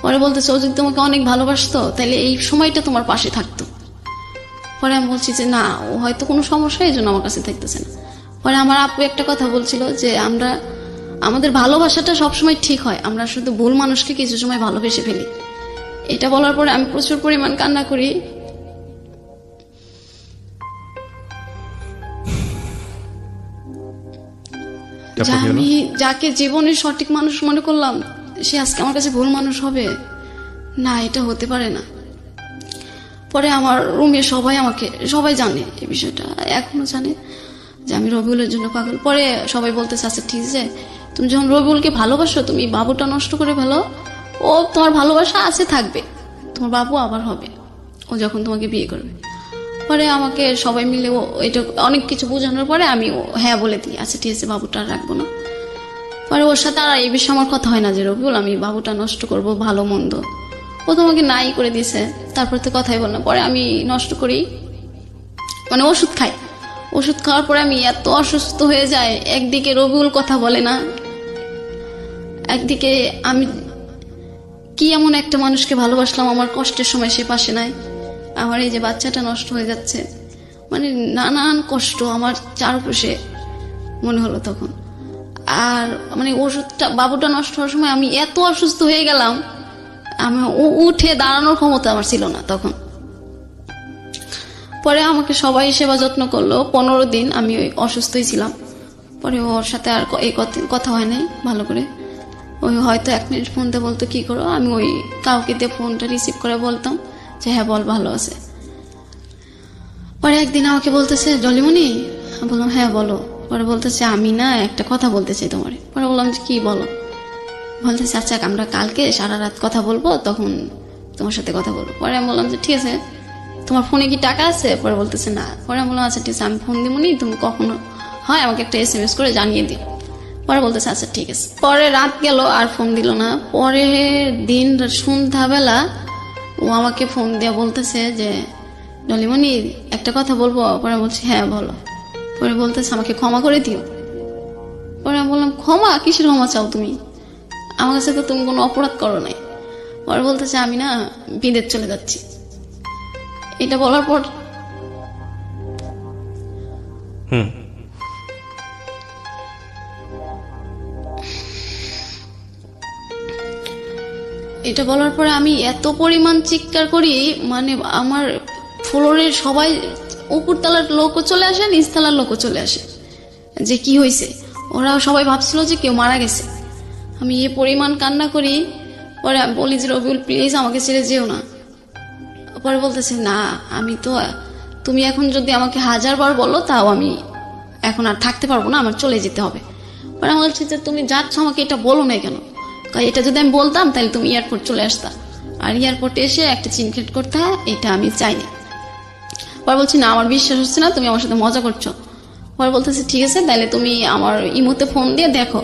পরে বলতেছে ও যদি তোমাকে অনেক ভালোবাসতো তাহলে এই সময়টা তোমার পাশে থাকতো। পরে আমি বলছি যে না ও হয়তো কোনো সমস্যা এই জন্য আমার কাছে থাকতেছে না। পরে আমার আপু একটা কথা বলছিল যে আমাদের ভালোবাসাটা সবসময় ঠিক হয়, আমরা শুধু ভুল মানুষকে কিছু সময় ভালোবেসে ফেলি। এটা বলার পরে আমি প্রচুর পরিমাণ কান্না করি। যে আমি যাকে জীবনের সঠিক মানুষ মনে করলাম সে আজকে আমার কাছে ভুল মানুষ হবে, না, এটা হতে পারে না। পরে আমার রুমে সবাই জানে এই বিষয়টা, এখনো জানে যে আমি রবিউলের জন্য পাগল। পরে সবাই বলতেছে আচ্ছা ঠিক আছে, তুমি যখন রবিউলকে ভালোবাসো তুমি বাবুটা নষ্ট করে ফেলো, ও তোমার ভালোবাসা আছে থাকবে, তোমার বাবু আবার হবে ও যখন তোমাকে বিয়ে করবে। পরে আমাকে সবাই মিলে এটা অনেক কিছু বোঝানোর পরে আমি হ্যাঁ বলে দিই, আচ্ছা ঠিক আছে বাবুটা আর রাখবো না। পরে ওর সাথে আর এই বিষয়ে আমার কথা হয় না যে রবিউল আমি বাবুটা নষ্ট করব, ভালো মন্দ, ও তোমাকে নাই করে দিছে, তারপর তো কথাই বল না। পরে আমি নষ্ট করি, মানে ওষুধ খাই, ওষুধ খাওয়ার পরে আমি এত অসুস্থ হয়ে যাই, একদিকে রবিউল কথা বলে না, একদিকে আমি কি এমন একটা মানুষকে ভালোবাসলাম, আমার কষ্টের সময় সে পাশে নাই, আমার এই যে বাচ্চাটা নষ্ট হয়ে যাচ্ছে, মানে নানান কষ্ট আমার চারপাশে মনে হলো তখন। আর মানে ওষুধটা বাবুটা নষ্ট হওয়ার সময় আমি এত অসুস্থ হয়ে গেলাম, আমি উঠে দাঁড়ানোর ক্ষমতা আমার ছিল না তখন। পরে আমাকে সবাই সেবা যত্ন করলো, 15 দিন আমি ওই অসুস্থই ছিলাম। পরে ওর সাথে আর এই কথা হয় নাই ভালো করে, ওই হয়তো 1 মিনিট ফোন দিয়ে বলতো কি করো, আমি ওই কাউকে দিয়ে ফোনটা রিসিভ করে বলতাম যে হ্যাঁ বল ভালো আছে। পরে একদিন আমাকে বলতেছে জলিমনি, বললাম হ্যাঁ বলো। পরে বলতেছে আমি না একটা কথা বলতে চাই তোমার। পরে বললাম যে কি বলো। বলতেছে আচ্ছা আমরা কালকে সারা রাত কথা বলবো, তখন তোমার সাথে কথা বলবো। পরে আমি বললাম যে ঠিক আছে, তোমার ফোনে কি টাকা আছে? পরে বলতেছে না। পরে আমি বললাম আচ্ছা ঠিক আছে, আমি ফোন দিবনি, তুমি কখনো হয় আমাকে একটা SMS করে জানিয়ে দিও। পরে বলতেছে আচ্ছা ঠিক আছে। পরে রাত গেল আর ফোন দিল না। পরে দিন সন্ধ্যাবেলা ও আমাকে ফোন দিয়ে বলতেছে যে ডলিমনি একটা কথা বলবো। পরে বলছি হ্যাঁ বলো। পরে বলতেছে আমাকে ক্ষমা করে দিও। পরে আমি বললাম ক্ষমা? কিসের ক্ষমা চাও তুমি? আমার কাছে তো তুমি কোনো অপরাধ করো নাই। পরে বলতেছে আমি না বিদেশ চলে যাচ্ছি। এটা বলার পর এটা বলার পরে আমি এত পরিমাণ চিৎকার করি, মানে আমার ফ্লোরের সবাই, উপরতলার লোকও চলে আসে, নিচতলার লোকও চলে আসে যে কি হয়েছে। ওরা সবাই ভাবছিল যে কেউ মারা গেছে। আমি এ পরিমাণ কান্না করি। পরে আমি বলি যে রবিউল প্লিজ আমাকে ছেড়ে যেও না। পরে বলতেছে না, আমি তো, তুমি এখন যদি আমাকে 1000 বার বলো তাও আমি এখন আর থাকতে পারবো না, আমার চলে যেতে হবে। পরে আমি বলছি যে তুমি যাচ্ছ আমাকে এটা বলো না কেন? এটা যদি আমি বলতাম তাহলে তুমি এয়ারপোর্ট চলে আসতা, আর এয়ারপোর্টে এসে একটা চিনকেট করতে হয়, এটা আমি চাইনি। পরে বলছি না আমার বিশ্বাস হচ্ছে না, তুমি আমার সাথে মজা করছো। পরে বলতেছে ঠিক আছে তাহলে তুমি আমার ইমোতে ফোন দিয়ে দেখো।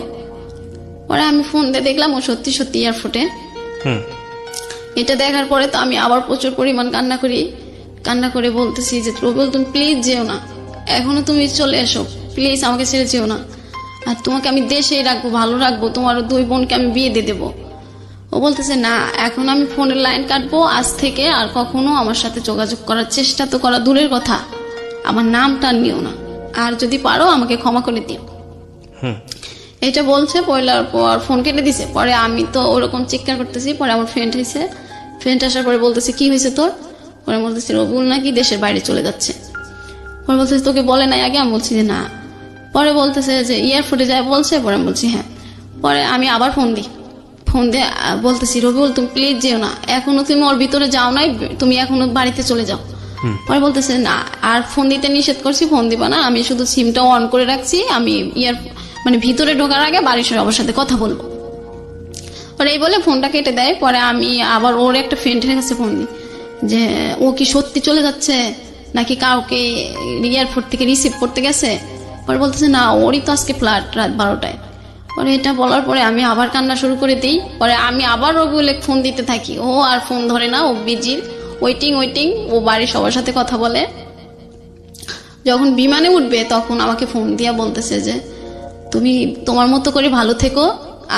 পরে আমি ফোন দিয়ে দেখলাম ও সত্যি সত্যি এয়ারপোর্টে। এটা দেখার পরে তো আমি আবার প্রচুর পরিমাণ কান্না করে বলতেছি যে রবিউল তুমি প্লিজ যেও না, এখনো তুমি চলে এসো, প্লিজ আমাকে ছেড়ে যেও না, আর তোমাকে আমি দেশেই রাখবো, ভালো রাখবো, তোমার 2 বোনকে আমি বিয়ে দিয়ে দেবো। ও বলতেছে না এখন আমি ফোনের লাইন কাটবো, আজ থেকে আর কখনো আমার সাথে যোগাযোগ করার চেষ্টা তো করা দূরের কথা, আমার নামটা নিও না, আর যদি পারো আমাকে ক্ষমা করে দিও। এটা বলছে পয়লার পর ফোন কেটে দিছে। পরে আমি তো ওরকম চিৎকার করতেছি। পরে আমার ফ্রেন্ড আসার পরে বলতেছে কি হয়েছে তোর? পরে বলতেছে রবিউল নাকি দেশের বাইরে চলে যাচ্ছে। পরে বলতেছে তোকে বলে নাই আগে? আমি বলছি যে না। পরে বলতেছে যে এয়ারপোর্টে যায় বলছে। পরে আমি বলছি হ্যাঁ। পরে আমি আবার ফোন দিয়ে বলতেছি রবিউল তুমি প্লিজ যেও না, এখনো তুমি ওর ভিতরে যাও নাই, তুমি এখনো বাড়িতে চলে যাও। পরে বলতেছে না, আর ফোন দিতে নিষেধ করছি, ফোন দিবা না, আমি শুধু সিমটা অন করে রাখছি, আমি মানে ভিতরে ঢোকার আগে বাড়ির সবার সাথে কথা বলবো। পরে এই বলে ফোনটা কেটে দেয়। পরে আমি আবার ওর একটা ফ্রেন্ডের কাছে ফোন দিই যে ও কি সত্যি চলে যাচ্ছে নাকি কাউকে এয়ারপোর্ট থেকে রিসিভ করতে গেছে। পরে বলতেছে না ওরই তো আজকে ফ্লাইট রাত 12টায়। পরে এটা বলার পরে আমি আবার কান্না শুরু করে দিই। পরে আমি আবার রবিউলে ফোন দিতে থাকি, ও আর ফোন ধরে না, ও বিজি, ওয়েটিং, ও বাড়ির সবার সাথে কথা বলে। যখন বিমানে উঠবে তখন আমাকে ফোন দিয়া বলতেছে যে তুমি তোমার মতো করে ভালো থেকো,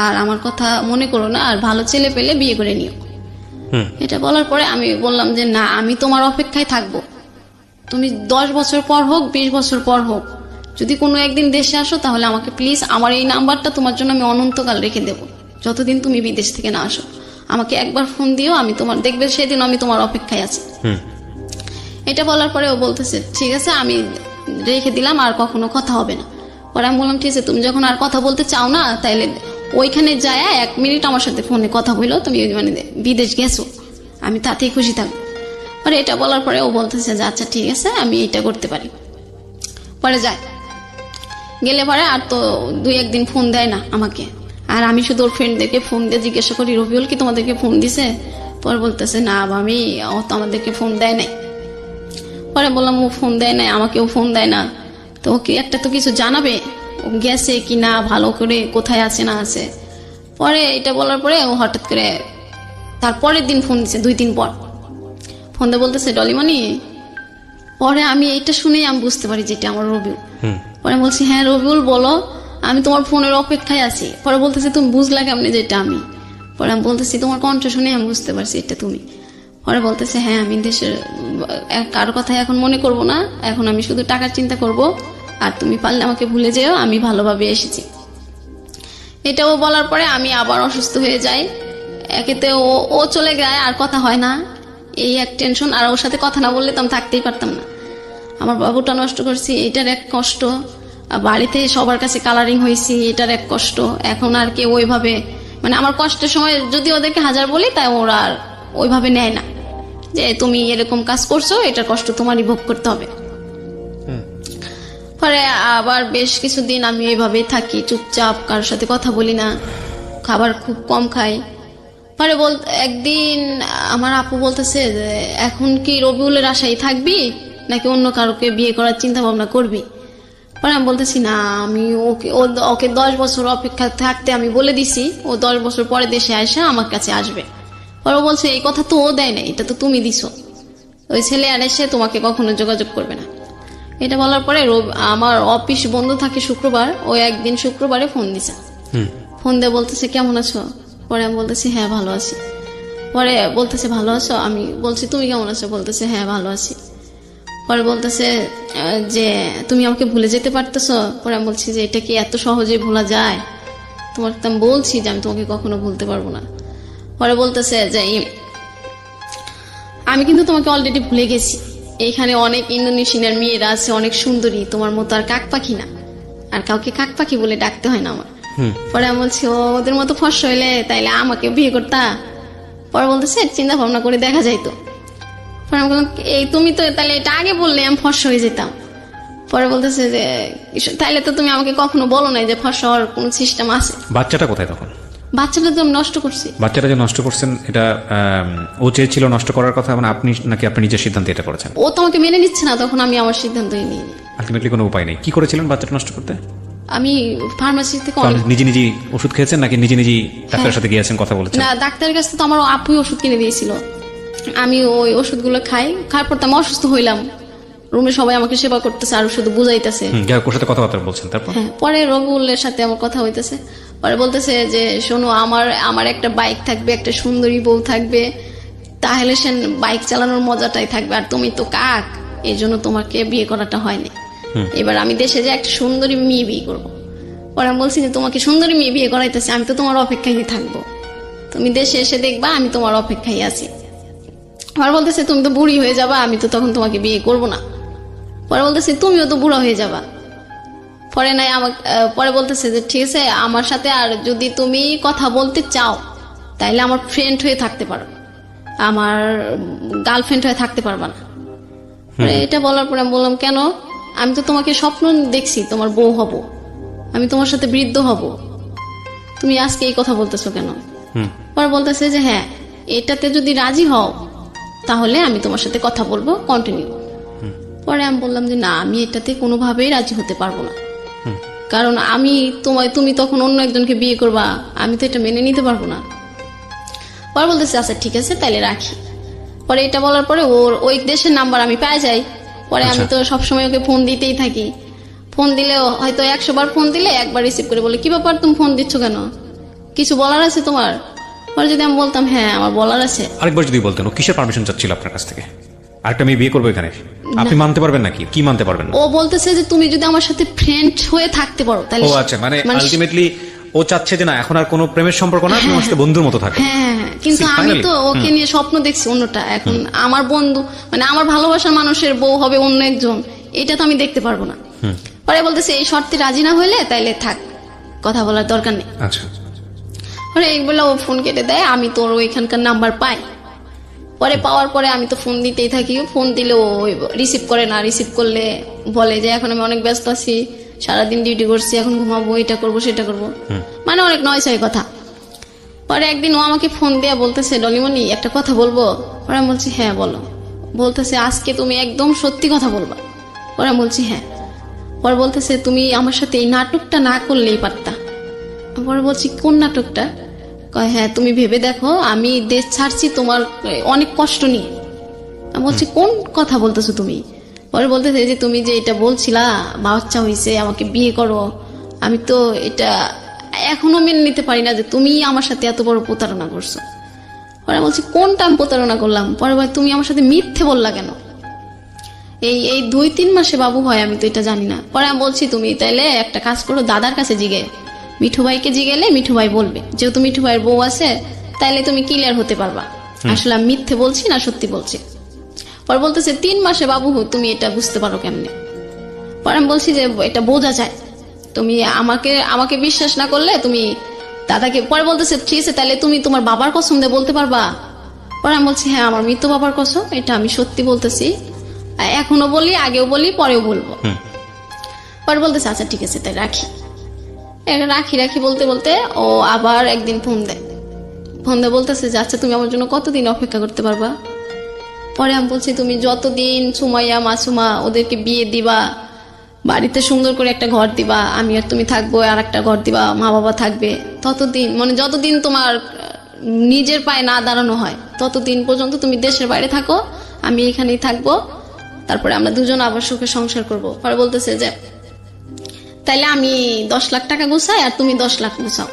আর আমার কথা মনে করো না, আর ভালো ছেলে পেলে বিয়ে করে নিও। এটা বলার পরে আমি বললাম যে না, আমি তোমার অপেক্ষায় থাকবো, তুমি 10 বছর পর হোক 20 বছর পর হোক, যদি কোনো একদিন দেশে আসো তাহলে আমাকে প্লিজ আমার এই নাম্বারটা তোমার জন্য আমি অনন্তকাল রেখে দেবো, যতদিন তুমি বিদেশ থেকে না আসো আমাকে একবার ফোন দিও, আমি তোমার দেখবে সেদিন আমি তোমার অপেক্ষায় আছি। এটা বলার পরে ও বলতেছে ঠিক আছে আমি রেখে দিলাম, আর কখনো কথা হবে না। পরে আমি বললাম ঠিক আছে তুমি যখন আর কথা বলতে চাও না তাইলে ওইখানে যায় 1 মিনিট আমার সাথে ফোনে কথা বললো, তুমি মানে বিদেশ গেছো, আমি তাতেই খুশি থাকবো। পরে এটা বলার পরে ও বলতেছে যে আচ্ছা ঠিক আছে আমি এটা করতে পারি। পরে যায়, গেলে পরে আর তো 2-1 দিন ফোন দেয় না আমাকে, আর আমি শুধু ওর ফ্রেন্ডদেরকে ফোন দিয়ে জিজ্ঞাসা করি রবিউল কি তোমাদেরকে ফোন দিছে? পরে বলতেছে না আমি ও তো আমাদেরকে ফোন দেয় নাই। পরে বললাম ও ফোন দেয় নাই, আমাকেও ফোন দেয় না, তো ওকে একটা তো কিছু জানাবে ও গেছে কি না, ভালো করে কোথায় আছে না আছে। পরে এটা বলার পরে ও হঠাৎ করে তার পরের দিন ফোন দিছে, 2 দিন পর ফোন দিয়ে বলতেছে ডলিমণি। পরে আমি এইটা শুনেই আমি বুঝতে পারি যে এটা আমার রবিউল। পরে বলছি হ্যাঁ রবিউল বলো, আমি তোমার ফোনের অপেক্ষায় আছি। পরে বলতেছে তুমি বুঝলা কেমনি যে এটা আমি? পরে আমি বলতেছি তোমার কণ্ঠ শুনে আমি বুঝতে পারছি এটা তুমি। পরে বলতেছে হ্যাঁ আমি দেশের কারো কথা এখন মনে করব না, এখন আমি শুধু টাকার চিন্তা করব, আর তুমি পারলে আমাকে ভুলে যেও, আমি ভালোভাবে এসেছি। এটাও বলার পরে আমি আবার অসুস্থ হয়ে যাই। একেতে ও চলে যায় আর কথা হয় না, এই এক টেনশন, আর ওর সাথে কথা না বললে তো আমি থাকতেই পারতাম না। আমার বাবুটা নষ্ট করছি এটার এক কষ্ট, আর বাড়িতে সবার কাছে কালারিং হয়েছি এটার এক কষ্ট। এখন আর কেউ ওইভাবে মানে আমার কষ্টের সময় যদি ওদেরকে 1000 বলি তাই ওরা আর ওইভাবে নেয় না যে তুমি এরকম কাজ করছো, এটার কষ্ট তোমারই ভোগ করতে হবে। পরে আবার বেশ কিছুদিন আমি এইভাবেই থাকি, চুপচাপ, কারোর সাথে কথা বলি না, খাবার খুব কম খাই। পরে একদিন আমার আপু বলতেছে যে এখন কি রবিউলের আশায় থাকবি নাকি অন্য কারোকে বিয়ে করার চিন্তা ভাবনা করবি? পরে আমি বলতেছি না, আমি ওকে 10 বছর অপেক্ষা থাকতে আমি বলে দিছি, ও 10 বছর পরে দেশে আসে আমার কাছে আসবে। পরে ও বলছে এই কথা তো ও দেয় না, এটা তো তুমি দিছো, ওই ছেলে আর এসে তোমাকে কখনো যোগাযোগ করবে না। এটা বলার পরে আমার অফিস বন্ধ থাকে শুক্রবার, ও একদিন শুক্রবারে ফোন দিছে। ফোন দিয়ে বলতেছে কেমন আছো? পরে আমি বলতেছি হ্যাঁ ভালো আছি। পরে বলতেছে ভালো আছো? আমি বলছি তুমি কেমন আছো? বলতেছে হ্যাঁ ভালো আছি। পরে বলতেছে যে তুমি আমাকে ভুলে যেতে পারতেছো? পরে আমি বলছি যে এটা কি এত সহজে ভোলা যায়? তোমাকে তো আমি বলছি যে আমি তোমাকে কখনো ভুলতে পারবো না। পরে বলতেছে যে আমি কিন্তু তোমাকে অলরেডি ভুলে গেছি, এইখানে অনেক ইন্দোনেশিয়ার মেয়েরা আছে অনেক সুন্দরী, তোমার মতো আর কাক পাখি না, আর কাউকে কাক পাখি বলে ডাকতে হয় না আমার। পরে আমি বলছি ওদের মতো ফর্সা হইলে তাইলে আমাকে বিয়ে করতা? পরে বলতেছে চিন্তা ভাবনা করে দেখা যাইতো। পরে আমি বললাম এই তুমি তো তাহলে এটা আগে বললে আমি ফর্সা হয়ে যেতাম। পরে বলতেছে যে তাইলে তো তুমি আমাকে কখনো বলো নাই যে ফর্সা হওয়ার কোন সিস্টেম আছে। বাচ্চাটা কোথায় তখন? বাচ্চাটা তো আমি নষ্ট করছি। বাচ্চাটা যে নষ্ট করছেন এটা ও চেয়েছিল নষ্ট করার কথা, মানে আপনি নাকি আপনি নিজের সিদ্ধান্তে এটা করেছেন? ও তোমাকে মেনে নিচ্ছে না, তখন আমি আমার সিদ্ধান্তই নিই। আলটিমেটলি কোনো উপায় নেই। কি করেছিলেন বাচ্চাটা নষ্ট করতে? আমি ফার্মাসি থেকে নিজে নিজে ওষুধ খেয়েছেন নাকি নিজে নিজে ডাক্তারের সাথে গিয়েছেন কথা বলেছেন? না, ডাক্তারের কাছে তো আমার আপুই ওষুধ কিনে দিয়েছিল, আমি ওই ওষুধগুলো খাওয়ার পর তো আমি অসুস্থ হইলাম। রুমে সবাই আমাকে সেবা করতেছে আর শুধু বুঝাইতেছে। ওর সাথে কথাবার্তা বলছেন তারপর? হ্যাঁ, পরে রবিউলের সাথে আমার কথা হইতেছে। পরে বলতেছে যে শোনো আমার একটা বাইক থাকবে, একটা সুন্দরী বউ থাকবে, তাহলে সে বাইক চালানোর মজাটাই থাকবে, আর তুমি তো কাক, এই জন্য তোমাকে বিয়ে করাটা হয়নি। এবার আমি দেশে যে একটা সুন্দরী মেয়ে বিয়ে করবো। পরে আমি বলছি যে তোমাকে সুন্দরী মেয়ে বিয়ে করাইতেছি, আমি তো তোমার অপেক্ষায় থাকবো, তুমি দেশে এসে দেখবা আমি তোমার অপেক্ষায় আছি। আবার বলতেছে তুমি তো বুড়ি হয়ে যাবা, আমি তো তখন তোমাকে বিয়ে করবো না। পরে বলতেছে তুমিও তো বুড়া হয়ে যাবা। পরে বলতেছে যে ঠিক আছে আমার সাথে আর যদি তুমি কথা বলতে চাও তাইলে আমার ফ্রেন্ড হয়ে থাকতে পারো, আমার গার্লফ্রেন্ড হয়ে থাকতে পারবা না। এটা বলার পরে আমি বললাম কেন? আমি তো তোমাকে স্বপ্ন দেখছি তোমার বউ হব, আমি তোমার সাথে বৃদ্ধ হব, তুমি আজকে এই কথা বলতেছো কেন? পরে বলতেছে যে হ্যাঁ এটাতে যদি রাজি হও তাহলে আমি তোমার সাথে কথা বলবো, কন্টিনিউ। পরে আমি বললাম যে না, আমি এটাতে কোনোভাবেই রাজি হতে পারবো না, কারণ তুমি তখন অন্য একজনকে বিয়ে করবা, আমি তো এটা মেনে নিতে পারবো না। পরে বলতেছে আচ্ছা ঠিক আছে তাইলে রাখি। পরে এটা বলার পরে ওই দেশের নাম্বার আমি পেয়ে যাই। পরে আমি তো সবসময় ওকে ফোন দিতেই থাকি, ফোন দিলে হয়তো 100 বার ফোন দিলে একবার রিসিভ করে বলে কি ব্যাপার তুমি ফোন দিচ্ছ কেন, কিছু বলার আছে তোমার? পরে যদি আমি বলতাম হ্যাঁ আমার বলার আছে। আরেকবার যদি বলতেন ও কিসের পারমিশন চাচ্ছিল আপনার কাছ থেকে? আরেকটা মেয়ে বিয়ে করবো এখানে, আপনি মানতে পারবেন নাকি? কি মানতে পারবেন না? ও বলতেছে যে তুমি যদি আমার সাথে ফ্রেন্ড হয়ে থাকতে পারো তাহলে। ও আচ্ছা, মানে আলটিমেটলি ও চাচ্ছে যে না এখন আর কোনো প্রেমের সম্পর্ক না, তুমি আমার সাথে বন্ধুর মতো থাকো। হ্যাঁ, কিন্তু See, আমি finally, তো ওকে নিয়ে স্বপ্ন দেখছি অন্যটা। এখন আমার বন্ধু মানে আমার ভালোবাসার মানুষের বউ হবে অন্য একজন, এটা তো আমি দেখতে পারবো না। পরে বলতেছে এই শর্তে রাজি না হইলে তাইলে থাক, কথা বলার দরকার নেই। আচ্ছা, পরে এইগুলো ও ফোন কেটে দেয়, আমি তোর ওইখানকার নাম্বার পাই। পরে পাওয়ার পরে আমি তো ফোন দিতেই থাকি, ফোন দিলে ও রিসিভ করে না, রিসিভ করলে বলে যে এখন আমি অনেক ব্যস্ত আছি, সারাদিন ডিউটি করছি, এখন ঘুমাবো, এটা করবো সেটা করবো, মানে অনেক নয়ছয় কথা। পরে একদিন ও আমাকে ফোন দিয়ে বলতেছে ডলিমণি একটা কথা বলবো? পরে আমি বলছি হ্যাঁ বলো। বলতেছে আজকে তুমি একদম সত্যি কথা বলবা। পরে আমি বলছি হ্যাঁ। পরে বলতেছে তুমি আমার সাথে এই নাটকটা না করলেই পারতা। পরে বলছি কোন নাটকটা? কয় হ্যাঁ তুমি ভেবে দেখো আমি দেশ ছাড়ছি তোমার অনেক কষ্ট নিয়ে। আমি বলছি কোন কথা বলতেছো তুমি? পরে বলতেছে যে তুমি যে এটা বলছিলা বাচ্চা হয়েছে আমাকে বিয়ে করো, আমি তো এটা এখনো মেনে নিতে পারি না যে তুমি আমার সাথে এত বড় প্রতারণা করছো। পরে বলছি কোনটা আমি প্রতারণা করলাম? পরে ভাই তুমি আমার সাথে মিথ্যে বললা কেন? এই 2-3 মাসে বাবু হয় আমি তো এটা জানি না। পরে আমি বলছি তুমি তাইলে একটা কাজ করো, দাদার কাছে জিগে, মিঠু ভাইকে জিগেলে মিঠু ভাই বলবে, যেহেতু মিঠু ভাইয়ের বউ আছে তাইলে তুমি ক্লিয়ার হতে পারবা আসলে আমি মিথ্যে বলছি না সত্যি বলছি। পরে বলতেছে 3 মাসে বাবু তুমি এটা বুঝতে পারো কেমনে? পরে আমি বলছি যে এটা বোঝা যায়, তুমি আমাকে বিশ্বাস না করলে তুমি দাদাকে। পরে বলতেছে ঠিক আছে তাহলে তুমি তোমার বাবার কসম দিয়ে বলতে পারবা? পরে আমি বলছি হ্যাঁ আমার মৃত বাবার কসম, এটা আমি সত্যি বলতেছি, এখনো বলি, আগেও বলি, পরেও বলবো। পরে বলতেছে আচ্ছা ঠিক আছে তাই রাখি। রাখি বলতে বলতে ও আবার একদিন ফোন দেয় বলতেছে যে আচ্ছা তুমি আমার জন্য কতদিন অপেক্ষা করতে পারবা? পরে আমি বলছি তুমি যতদিন সুমাইয়া মাসুমা ওদেরকে বিয়ে দিবা, বাড়িতে সুন্দর করে একটা ঘর দিবা, আমি আর তুমি থাকবো, আর একটা ঘর দিবা, মা বাবা থাকবে, ততদিন মানে যতদিন তোমার নিজের পায়ে না দাঁড়ানো হয় ততদিন পর্যন্ত তুমি দেশের বাইরে থাকো, আমি এখানেই থাকবো, তারপরে আমরা দুজন আবার সুখে সংসার করব। পরে বলতেছে যে তাইলে আমি 10 লাখ টাকা গুছাই আর তুমি 10 লাখ গুছাও।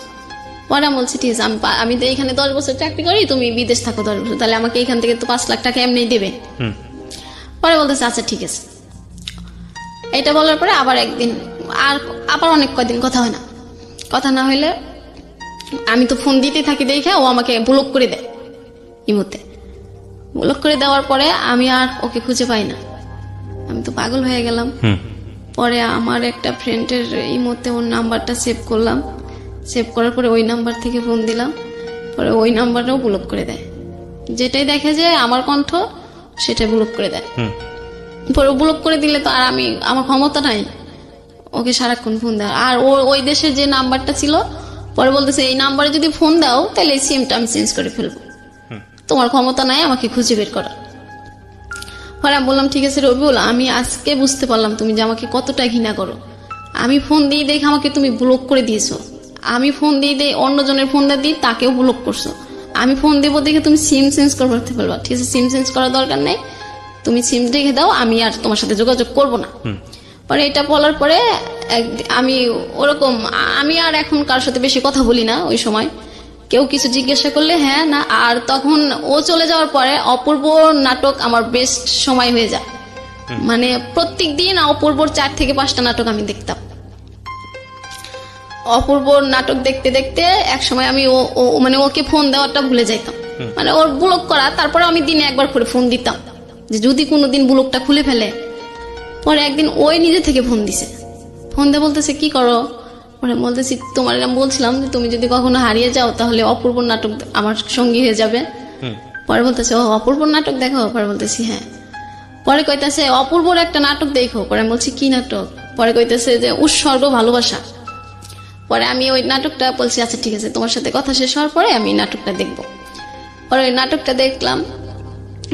পরে আমি বলছি ঠিক আছে আমি তো এখানে 10 বছর চাকরি করি, তুমি বিদেশ থাকো 10 বছর, তাহলে আমাকে এখান থেকে তো 5 লাখ টাকা এমনি দেবে। পরে বলতেছে আচ্ছা ঠিক আছে। এটা বলার পরে আবার একদিন আবার অনেক কয়দিন কথা হয় না। কথা না হইলে আমি তো ফোন দিতে থাকি দেখে ও আমাকে ব্লক করে দেয় ইমোতে। ব্লক করে দেওয়ার পরে আমি আর ওকে খুঁজে পাই না, আমি তো পাগল হয়ে গেলাম। পরে আমার একটা ফ্রেন্ডের ইমোতে ওর নাম্বারটা সেভ করলাম, সেভ করার পরে ওই নাম্বার থেকে ফোন দিলাম, পরে ওই নাম্বারটাও ব্লক করে দেয়, যেটাই দেখে যে আমার কণ্ঠ সেটাই ব্লক করে দেয়। পরে ব্লক করে দিলে তো আর আমার ক্ষমতা নাই ওকে সারাক্ষণ ফোন দেওয়ার। আর ওই দেশের যে নাম্বারটা ছিল, পরে বলতেছে এই নাম্বারে যদি ফোন দাও তাহলে এই সিমটা আমি চেঞ্জ করে ফেলবো, তোমার ক্ষমতা নাই আমাকে খুঁজে বের করার। পরে আমি বললাম ঠিক আছে রবিউল, আমি আজকে বুঝতে পারলাম তুমি যে আমাকে কতটা ঘৃণা করো। আমি ফোন দিয়ে দেখে আমাকে তুমি ব্লক করে দিয়েছো, আমি ফোন দিয়ে অন্যজনের ফোন দিই তাকেও ব্লক করছো, আমি ফোন দেবো দেখে তুমি সিম চেঞ্জ করতে ফেলবা। ঠিক আছে সিম চেঞ্জ করার দরকার নেই, তুমি সিম রেখে দাও, আমি আর তোমার সাথে যোগাযোগ করবো না। পরে এটা বলার পরে আমি ওরকম আমি আর এখন কার সাথে বেশি কথা বলি না। ওই সময় কেউ কিছু জিজ্ঞাসা করলে হ্যাঁ না। আর তখন ও চলে যাওয়ার পরে অপূর্ব নাটক আমার বেস্ট সময় হয়ে যায়, মানে প্রত্যেক দিন অপূর্বর 4 থেকে 5টা নাটক আমি দেখতাম। অপূর্বর নাটক দেখতে দেখতে এক সময় আমি মানে ওকে ফোন দেওয়াটা ভুলে যাইতাম, মানে ওর ব্লক করা। তারপরে আমি দিনে একবার করে ফোন দিতাম যে যদি কোনোদিন ব্লকটা খুলে ফেলে। পরে একদিন ওই নিজে থেকে ফোন দিছে, ফোন দিয়ে বলতেছে কি করো? পরে বলতেছি তোমার আমি বলছিলাম যে তুমি যদি কখনো হারিয়ে যাও তাহলে অপূর্ব নাটক আমার সঙ্গী হয়ে যাবে। পরে বলতেছে ও অপূর্ব নাটক দেখো? পরে বলতেছি হ্যাঁ। পরে কইতেছে অপূর্বর একটা নাটক দেখো। পরে আমি বলছি কি নাটক? পরে কইতেছে যে উৎসর্গ ভালোবাসা। পরে আমি ওই নাটকটা বলছি আচ্ছা ঠিক আছে তোমার সাথে কথা শেষ হওয়ার পরে আমি নাটকটা দেখবো। পরে ওই নাটকটা দেখলাম,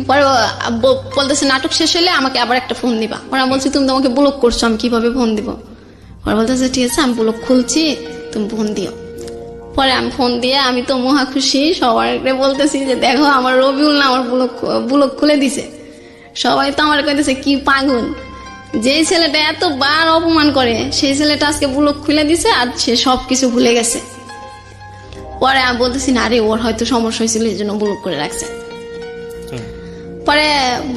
পরে বলতেছে নাটক শেষ হলে আমাকে আবার একটা ফোন দিবা। পরে আমি বলছি তুমি তো আমাকে ব্লক করছো, আমি কিভাবে ফোন দিব? পরে বলতেছে ঠিক আছে আমি ব্লক খুলছি, তুমি ফোন দিও। পরে আমি ফোন দিয়ে আমি তো মহা খুশি, সবার বলতেছি যে দেখো আমার রবিউল না আমার ব্লক খুলে দিছে। সবাই তো আমার কইতেছে কি পাগল, যে ছেলেটা এতবার অপমান করে সেই ছেলেটা আজকে ব্লক খুলে দিছে আর সে সবকিছু ভুলে গেছে। পরে আমি বলতেছি না আরে ওর হয়তো সমস্যা হয়েছিল এই জন্য ব্লক করে রাখছে। পরে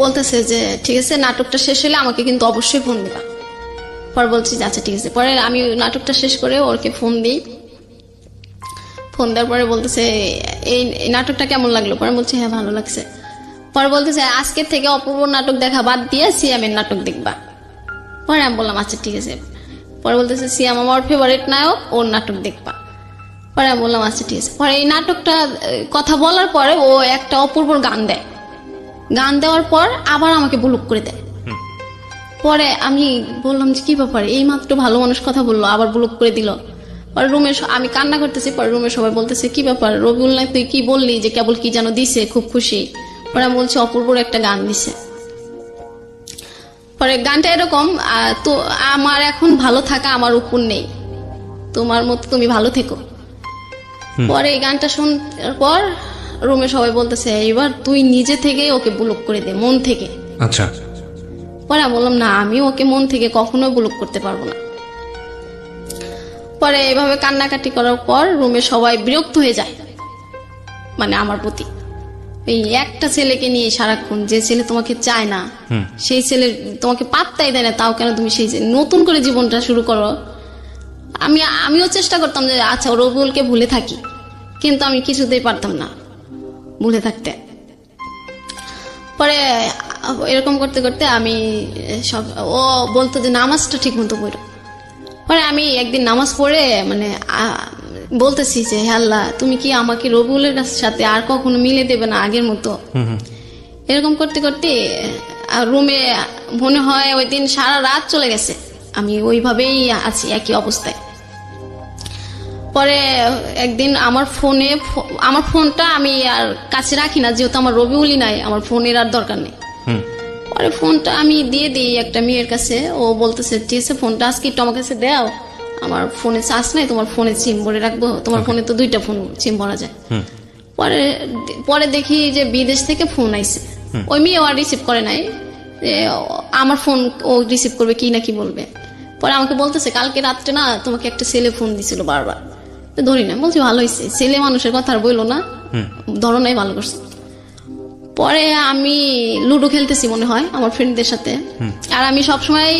বলতেছে যে ঠিক আছে, নাটকটা শেষ হলে আমাকে কিন্তু অবশ্যই ফোন দিবা। পরে বলছি যে আচ্ছা ঠিক আছে। পরে আমি নাটকটা শেষ করে ওকে ফোন দিই। ফোন দেওয়ার পরে বলতেছে এই নাটকটা কেমন লাগলো? পরে বলছি হ্যাঁ ভালো লাগছে। পরে বলতেছে আজকে থেকে অপূর্ব নাটক দেখা বাদ দিয়ে সিয়ামের নাটক দেখবা। পরে আমি বললাম আচ্ছা ঠিক আছে। পরে বলতেছে সিয়াম আমার ফেভারিট নায়ক, ওর নাটক দেখবা। পরে আমি বললাম আচ্ছা ঠিক আছে। পরে এই নাটকটা কথা বলার পরে ও একটা অপূর্বর গান দেয়। গান দেওয়ার পর আবার আমাকে ব্লক করে দেয়। পরে আমি বললাম যে কি ব্যাপার, এই মাত্র ভালো মানুষ কথা বললো আবার ব্লক করে দিল। পরে রুমে আমি কান্না করতেছি। পরে রুমে সবাই বলতেছে কি ব্যাপার রবিউল, না তুই কি বললি যে কেবল কি যেন দিছে, খুব খুশি। পরে আমি বলছি অপূর্বর একটা গান দিছে। পরে গানটা এরকম, তো আমার এখন ভালো থাকা আমার উপর নেই, তোমার মতো তুমি ভালো থেকো। পরে এই গানটা শোনার পর রুমে সবাই বলতেছে এবার তুই নিজে থেকে ওকে ব্লক করে দে, মন থেকে। আচ্ছা। পরে আমি বললাম না, আমি ওকে মন থেকে কখনোই ব্লক করতে পারবো না। পরে এইভাবে কান্নাকাটি করার পর রুমে সবাই বিরক্ত হয়ে যায় মানে আমার প্রতি। এই একটা ছেলেকে নিয়ে সারাক্ষণ, যে ছেলে তোমাকে চায় না, সেই ছেলে তোমাকে পাত্তাই দেয় না, তাও কেন তুমি সেই নতুন করে জীবনটা শুরু করো। আমিও চেষ্টা করতাম যে আচ্ছা রবিউলকে ভুলে থাকি, কিন্তু আমি কিছুতেই পারতাম না ভুলে থাকতে। পরে এরকম করতে করতে আমি সব, ও বলতো যে নামাজটা ঠিক মতো পড়ো। পরে আমি একদিন নামাজ পড়ে মানে বলতেছি যে হে আল্লাহ, তুমি কি আমাকে রবিউলের সাথে আর কখনো মিলে দেবে না আগের মতো। এরকম করতে করতে রুমে মনে হয় ওই দিন সারা রাত চলে গেছে, আমি ওইভাবেই আছি একই অবস্থায়। পরে একদিন আমার ফোনটা আমি আর কাছে রাখি না, যেহেতু আমার রবিউলই নাই, আমার ফোনের আর দরকার নেই। পরে ফোনটা আমি দিয়ে দিই একটা মেয়ের কাছে। ও বলতেছে ঠিক আছে ফোনটা আজকে একটু আমার কাছে দাও, আমার ফোনে চার্জ নাই, তোমার ফোনে সিম ভরে রাখবো, তোমার ফোনে তো 2টা ফোন সিম ভরা যায়। পরে দেখি যে বিদেশ থেকে ফোন আইছে। ওই মেয়ে আর রিসিভ করে নাই, আমার ফোন ও রিসিভ করবে কি না কি বলবে। পরে আমাকে বলতেছে কালকে রাত্রে না তোমাকে একটা ছেলে ফোন দিছিল বারবার, ধরি না। বলছি ভালো হয়েছে, ছেলে মানুষের কথা আর বইলো না, ধরো নাই, ভালো করছে। পরে আমি লুডো খেলতেছি মনে হয় আমার ফ্রেন্ডদের সাথে, আর আমি সবসময়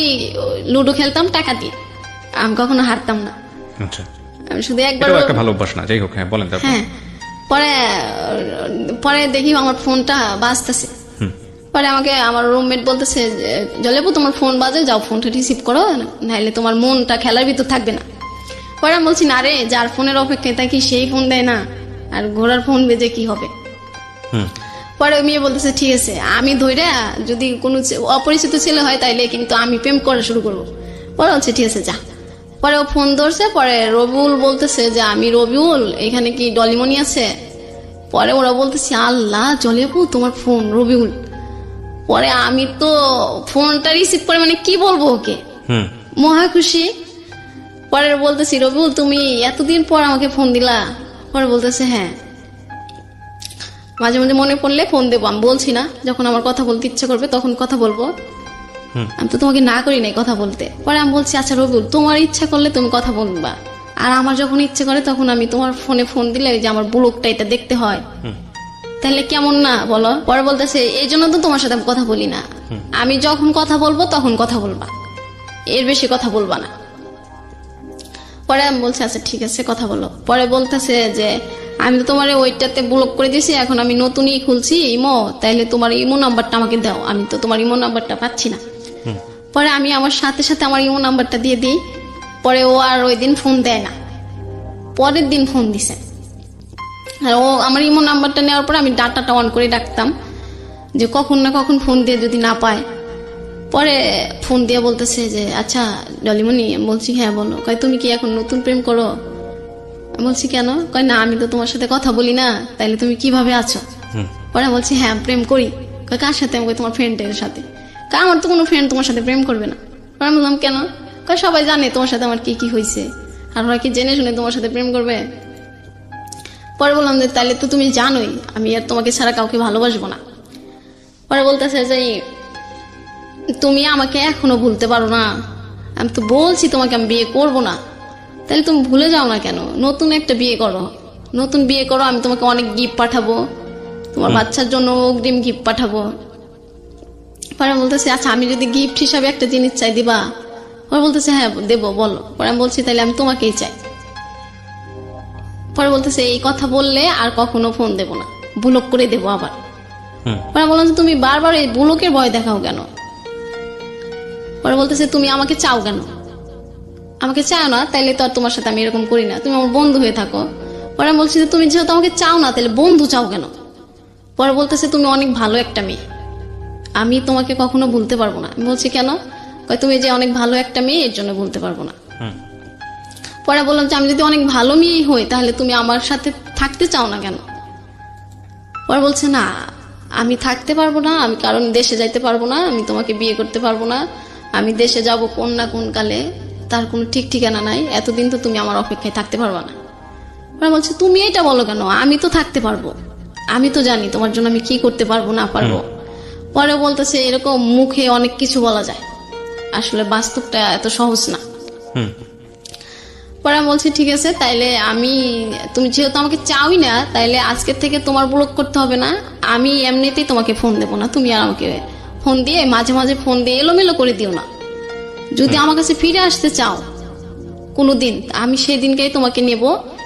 লুডো খেলতাম টাকা দিয়ে, আমি কখনো হারতাম না। আচ্ছা। আমি শুধু একবার, এটাও একটা ভালো অভ্যাস না, যাই হোক। হ্যাঁ বলেন। হ্যাঁ। পরে দেখি আমার ফোনটা বাজতেছে। পরে আমাকে আমার রুমমেট বলতেছে জলেবু তোমার ফোন বাজে, যাও ফোনটা রিসিভ করো, নাহলে তোমার মনটা খেলার ভিতর থাকবে না। পরে আমি বলছি না রে, যার ফোনের অপেক্ষায় থাকি সেই ফোন দেয় না, আর ঘোড়ার ফোন বেজে কি হবে। পরে ওই মেয়ে বলতেছে ঠিক আছে, আমি ধইরা যদি কোনো অপরিচিত ছেলে হয় তাইলে কিন্তু আমি প্রেম করা শুরু করবো। পরে বলছে ঠিক আছে যা। পরে ও ফোন ধরছে। পরে রবিউল বলতেছে যে আমি রবিউল, এখানে কি ডলিমনি আছে? পরে ওরা বলতেছে আল্লাহ জলেবু তোমার ফোন রবিউল। পরে আমি তো ফোনটা রিসিভ করে মানে কি বলবো ওকে, মহা খুশি। পরে বলতেছি রবিউল তুমি এতদিন পর আমাকে ফোন দিলা? পরে বলতেছে হ্যাঁ, মাঝে মাঝে মনে পড়লে ফোন দেবো, আমি বলছি না, যখন আমার কথা বলতে ইচ্ছা করবে তখন কথা বলবো, আমি তো তোমাকে না করি নাই কথা বলতে। পরে আমি বলছি আচ্ছা রবিউল তোমার ইচ্ছা করলে তুমি কথা বলবা, আর আমার যখন ইচ্ছে করে তখন আমি তোমার ফোনে ফোন দিলে যে আমার ব্লগটা এটা দেখতে হয়, তাহলে কেমন না বলো? পরে বলতেছে এই জন্য তো তোমার সাথে আমি কথা বলি না, আমি যখন কথা বলবো তখন কথা বলবা, এর বেশি কথা বলবা না। পরে আমি বলছি আচ্ছা ঠিক আছে কথা বলো। পরে বলতেছে যে আমি তো তোমার ওইটাতে ব্লক করে দিয়েছি, এখন আমি নতুনই খুলছি ইমো, তাইলে তোমার ইমো নাম্বারটা আমাকে দাও, আমি তো তোমার ইমো নাম্বারটা পাচ্ছি না। পরে আমি আমার সাথে সাথে আমার ইমো নাম্বারটা দিয়ে দিই। পরে ও আর ওই দিন ফোন দেয় না, পরের দিন ফোন দিছে। আর ও আমার ইমো নাম্বারটা নেওয়ার পরে আমি ডাটাটা অন করে ডাকতাম যে কখন না কখন ফোন দিয়ে যদি না পায়। পরে ফোন দিয়ে বলতেছে যে আচ্ছা ডলিমনি, বলছি হ্যাঁ বলো। কয় তুমি কি এখন নতুন প্রেম করো? বলছি কেন? কয় না আমি তো তোমার সাথে কথা বলি না, তাইলে তুমি কিভাবে আছো? পরে বলছি হ্যাঁ প্রেম করি। কয় কার সাথে? আমি তোমার ফ্রেন্ডের সাথে। কয় আমার তো কোনো ফ্রেন্ড তোমার সাথে প্রেম করবে না। পরে বললাম কেন? কয় সবাই জানে তোমার সাথে আমার কি কি হয়েছে, আর ওরা কি জেনে শুনে তোমার সাথে প্রেম করবে? পরে বললাম যে তাইলে তো তুমি জানোই আমি আর তোমাকে ছাড়া কাউকে ভালোবাসবো না। পরে বলতেছে যে তুমি আমাকে এখনো ভুলতে পারো না, আমি তো বলছি তোমাকে আমি বিয়ে করবো না, তাহলে তুমি ভুলে যাও না কেন? নতুন একটা বিয়ে করো, নতুন বিয়ে করো, আমি তোমাকে অনেক গিফট পাঠাবো, তোমার বাচ্চার জন্য অগ্রিম গিফট পাঠাবো, পরে বলতেছে আচ্ছা আমি যদি গিফট হিসাবে একটা জিনিস চাই দিবা? পরে বলতেছে হ্যাঁ দেবো, বলো। পরে আমি বলছি তাহলে আমি তোমাকেই চাই। পরে বলতেছে এই কথা বললে আর কখনো ফোন দেবো না, ব্লক করে দেবো আবার। পরে বললাম যে তুমি বারবার এই ব্লকের ভয় দেখাও কেন? পরে বলতেছে তুমি আমাকে চাও কেন? আমাকে চাও না তাইলে তো আর তোমার সাথে আমি এরকম করি না, তুমি আমার বন্ধু হয়ে থাকো। পরে আমি বলছি যে তুমি যেহেতু আমাকে চাও না তাহলে বন্ধু চাও কেন? পরে বলতেছে তুমি অনেক ভালো একটা মেয়ে, আমি তোমাকে কখনো ভুলতে পারবো না। আমি বলছি কেন? কয় তুমি যে অনেক ভালো একটা মেয়ে এর জন্য ভুলতে পারবো না। পরে বললাম যে আমি যদি অনেক ভালো মেয়ে হই তাহলে তুমি আমার সাথে থাকতে চাও না কেন? পরে বলছে না আমি থাকতে পারবো না, আমি কারণ দেশে যাইতে পারবো না, আমি তোমাকে বিয়ে করতে পারবো না, আমি দেশে যাব কোন না কোন কালে, তার কোনো ঠিক ঠিকানা নাই, এতদিন তো তুমি আমার অপেক্ষায় থাকতে পারবা না। পরে বলছে তুমি এটা বলো কেন? আমি তো থাকতে পারবো, আমি তো জানি তোমার জন্য আমি কি করতে পারবো না পারবো। পরে বলতেছে এরকম মুখে অনেক কিছু বলা যায়, আসলে বাস্তবটা এত সহজ না। পরে আমি বলছি ঠিক আছে তাইলে আমি, তুমি যেহেতু আমাকে চাওই না তাইলে আজকের থেকে তোমার ব্লক করতে হবে না, আমি এমনিতেই তোমাকে ফোন দেবো না, তুমি আর আমাকে ফোন দিয়ে মাঝে মাঝে ফোন দিয়ে এলোমেলো করে দিও না। যদি আমার কাছে ফিরে আসতে চাও কোনোদিন আমি সেই দিনকেই তোমাকে নেব,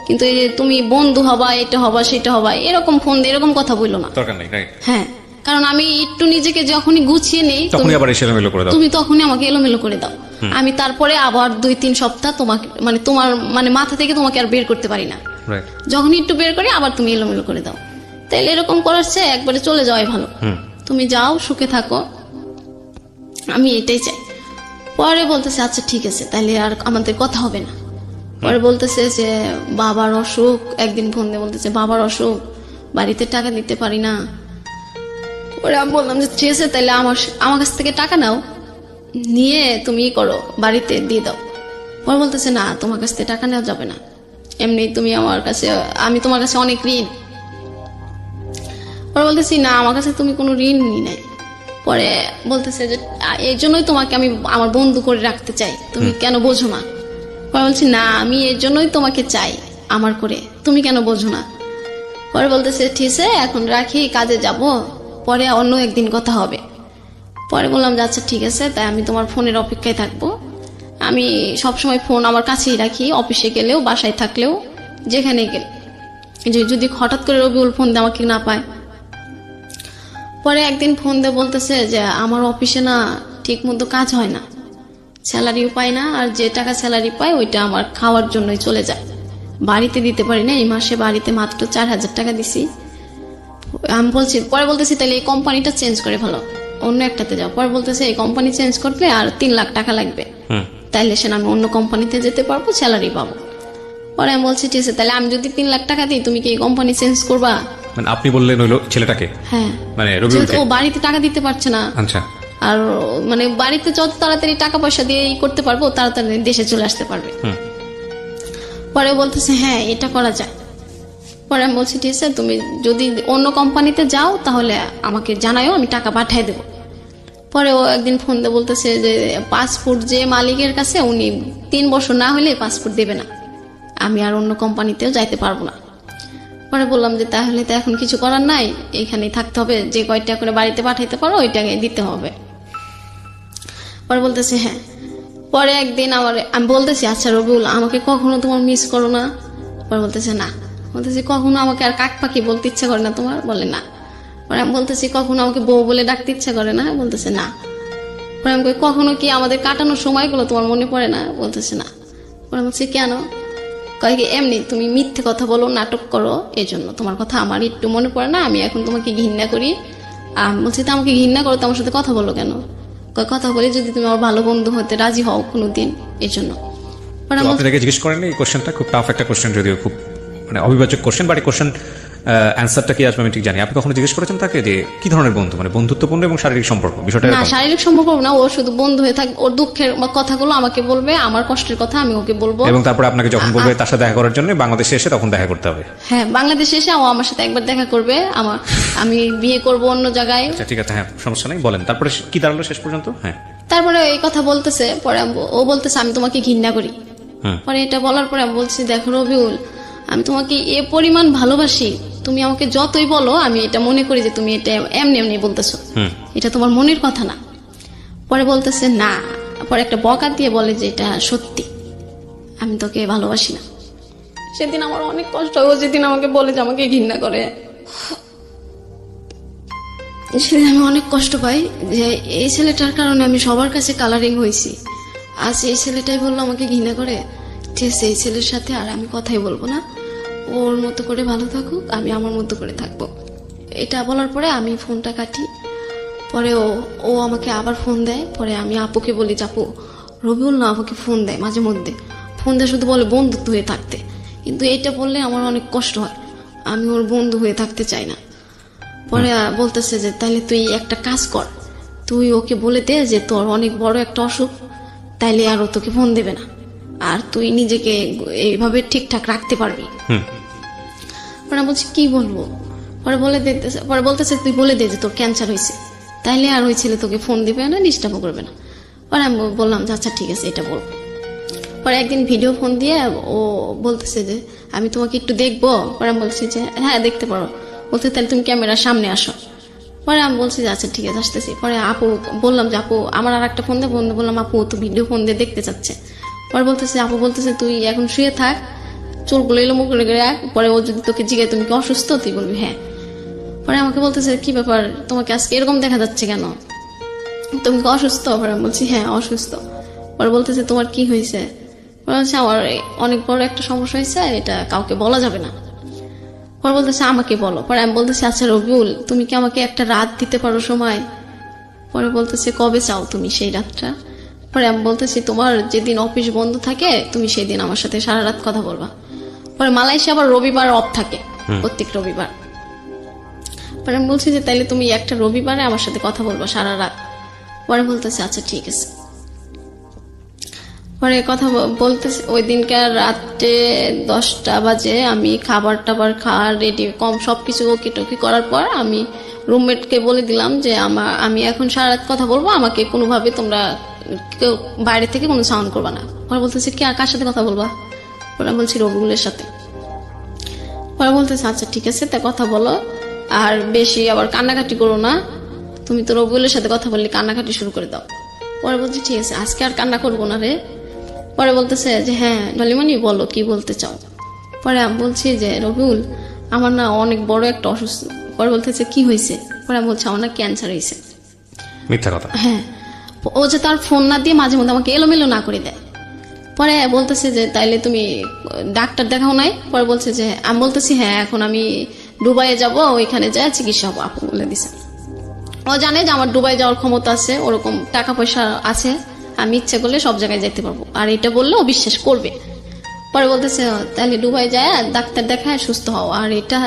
কিন্তু এই যে তুমি বন্ধু হবা, এটা হবা সেটা হবা এরকম ফোন দিয়ে এরকম কথা বললো না। দরকার নেই, রাইট? হ্যাঁ, কারণ আমি একটু নিজেকে যখনই গুছিয়ে নেই তখনই আবার এসে এলোমেলো করে দাও। তুমি তখনই আমাকে এলোমেলো করে দাও। আমি তারপরে আবার 2-3 সপ্তাহ তোমাকে মানে তোমার মানে মাথা থেকে তোমাকে আর বের করতে পারি না। রাইট। যখনই একটু বের করি আবার তুমি এলোমেলো করে দাও। তাইলে এরকম করার চেয়ে একবারে চলে যাওয়াই ভালো। তুমি যাও, সুখে থাকো, আমি এটাই চাই। পরে বলতেছে আচ্ছা ঠিক আছে তাহলে আর আমাদের কথা হবে না। পরে বলতেছে যে বাবার অসুখ, একদিন ফোন দিয়ে বলতেছে বাবার অসুখ, বাড়িতে টাকা দিতে পারি না। পরে আমি বললাম যে ঠিক আছে তাহলে আমার কাছ থেকে টাকা নাও, নিয়ে তুমি করো, বাড়িতে দিয়ে দাও। পরে বলতেছে না তোমার কাছ থেকে টাকা নেওয়া যাবে না, এমনি তুমি আমার কাছে, আমি তোমার কাছে অনেক ঋণ। পরে বলতেছি না আমার কাছে তুমি কোনো ঋণ নি নাই। পরে বলতেছে যে এই জন্যই তোমাকে আমি আমার বন্ধু করে রাখতে চাই, তুমি কেন বোঝো না? পরে বলছি না আমি এর জন্যই তোমাকে চাই আমার করে, তুমি কেন বোঝো না? পরে বলতেছে ঠিক আছে এখন রাখি, কাজে যাব, পরে অন্য একদিন কথা হবে। পরে বললাম যে আচ্ছা ঠিক আছে তাই আমি তোমার ফোনের অপেক্ষায় থাকবো, আমি সবসময় ফোন আমার কাছেই রাখি, অফিসে গেলেও বাসায় থাকলেও যেখানে গেলে, যদি হঠাৎ করে রবিউল ফোন দিয়ে আমাকে না পায়। পরে একদিন ফোন দিয়ে বলতেছে যে আমার অফিসে না ঠিক মতো কাজ হয় না, স্যালারিও পাই না, আর যে টাকা স্যালারি পাই ওইটা আমার খাওয়ার জন্যই চলে যায়, বাড়িতে দিতে পারি না, এই মাসে বাড়িতে মাত্র 4,000 টাকা দিছি। আমি বলছি, পরে বলতেছি তাহলে এই কোম্পানিটা চেঞ্জ করে ভালো, অন্য একটাতে যাও। পরে বলতেছে এই কোম্পানি চেঞ্জ করতে আর 3 লাখ টাকা লাগবে, তাইলে সে আমি অন্য কোম্পানিতে যেতে পারবো, স্যালারি পাবো। পরে আমি বলছি ঠিক আছে তাহলে আমি যদি 3 লাখ টাকা দিই তুমি কি এই কোম্পানি চেঞ্জ করবা? মানে আপনি বললেন হইলো ছেলেটাকে? হ্যাঁ, মানে রবিউলকে? ও বাড়িতে টাকা দিতে পারছে না। আচ্ছা। আর মানে বাড়িতে যত তাড়াতাড়ি টাকা পয়সা দিয়ে করতে পারবো তাড়াতাড়ি দেশে চলে আসতে পারবে। পরে বলতেছে হ্যাঁ এটা করা যায়। পরে আমি বলছি ঠিক আছে তুমি যদি অন্য কোম্পানিতে যাও তাহলে আমাকে জানাও, আমি টাকা পাঠিয়ে দেবো। পরে ও একদিন ফোন দিয়ে বলতেছে যে পাসপোর্ট যে মালিকের কাছে উনি 3 বছর না হলে পাসপোর্ট দেবে না, আমি আর অন্য কোম্পানিতেও যাইতে পারবো না। পরে বললাম যে তাহলে তো এখন কিছু করার নাই, এখানেই থাকতে হবে, যে কয়টা করে বাড়িতে পাঠাইতে পারো ওইটাকে দিতে হবে। পরে বলতেছে হ্যাঁ। পরে একদিন আমি বলতেছি আচ্ছা রবিউল আমাকে কখনো তোমার মিস করো না? পরে বলতেছে না। বলতেছি কখনো আমাকে আর কাক পাখি বলতে ইচ্ছা করে না তোমার? বলে না। পরে আমি বলতেছি কখনো আমাকে বউ বলে ডাকতে ইচ্ছা করে না? বলতেছে না। পরে আমি কখনো কি আমাদের কাটানোর সময়গুলো তোমার মনে পড়ে না? বলতেছে না। পরে বলছি কেন? কয় কি এমনি তুমি মিথ্যে কথা বলো, নাটক করো, এই জন্য তোমার কথা আমার একটু মনে পড়ে না, আমি এখন তোমাকে ঘৃণা করি। বলছি তো আমাকে ঘৃণা করো তো আমার সাথে কথা বলো কেন? কয় কথা বলি যদি তুমি আমার ভালো বন্ধু হতে রাজি হও কোনোদিন, এই জন্য। আপনি তাকে জিজ্ঞেস করেন এই কোশ্চেনটা? খুব টাফ একটা কোশ্চেন, যদিও খুব মানে অবিভাজ্য কোশ্চেন, বাট এই কোশ্চেন অ্যান্সারটা কি আসবে আমি ঠিক জানি। আপনি কখনো জিজ্ঞেস করেছেন তাকে যে কি ধরনের বন্ধু, মানে বন্ধুত্বপূর্ণ এবং শারীরিক সম্পর্ক বিষয়টা? না, শারীরিক সম্পর্ক না, ও শুধু বন্ধু হয়ে থাক, ওর দুঃখের কথাগুলো আমাকে বলবে, আমার কষ্টের কথা আমি ওকে বলবো, এবং তারপরে আপনাকে যখন বলবে তার সাথে দেখা করার জন্য বাংলাদেশে এসে তখন দেখা করতে হবে। হ্যাঁ, বাংলাদেশে এসে ও আমার সাথে একবার দেখা করবে, আমি বিয়ে করব অন্য জায়গায়। আচ্ছা ঠিক আছে, হ্যাঁ সমস্যা নেই, বলেন তারপরে কি দাঁড়ালো শেষ পর্যন্ত? হ্যাঁ, তারপরে এই কথা বলতেছে, পরে ও বলতেছে আমি তোমাকে ঘৃণা করি। পরে এটা বলার পরে আমি বলছি দেখো রবিউল, আমি তোমাকে এ পরিমাণ ভালোবাসি, তুমি আমাকে যতই বলো আমি এটা মনে করি যে তুমি এটা এমনি এমনি বলতেছো, এটা তোমার মনের কথা না। পরে বলতেছে না, পরে একটা বকা দিয়ে বলে যে এটা সত্যি, আমি তোকে ভালোবাসি না। সেদিন আমার অনেক কষ্ট হয়। ও যেদিন আমাকে বলে যে আমাকে ঘৃণা করে, সেদিন আমি অনেক কষ্ট পাই যে এই ছেলেটার কারণে আমি সবার কাছে কালারিং হয়েছি। আজ এই ছেলেটাই বললো আমাকে ঘৃণা করে, ঠিক আছে এই ছেলের সাথে আর আমি কথাই বলবো না, ওর মতো করে ভালো থাকুক, আমি আমার মতো করে থাকবো। এটা বলার পরে আমি ফোনটা কাটি। পরে ও আমাকে আবার ফোন দেয়। পরে আমি আপুকে বলি যে আপু, রবিউল না আমাকে ফোন দেয় মাঝে মধ্যে, ফোন দেয় শুধু বলে বন্ধুত্ব হয়ে থাকতে, কিন্তু এটা বললে আমার অনেক কষ্ট হয়, আমি ওর বন্ধু হয়ে থাকতে চাই না। পরে বলতেছে যে তাইলে তুই একটা কাজ কর, তুই ওকে বলে দে যে তোর অনেক বড় একটা অসুখ, তাইলে আর ও তোকে ফোন দেবে না, আর তুই নিজেকে এইভাবে ঠিকঠাক রাখতে পারবি। পরে বলছি কি বলবো? পরে বলতেছে তুই বলে দে যে তোর ক্যান্সার হয়েছে, তাইলে আর ওই ছেলে তোকে ফোন দিবে না, ডিস্টার্বও করবে না। পরে আমি বললাম যে আচ্ছা ঠিক আছে এটা বলবো। পরে একদিন ভিডিও ফোন দিয়ে ও বলতেছে যে আমি তোমাকে একটু দেখবো। পরে আমি বলছি যে হ্যাঁ দেখতে পারো। বলতে তাহলে তুমি ক্যামেরার সামনে আসো। পরে আমি বলছি যে আচ্ছা ঠিক আছে আসতেছি। পরে আপু বললাম যে আপু আমার আর একটা ফোন দিয়ে বললাম আপু তো ভিডিও ফোন দিয়ে দেখতে চাচ্ছে। পরে বলতেছে আপু বলতেছে তুই এখন শুয়ে থাক, চুলগুলো এলোমো করে রাখ, পরে ও যদি তোকে জিজ্ঞাসা তুমি কি অসুস্থ, তুই বলবি হ্যাঁ। পরে আমাকে বলতেছে কি ব্যাপার তোমাকে আজকে এরকম দেখা যাচ্ছে কেন, তুমি কি অসুস্থ? পরে আমি বলছি হ্যাঁ অসুস্থ। পরে বলতেছে তোমার কি হয়েছে? পরে বলছে আমার অনেক বড় একটা সমস্যা হয়েছে, এটা কাউকে বলা যাবে না। পরে বলতেছে আমাকে বলো। পরে আমি বলতেছি আচ্ছা রবিউল তুমি কি আমাকে একটা রাত দিতে পারো সময়? পরে বলতেছে কবে চাও তুমি সেই রাতটা? পরে আমি বলতেছি তোমার যেদিন অফিস বন্ধ থাকে তুমি সেই দিন আমার সাথে সারা রাত কথা বলবা। পরে মালয়েশিয়া আবার রবিবার অফ থাকে, প্রত্যেক রবিবার। পরে আমি বলছি যে তাইলে তুমি একটা রবিবারে আমার সাথে কথা বলবা সারা রাত। পরে বলতেছে আচ্ছা ঠিক আছে। পরে কথা বলতেছে ওই দিনকার রাতে 10টা বাজে আমি খাবার টাবার খাওয়া রেডি কম সবকিছু ওকে টোকি করার পর আমি রুমমেটকে বলে দিলাম যে আমি এখন সারা রাত কথা বলবো, আমাকে কোনোভাবে তোমরা কেউ বাইরে থেকে কোনো সাউন্ড করবা না। পরে বলতেছে কি কার সাথে কথা বলবা? পরে আমি বলছি রবিউলের সাথে। পরে বলতেছে আচ্ছা ঠিক আছে তা কথা বলো, আর বেশি আবার কান্নাকাটি করো না, তুমি তো রবিউলের সাথে কথা বললে কান্নাকাটি শুরু করে দাও। পরে বলছি ঠিক আছে আজকে আর কান্না করবো না রে। পরে বলতেছে যে হ্যাঁ ডলিমণি বলো কি বলতে চাও। পরে আমি বলছি যে রবিউল আমার না অনেক বড় একটা অসুস্থ। পরে বলতেছে কি হয়েছে? পরে আমি বলছি আমার না ক্যান্সার হয়েছে। মিথ্যা কথা। হ্যাঁ, ও যে তার ফোন না দিয়ে মাঝে মধ্যে আমাকে এলোমেলো না করে দেয়। পরে বলতেছে যে তাইলে তুমি ডাক্তার দেখাও নাই? পরে বলছে যে আমি বলতেছি হ্যাঁ এখন আমি দুবাইয়ে যাব, ওইখানে যায় চিকিৎসা হবো। আপু বলে দিছে ও জানে যে আমার দুবাই যাওয়ার ক্ষমতা আছে, ওরকম টাকা পয়সা আছে, আমি ইচ্ছে করলে সব জায়গায় যেতে পারবো, আর এটা বললে ও বিশ্বাস করবে। পরে বলতেছে তাহলে দুবাই যায় ডাক্তার দেখায় সুস্থ হও, আর এটা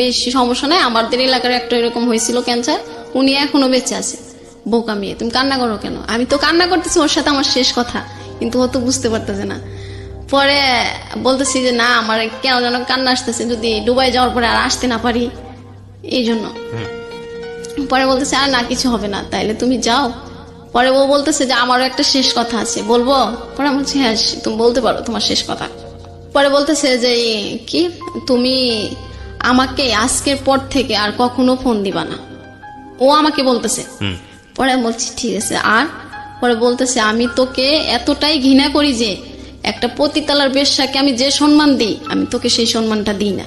বেশি সমস্যা নাই, আমাদের এলাকার একটা এরকম হয়েছিল ক্যান্সার, উনি এখনো বেঁচে আছে। বোকা মেয়ে তুমি কান্না করো কেন? আমি তো কান্না করতেছি ওর সাথে আমার শেষ কথা, কিন্তু ও তো বুঝতে পারতেছে না। পরে বলতেছি যে না আমার কেন যেন কান্না আসতেছে, যদি দুবাই যাওয়ার পরে আর আসতে না পারি এই জন্য। পরে বলতেছে আর না কিছু হবে না, তাইলে তুমি যাও। পরে ও বলতেছে যে আমারও একটা শেষ কথা আছে বলবো। পরে আমি বলছি হ্যাঁ তুমি বলতে পারো তোমার শেষ কথা। পরে বলতেছে যে কি তুমি আমাকে আজকের পর থেকে আর কখনো ফোন দিবা না, ও আমাকে বলতেছে। পরে আমি বলছি ঠিক আছে। আর পরে বলতেছে আমি তোকে এতটাই ঘৃণা করি যে একটা পতিতালার বেশ্যাকে আমি যে সম্মান দিই আমি তোকে সেই সম্মানটা দিই না।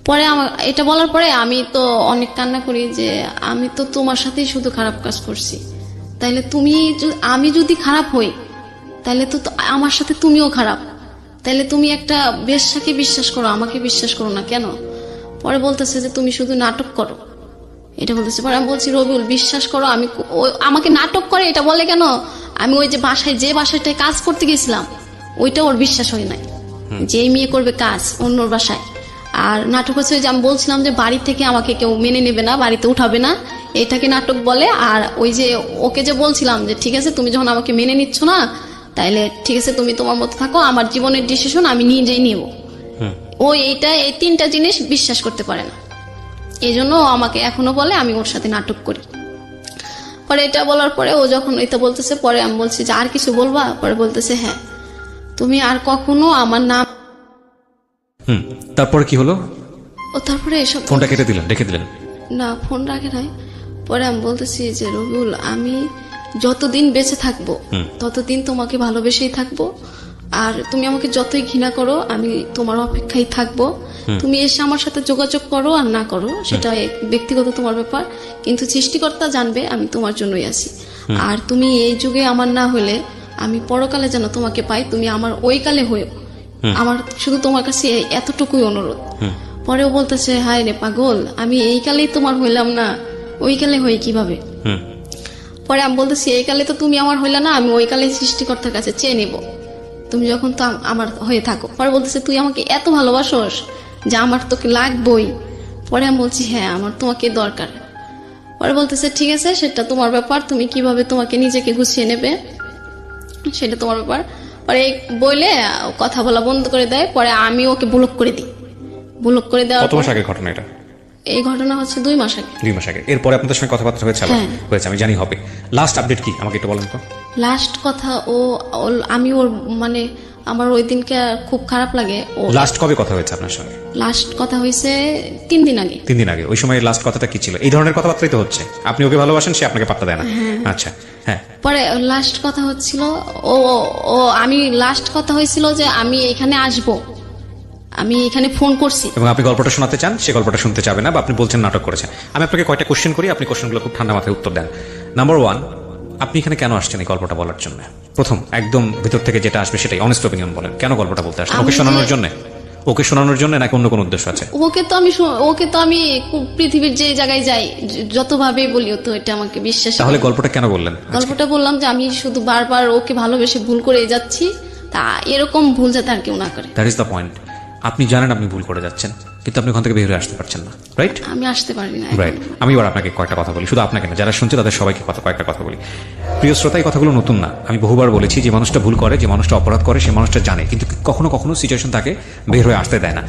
পরে আমার এটা বলার পরে আমি তো অনেক কান্না করি যে আমি তো তোমার সাথেই শুধু খারাপ কাজ করছি, তাইলে আমি যদি খারাপ হই তাহলে তো আমার সাথে তুমিও খারাপ, তাইলে তুমি একটা বেশ্যাকে বিশ্বাস করো আমাকে বিশ্বাস করো না কেন? পরে বলতেছে যে তুমি শুধু নাটক করো, এটা বলতেছে। পরে আমি বলছি রবিউল বিশ্বাস করো আমি আমাকে নাটক করে এটা বলে কেন? আমি ওই যে বাসাটায় কাজ করতে গেছিলাম ওইটা ওর বিশ্বাস হয় নাই যে এই মেয়ে করবে কাজ অন্যর বাসায়। আর নাটক হচ্ছে যে আমি বলছিলাম যে বাড়ি থেকে আমাকে কেউ মেনে নেবে না, বাড়িতে উঠাবে না, এটাকে নাটক বলে। আর ওই যে ওকে যে বলছিলাম যে ঠিক আছে তুমি যখন আমাকে মেনে নিচ্ছ না তাইলে ঠিক আছে তুমি তোমার মতো থাকো, আমার জীবনের ডিসিশন আমি নিজেই নেব। ও এই 3টা জিনিস বিশ্বাস করতে পারে না, এই জন্য ও আমাকে এখনো বলে আমি ওর সাথে নাটক করি। পরে এটা বলার পরে ও যখন এটা বলতেছে, পরে আমি বলছি যে আর কিছু বলবা? পরে বলতেছে হ্যাঁ তুমি আর কখনো আমার নাম। তারপর কি হলো? ও তারপরে এসব ফোনটা কেটে দিলেন, রেখে দিলেন? না, ফোন রাখে নাই। পরে আমি বলতেছি যে রবিউল, আমি যতদিন বেঁচে থাকবো ততদিন তোমাকে ভালোবেসেই থাকবো, আর তুমি আমাকে যতই ঘৃণা করো আমি তোমার অপেক্ষায় থাকবো। তুমি এসে আমার সাথে যোগাযোগ করো আর না করো সেটা ব্যক্তিগত তোমার ব্যাপার, কিন্তু সৃষ্টিকর্তা জানবে আমি তোমার জন্যই আছি। আর তুমি এই যুগে আমার না হলে আমি পরকালে যেন তোমাকে পাই, তুমি আমার ওই কালে হয়েও। আমার শুধু তোমার কাছে এতটুকুই অনুরোধ। পরেও বলতেছে, হায় রে পাগল, আমি এই কালেই তোমার হইলাম না, ওই কালে হই কিভাবে? পরে আমি বলতেছি, এই কালে তো তুমি আমার হইলা না, আমি ওই কালে সৃষ্টিকর্তার কাছে চেয়ে নেব, তুমি যখন তো আমার হয়ে থাকো। পরে বলতেছে, তুই আমাকে এত ভালোবাসোস যে আমার তোকে লাগবই। পরে আমি বলছি, হ্যাঁ আমার তোমাকে দরকার। পরে বলতেছে, ঠিক আছে সেটা তোমার ব্যাপার, তুমি কিভাবে তোমাকে নিজেকে গুছিয়ে নেবে সেটা তোমার ব্যাপার। পরে বলে কথা বলা বন্ধ করে দেয়। পরে আমি ওকে ব্লক করে দিই। ব্লক করে দেওয়ার কত মাস আগের ঘটনা এটা? এই ঘটনা হচ্ছে 2 মাস আগে। 2 মাস আগে। এরপরে আপনাদের সঙ্গে কথাবার্তা হয়েছে? হয়েছে, আমি জানি হবে। লাস্ট আপডেট কি আমাকে একটু বলেন তো। লাস্ট কথা, আমি ওর মানে আমার ওই দিনকে খুব খারাপ লাগে। লাস্ট কবে কথা হয়েছে আপনার সঙ্গে? লাস্ট কথা হয়েছে 3 দিন আগে। 3 দিন আগে। ওই সময় লাস্ট কথাটা কি ছিল? এই ধরনের কথাবার্তাই তো হচ্ছে, আপনি ওকে ভালোবাসেন, সে আপনাকে পাত্তা দেয় না। আচ্ছা, হ্যাঁ। পরে লাস্ট কথা হচ্ছিল আমি লাস্ট কথা হয়েছিল যে আমি এখানে আসবো, আমি এখানে ফোন করছি। এবং আপনি গল্পটা শোনাতে চান, সে গল্পটা শুনতে চাবে না, বা আপনি বলছেন নাটক করেছেন। আমি আপনাকে কয়টা কোশ্চেন করি, আপনি কোশ্চেনগুলো খুব ঠান্ডা মাথায় উত্তর দেন। নাম্বার 1, আপনি এখানে কেন আসছেন এই গল্পটা বলার জন্য? প্রথম একদম ভিতর থেকে যেটা আসবে সেটাই, অনেস্ট অপিনিয়ন বলেন। কেন গল্পটা বলতে আসছেন? ওকে শোনানোর জন্য? ওকে শোনানোর জন্য নাকি অন্য কোনো উদ্দেশ্য আছে? ওকে তো আমি পৃথিবীর যে জায়গায় যাই যতভাবে বলিও তো এটা আমাকে বিশ্বাস। তাহলে গল্পটা কেন বললেন? গল্পটা বললাম যে আমি শুধু বারবার ওকে ভালোবেসে ভুল করে যাচ্ছি, তা এরকম ভুল যাতে আর কেউ না করে। That is the point. আপনি জানেন আপনি ভুল করে যাচ্ছেন, কিন্তু আপনি ওখান থেকে বের হয়ে আসতে পারছেন না, রাইট? আমি আসতে পারি না, রাইট। আমি এবার আপনাকে কয়েকটা কথা বলি, শুধু আপনাকে না, যারা শুনছে তাদের সবাইকে কয়েকটা কথা বলি। প্রিয় শ্রোতা, এই কথাগুলো নতুন না, আমি বহুবার বলেছি। যে মানুষটা ভুল করে, যে মানুষটা অপরাধ করে, সে মানুষটা জানে, কিন্তু কখনো কখনো সিচুয়েশন তাকে বের হয়ে আসতে দেয় না।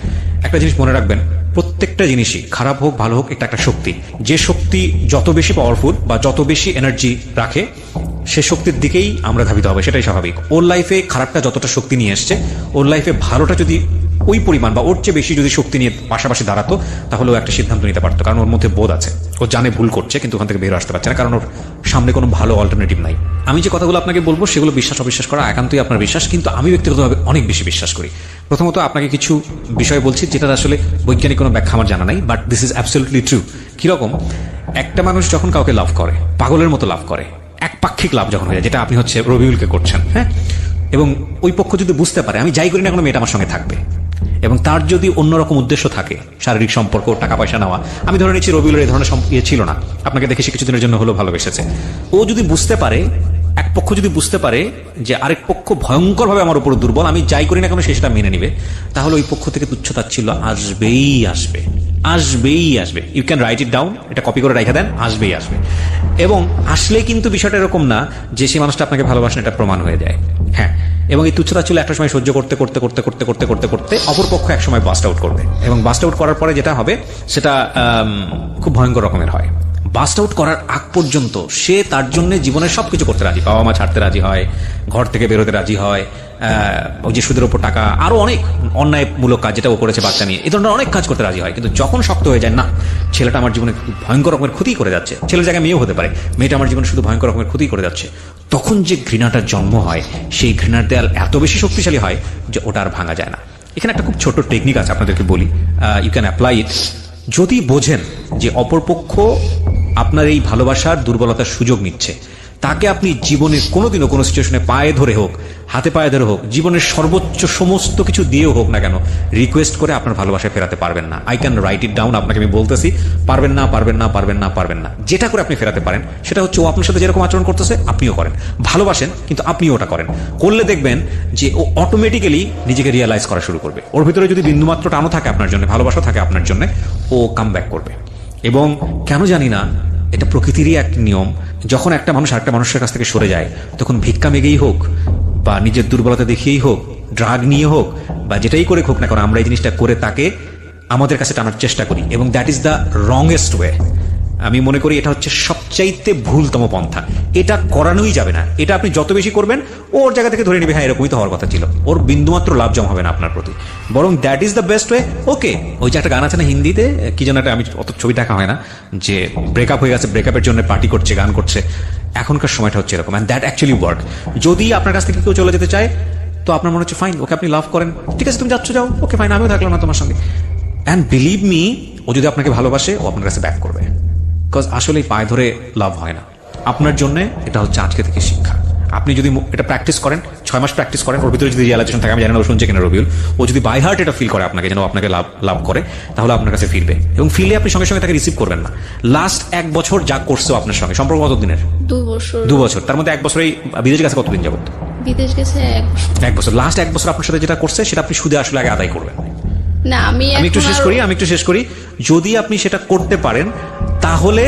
একটা জিনিস মনে রাখবেন, প্রত্যেকটা জিনিসই খারাপ হোক ভালো হোক, এটা একটা শক্তি। যে শক্তি যত বেশি পাওয়ারফুল বা যত বেশি এনার্জি রাখে, সে শক্তির দিকেই আমরা ধাবিত হবে, সেটাই স্বাভাবিক। ওর লাইফে খারাপটা যতটা শক্তি নিয়ে এসছে, ওর লাইফে ভালোটা যদি ওই পরিমাণ বা ওর চেয়ে বেশি যদি শক্তি নিয়ে পাশাপাশি দাঁড়াতো, তাহলে ও একটা সিদ্ধান্ত নিতে পারতো। কারণ ওর মধ্যে বোধ আছে, ও জানে ভুল করছে, কিন্তু ওখান থেকে বের আসতে পারছে না, কারণ ওর সামনে কোনো ভালো অল্টারনেটিভ নাই। আমি যে কথাগুলো আপনাকে বলবো সেগুলো বিশ্বাস অবিশ্বাস করা একান্তই আপনার বিশ্বাস, কিন্তু আমি ব্যক্তিগতভাবে অনেক বেশি বিশ্বাস করি। প্রথমত আপনাকে কিছু বিষয় বলছি যেটার আসলে বৈজ্ঞানিক কোনো ব্যাখ্যা আমার জানা নাই, but this is absolutely true. কিরকম? একটা মানুষ যখন কাউকে লাভ করে, পাগলের মতো লাভ করে, একপাক্ষিক লাভ যখন হয়ে যায়, যেটা আপনি হচ্ছে রবিউলকে করছেন, হ্যাঁ, এবং ওই পক্ষ যদি বুঝতে পারে আমি যাই করি না কোনো মেয়েটা আমার সঙ্গে থাকবে, এবং তার যদি অন্যরকম উদ্দেশ্য থাকে, শারীরিক সম্পর্ক, টাকা পয়সা নেওয়া, আমি ধরে নিচ্ছি রবিউলের এই ধরনের ছিল না, আপনাকে দেখে সে কিছুদিনের জন্য হলেও ভালোবেসেছে, ও যদি বুঝতে পারে, এক পক্ষ যদি বুঝতে পারে যে আরেক পক্ষ ভয়ঙ্করভাবে আমার উপর দুর্বল, আমি যাই করি না কেন সে সেটা মেনে নিবে, তাহলে ওই পক্ষ থেকে তুচ্ছতাচ্ছিল্য আসবেই আসবে, আসবেই আসবে। You can write it down, এটা কপি করে রেখে দেন, আসবেই আসবে। এবং আসলে কিন্তু বিষয়টা এরকম না যে সেই মানুষটা আপনাকে ভালোবাসেন এটা প্রমাণ হয়ে যায়, হ্যাঁ। এবং এই তুচ্ছতাচ্ছিল্য একটা সময় সহ্য করতে করতে করতে করতে করতে করতে করতে অপরপক্ষ এক সময় বাস্ট আউট করবে, এবং বাস্ট আউট করার পরে যেটা হবে সেটা খুব ভয়ঙ্কর রকমের হয়। বাস্ট আউট করার আগ পর্যন্ত সে তার জন্য জীবনের সবকিছু করতে রাজি, বাবা মা ছাড়তে রাজি হয়, ঘর থেকে বেরোতে রাজি হয়, ওই যে সুদের ওপর টাকা, আরো অনেক অন্যায়মূলক কাজ যেটা ও করেছে বাচ্চা নিয়ে, এই ধরনের অনেক কাজ করতে রাজি হয়। কিন্তু যখন শক্ত হয়ে যায়, না ছেলেটা আমার জীবনে ভয়ঙ্কর রকমের ক্ষতি করে যাচ্ছে, ছেলের জায়গায় মেয়েও হতে পারে, মেয়েটা আমার জীবনে শুধু ভয়ঙ্কর রকমের ক্ষতি করে যাচ্ছে, তখন যে ঘৃণাটার জন্ম হয়, সেই ঘৃণার দেয়াল এত বেশি শক্তিশালী হয় যে ওটা আর ভাঙা যায় না। এখানে একটা খুব ছোট টেকনিক আছে, আপনাদেরকে বলি, ইউ ক্যান অ্যাপ্লাই ইট। যদি বোঝেন যে অপরপক্ষ আপনার এই ভালোবাসার দুর্বলতার সুযোগ নিচ্ছে, তাকে আপনি জীবনের কোনোদিনও কোনো সিচুয়েশনে পায়ে ধরে হোক, হাতে পায়ে ধরে হোক, জীবনের সর্বোচ্চ সমস্ত কিছু দিয়েও হোক না কেন, রিকোয়েস্ট করে আপনার ভালোবাসায় ফেরাতে পারবেন না। I can write it down, আপনাকে আমি বলতেছি, পারবেন না, পারবেন না, পারবেন না, পারবেন না। যেটা করে আপনি ফেরাতে পারেন সেটা হচ্ছে ও আপনার সাথে যেরকম আচরণ করতেছে আপনিও করেন, ভালোবাসেন কিন্তু আপনিও ওটা করেন, করলে দেখবেন যে ও অটোমেটিক্যালি নিজেকে রিয়ালাইজ করা শুরু করবে। ওর ভিতরে যদি বিন্দুমাত্র টানও থাকে আপনার জন্য, ভালোবাসা থাকে আপনার জন্য, ও কাম ব্যাক করবে। এবং কেন জানি না, এটা প্রকৃতিরই এক নিয়ম, যখন একটা মানুষ আরেকটা মানুষের কাছ থেকে সরে যায়, তখন ভিক্ষা মেগেই হোক বা নিজের দুর্বলতা দেখিয়েই হোক, ড্রাগ নিয়ে হোক বা যেটাই করে হোক না কারণ, আমরা এই জিনিসটা করে তাকে আমাদের কাছে টানার চেষ্টা করি, এবং দ্যাট ইজ দ্য রংয়েস্ট ওয়ে। আমি মনে করি এটা হচ্ছে সবচাইতে ভুলতম পন্থা। এটা করানোই যাবে না। এটা আপনি যত বেশি করবেন ওর জায়গা থেকে ধরে নেবে হ্যাঁ এরকমই তো হওয়ার কথা ছিল, ওর বিন্দুমাত্র লাভ জমাবে না আপনার প্রতি, বরং that is the best way. Okay, ওই যে একটা গান আছে না হিন্দিতে, কি যেন একটা, আমি অত ছবি দেখা হয় না, যে ব্রেকআপ হয়ে গেছে, ব্রেকআপের জন্য পার্টি করছে, গান করছে, এখনকার সময়টা হচ্ছে এরকম, অ্যান্ড দ্যাট অ্যাকচুয়ালি ওয়ার্ক। যদি আপনার কাছ থেকে কেউ চলে যেতে চায় তো আপনার মনে হচ্ছে ফাইন, ওকে আপনি লাভ করেন, ঠিক আছে তুমি যাচ্ছ যাও, ওকে ফাইন, আমিও থাকলাম না তোমার সঙ্গে। অ্যান্ড বিলিভ মি, ও যদি আপনাকে ভালোবাসে ও আপনার কাছে ব্যাক করবে, বিকজ আসলে পায়ে ধরে লাভ হয় না। আপনার জন্য এটা হচ্ছে আজকে থেকে শিক্ষা। আপনি যদি এটা প্র্যাকটিস করেন, 6 মাস প্র্যাকটিস করেন, ওর ভিতরে যদি রিয়ালাইজেশন থাকে, আমি জানি না ও শুনছে কিনা রবিউল, ও যদি বাই হার্ট এটা ফিল করে আপনাকে, যেন আপনাকে লাভ করে, তাহলে আপনার কাছে ফিরবে, এবং ফিরলে আপনি সঙ্গে সঙ্গে তাকে রিসিভ করবেন না। লাস্ট 1 বছর যা করছো আপনার সঙ্গে, সম্পর্ক কত দিনের? 2 বছর। তার মধ্যে 1 বছরেই বিদেশে গেছে কতদিন যাবত? বিদেশ গেছে 1 বছর। লাস্ট 1 বছর আপনার সাথে যেটা করছে সেটা আপনি সুদে আসলে আগে আদায় করবেন। না, আমি একটু শেষ করি। যদি আপনি সেটা করতে পারেন তাহলে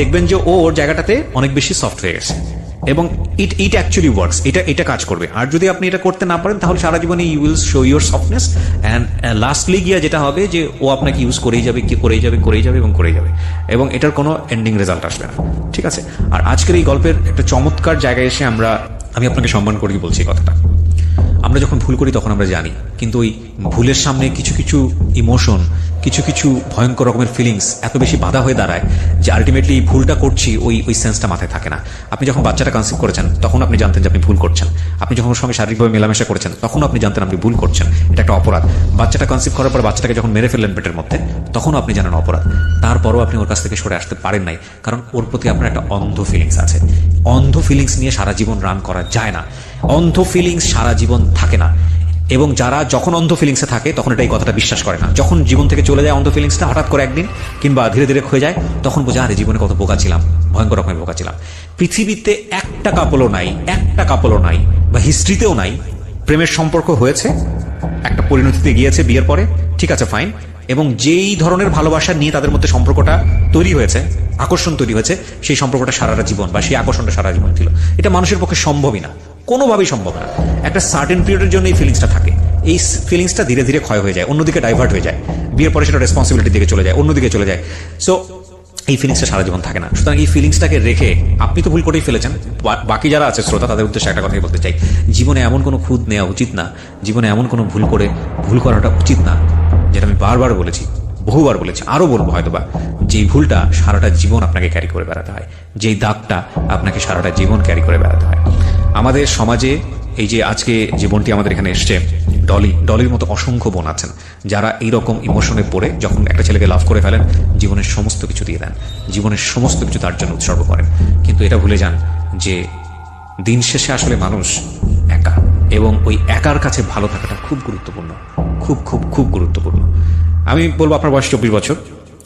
দেখবেন যে ও ওর জায়গাটাতে অনেক বেশি সফট হয়ে গেছে, এবং ইট অ্যাকচুয়ালি ওয়ার্কস, এটা কাজ করবে। আর যদি আপনি এটা করতে না পারেন তাহলে সারা জীবনে you will show your softness, and lastly গিয়া যেটা হবে যে ও আপনাকে ইউজ করেই যাবে, এবং এটার কোনো এন্ডিং রেজাল্ট আসবে না, ঠিক আছে? আর আজকের এই গল্পের একটা চমৎকার জায়গায় এসে আমি আপনাকে সম্মান করি বলছি কথাটা। আমরা যখন ভুল করি তখন আমরা জানি, কিন্তু ওই ভুলের সামনে কিছু কিছু ইমোশন, কিছু কিছু ভয়ঙ্কর রকমের ফিলিংস এত বেশি বাধা হয়ে দাঁড়ায় যে আলটিমেটলি ভুলটা করছি ওই সেন্সটা মাথায় থাকে না। আপনি যখন বাচ্চাটা কনসিভ করেছেন তখন আপনি জানতেন যে আপনি ভুল করছেন, আপনি যখন ওর সঙ্গে শারীরিকভাবে মেলামেশা করেছেন তখন আপনি জানতেন আপনি ভুল করছেন, এটা একটা অপরাধ। বাচ্চাটা কনসিভ করার পর বাচ্চাটাকে যখন মেরে ফেললেন পেটের মধ্যে তখনও আপনি জানেন অপরাধ, তারপরও আপনি ওর কাছ থেকে সরে আসতে পারেন নাই, কারণ ওর প্রতি আপনার একটা অন্ধ ফিলিংস আছে। অন্ধ ফিলিংস নিয়ে সারা জীবন রান করা যায় না, অন্ধ ফিলিংস সারা জীবন থাকে না। এবং যারা যখন অন্ধ ফিলিংসে থাকে তখন এটা এই কথাটা বিশ্বাস করে না, যখন জীবন থেকে চলে যায় অন্ধ ফিলিংসটা হঠাৎ করে একদিন কিংবা ধীরে ধীরে ক্ষয়ে যায়, তখন বোঝা আরে জীবনে কত বোকা ছিলাম, ভয়ঙ্কর রকমের বোকা ছিলাম। পৃথিবীতে একটা কাপলও নাই বা হিস্ট্রিতেও নাই প্রেমের সম্পর্ক হয়েছে, একটা পরিণতিতে গিয়েছে বিয়ের পরে, ঠিক আছে ফাইন, এবং যেই ধরনের ভালোবাসা নিয়ে তাদের মধ্যে সম্পর্কটা তৈরি হয়েছে, আকর্ষণ তৈরি হয়েছে, সেই সম্পর্কটা সারাটা জীবন বা সেই আকর্ষণটা সারা জীবন ছিল। এটা মানুষের পক্ষে সম্ভবই না, কোনোভাবেই সম্ভব না। একটা সার্টেন পিরিয়ডের জন্য এই ফিলিংসটা থাকে, এই ফিলিংসটা ধীরে ধীরে ক্ষয় হয়ে যায়, অন্যদিকে ডাইভার্ট হয়ে যায়, বিয়ের পরে সেটা রেসপন্সিবিলিটির দিকে চলে যায়, অন্যদিকে চলে যায়। সো এই ফিলিংসটা সারা জীবন থাকে না। সুতরাং এই ফিলিংসটাকে রেখে, আপনি তো ভুল করেই ফেলেছেন, বাকি যারা আছে শ্রোতা তাদের উদ্দেশ্যে একটা কথাই বলতে চাই, জীবনে এমন কোনো খুঁত নেওয়া উচিত না, জীবনে এমন কোনো ভুল করাটা উচিত না, যেটা আমি বারবার বলেছি, বহুবার বলেছি, আরো বলবো হয়তোবা, যেই ভুলটা সারাটা জীবন আপনাকে ক্যারি করে বেড়াতে হয়, যেই দাগটা আপনাকে সারাটা জীবন ক্যারি করে বেড়াতে হয়। আমাদের সমাজে এই যে আজকে যে বোনটি আমাদের এখানে এসছে, ডলির মতো অসংখ্য বোন আছেন যারা এইরকম ইমোশনে পড়ে যখন একটা ছেলেকে লাভ করে ফেলেন জীবনের সমস্ত কিছু দিয়ে দেন, জীবনের সমস্ত কিছু তার জন্য উৎসর্গ করেন, কিন্তু এটা ভুলে যান যে দিন শেষে আসলে মানুষ একা, এবং ওই একার কাছে ভালো থাকাটা খুব গুরুত্বপূর্ণ, খুব খুব খুব গুরুত্বপূর্ণ। আমি বলবো আপনার বয়স 24 বছর,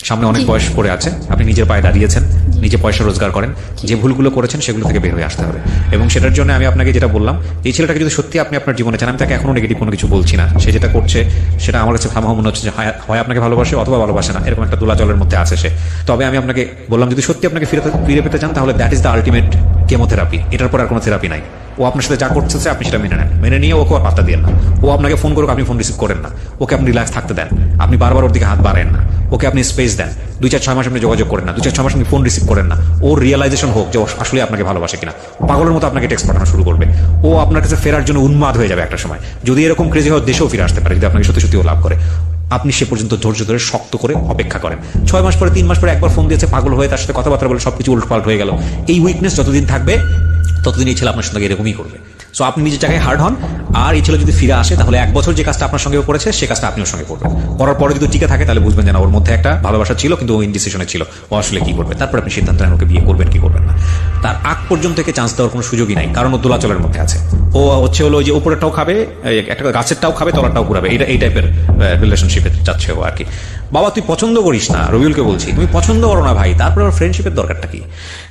সামনে অনেক বয়স পড়ে আছে, আপনি নিজের পায়ে দাঁড়িয়েছেন, নিজে পয়সা রোজগার করেন, যে ভুলগুলো করেছেন সেগুলো থেকে বের হয়ে আসতে হবে। এবং সেটার জন্য আমি আপনাকে যেটা বললাম, এই ছেলেটাকে যদি সত্যি আপনি আপনার জীবনে চান, আমি তাকে এখনো নেগেটিভ কোনো কিছু বলছি না, সে যেটা করছে সেটা আমার কাছে থামা মনে হচ্ছে যে হয় আপনাকে ভালোবাসে অথবা ভালোবাসে না, এরকম একটা দোলাচলের মধ্যে আছে সে। তবে আমি আপনাকে বললাম যদি সত্যি আপনাকে ফিরে পেতে চান তাহলে that is the ultimate chemotherapy, এটার পর আর কোনো থেরাপি নাই। ও আপনার সাথে যা করছে আপনি সেটা মেনে নেন, মেনে নিয়ে ওকে আর পাত্তা দিয়ে না। ও আপনাকে ফোন করুক, আপনি ফোন রিসিভ করেন না, ওকে আপনি রিল্যাক্স থাকতে দেন, আপনি বারবার ওর দিকে হাত বাড়েন না, ওকে আপনি স্পেস দেন, 2-4-6 মাস আপনি যোগাযোগ করেন না, 2-4-6 মাস আপনি ফোন রিসিভ করেন না, ওর রিয়েলাইজেশন হোক যে ও আসলে আপনাকে ভালোবাসে কিনা। পাগলের মতো আপনাকে টেক্সট পাঠানো শুরু করবে, ও আপনার কাছে ফেরার জন্য উন্মাদ হয়ে যাবে একটা সময়, যদি এরকম ক্রেজি হয় দেশেও ফিরে আসতে পারে যদি আপনাকে সত্যি সত্যি ও লাভ করে। আপনি সে পর্যন্ত ধৈর্য ধরে শক্ত করে অপেক্ষা করেন। 6 মাস পরে 3 মাস পরে একবার ফোন দিয়েছে পাগল হয়ে, তার সাথে কথাবার্তা বলে সবকিছু উল্টপাল্ট হয়ে গেল, এই উইকনেস যতদিন থাকবে ততদিন এই ছেলে আপনার সঙ্গে এরকমই করবে। সো আপনি নিজের জায়গায় হার্ড হন, আর এই ছেলে যদি ফিরে আসে তাহলে 1 বছর যে কাজটা আপনার সঙ্গে করেছে সে কাজটা আপনি ওর সঙ্গে করবেন, করার পরে যদি টিকে থাকে তাহলে বুঝবেন যে না ওর মধ্যে একটা ভালোবাসা ছিল কিন্তু ও ইনডিসিশনে ছিল, ও আসলে কি করবে, তারপর আপনি সিদ্ধান্ত নেন ওকে বিয়ে করবেন কি করবেন না। তার আগ পর্যন্ত থেকে চান্স দেওয়ার কোনো সুযোগই নাই, কারণ ও দোলাচলের মধ্যে আছে। ও হচ্ছে হলো যে উপরেরটাও খাবে, একটা গাছেরটাও খাবে, তলারটাও ঘুরাবে, এই টাইপের রিলেশনশিপে যাচ্ছে ও আর কি। বাবা তুই পছন্দ করিস না, রবিউলকে বলছি, তুমি পছন্দ করো না ভাই, তারপরে ওর ফ্রেন্ডশিপের দরকারটা কি?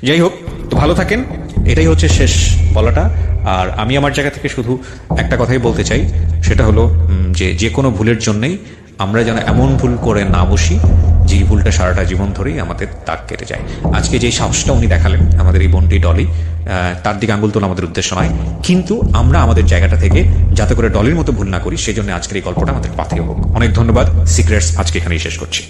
যাই হোক, তো ভালো থাকেন, এটাই হচ্ছে শেষ বলাটা। আর আমি আমার জায়গা থেকে শুধু একটা কথাই বলতে চাই, সেটা হলো যে কোনো ভুলের জন্যই আমরা যেন এমন ভুল করে না বসি যেই ভুলটা সারাটা জীবন ধরেই আমাদের দাগ কেটে যায়। আজকে যে সাহসটা উনি দেখালেন আমাদের এই বোনটি ডলি, তার দিকে আঙুল তোলা আমাদের উদ্দেশ্য নয়, কিন্তু আমরা আমাদের জায়গাটা থেকে যাতে করে ডলির মতো ভুল না করি সেজন্য আজকের এই গল্পটা আমাদের পাথেয় হোক। অনেক ধন্যবাদ। সিক্রেটস আজকে এখানেই শেষ করছি।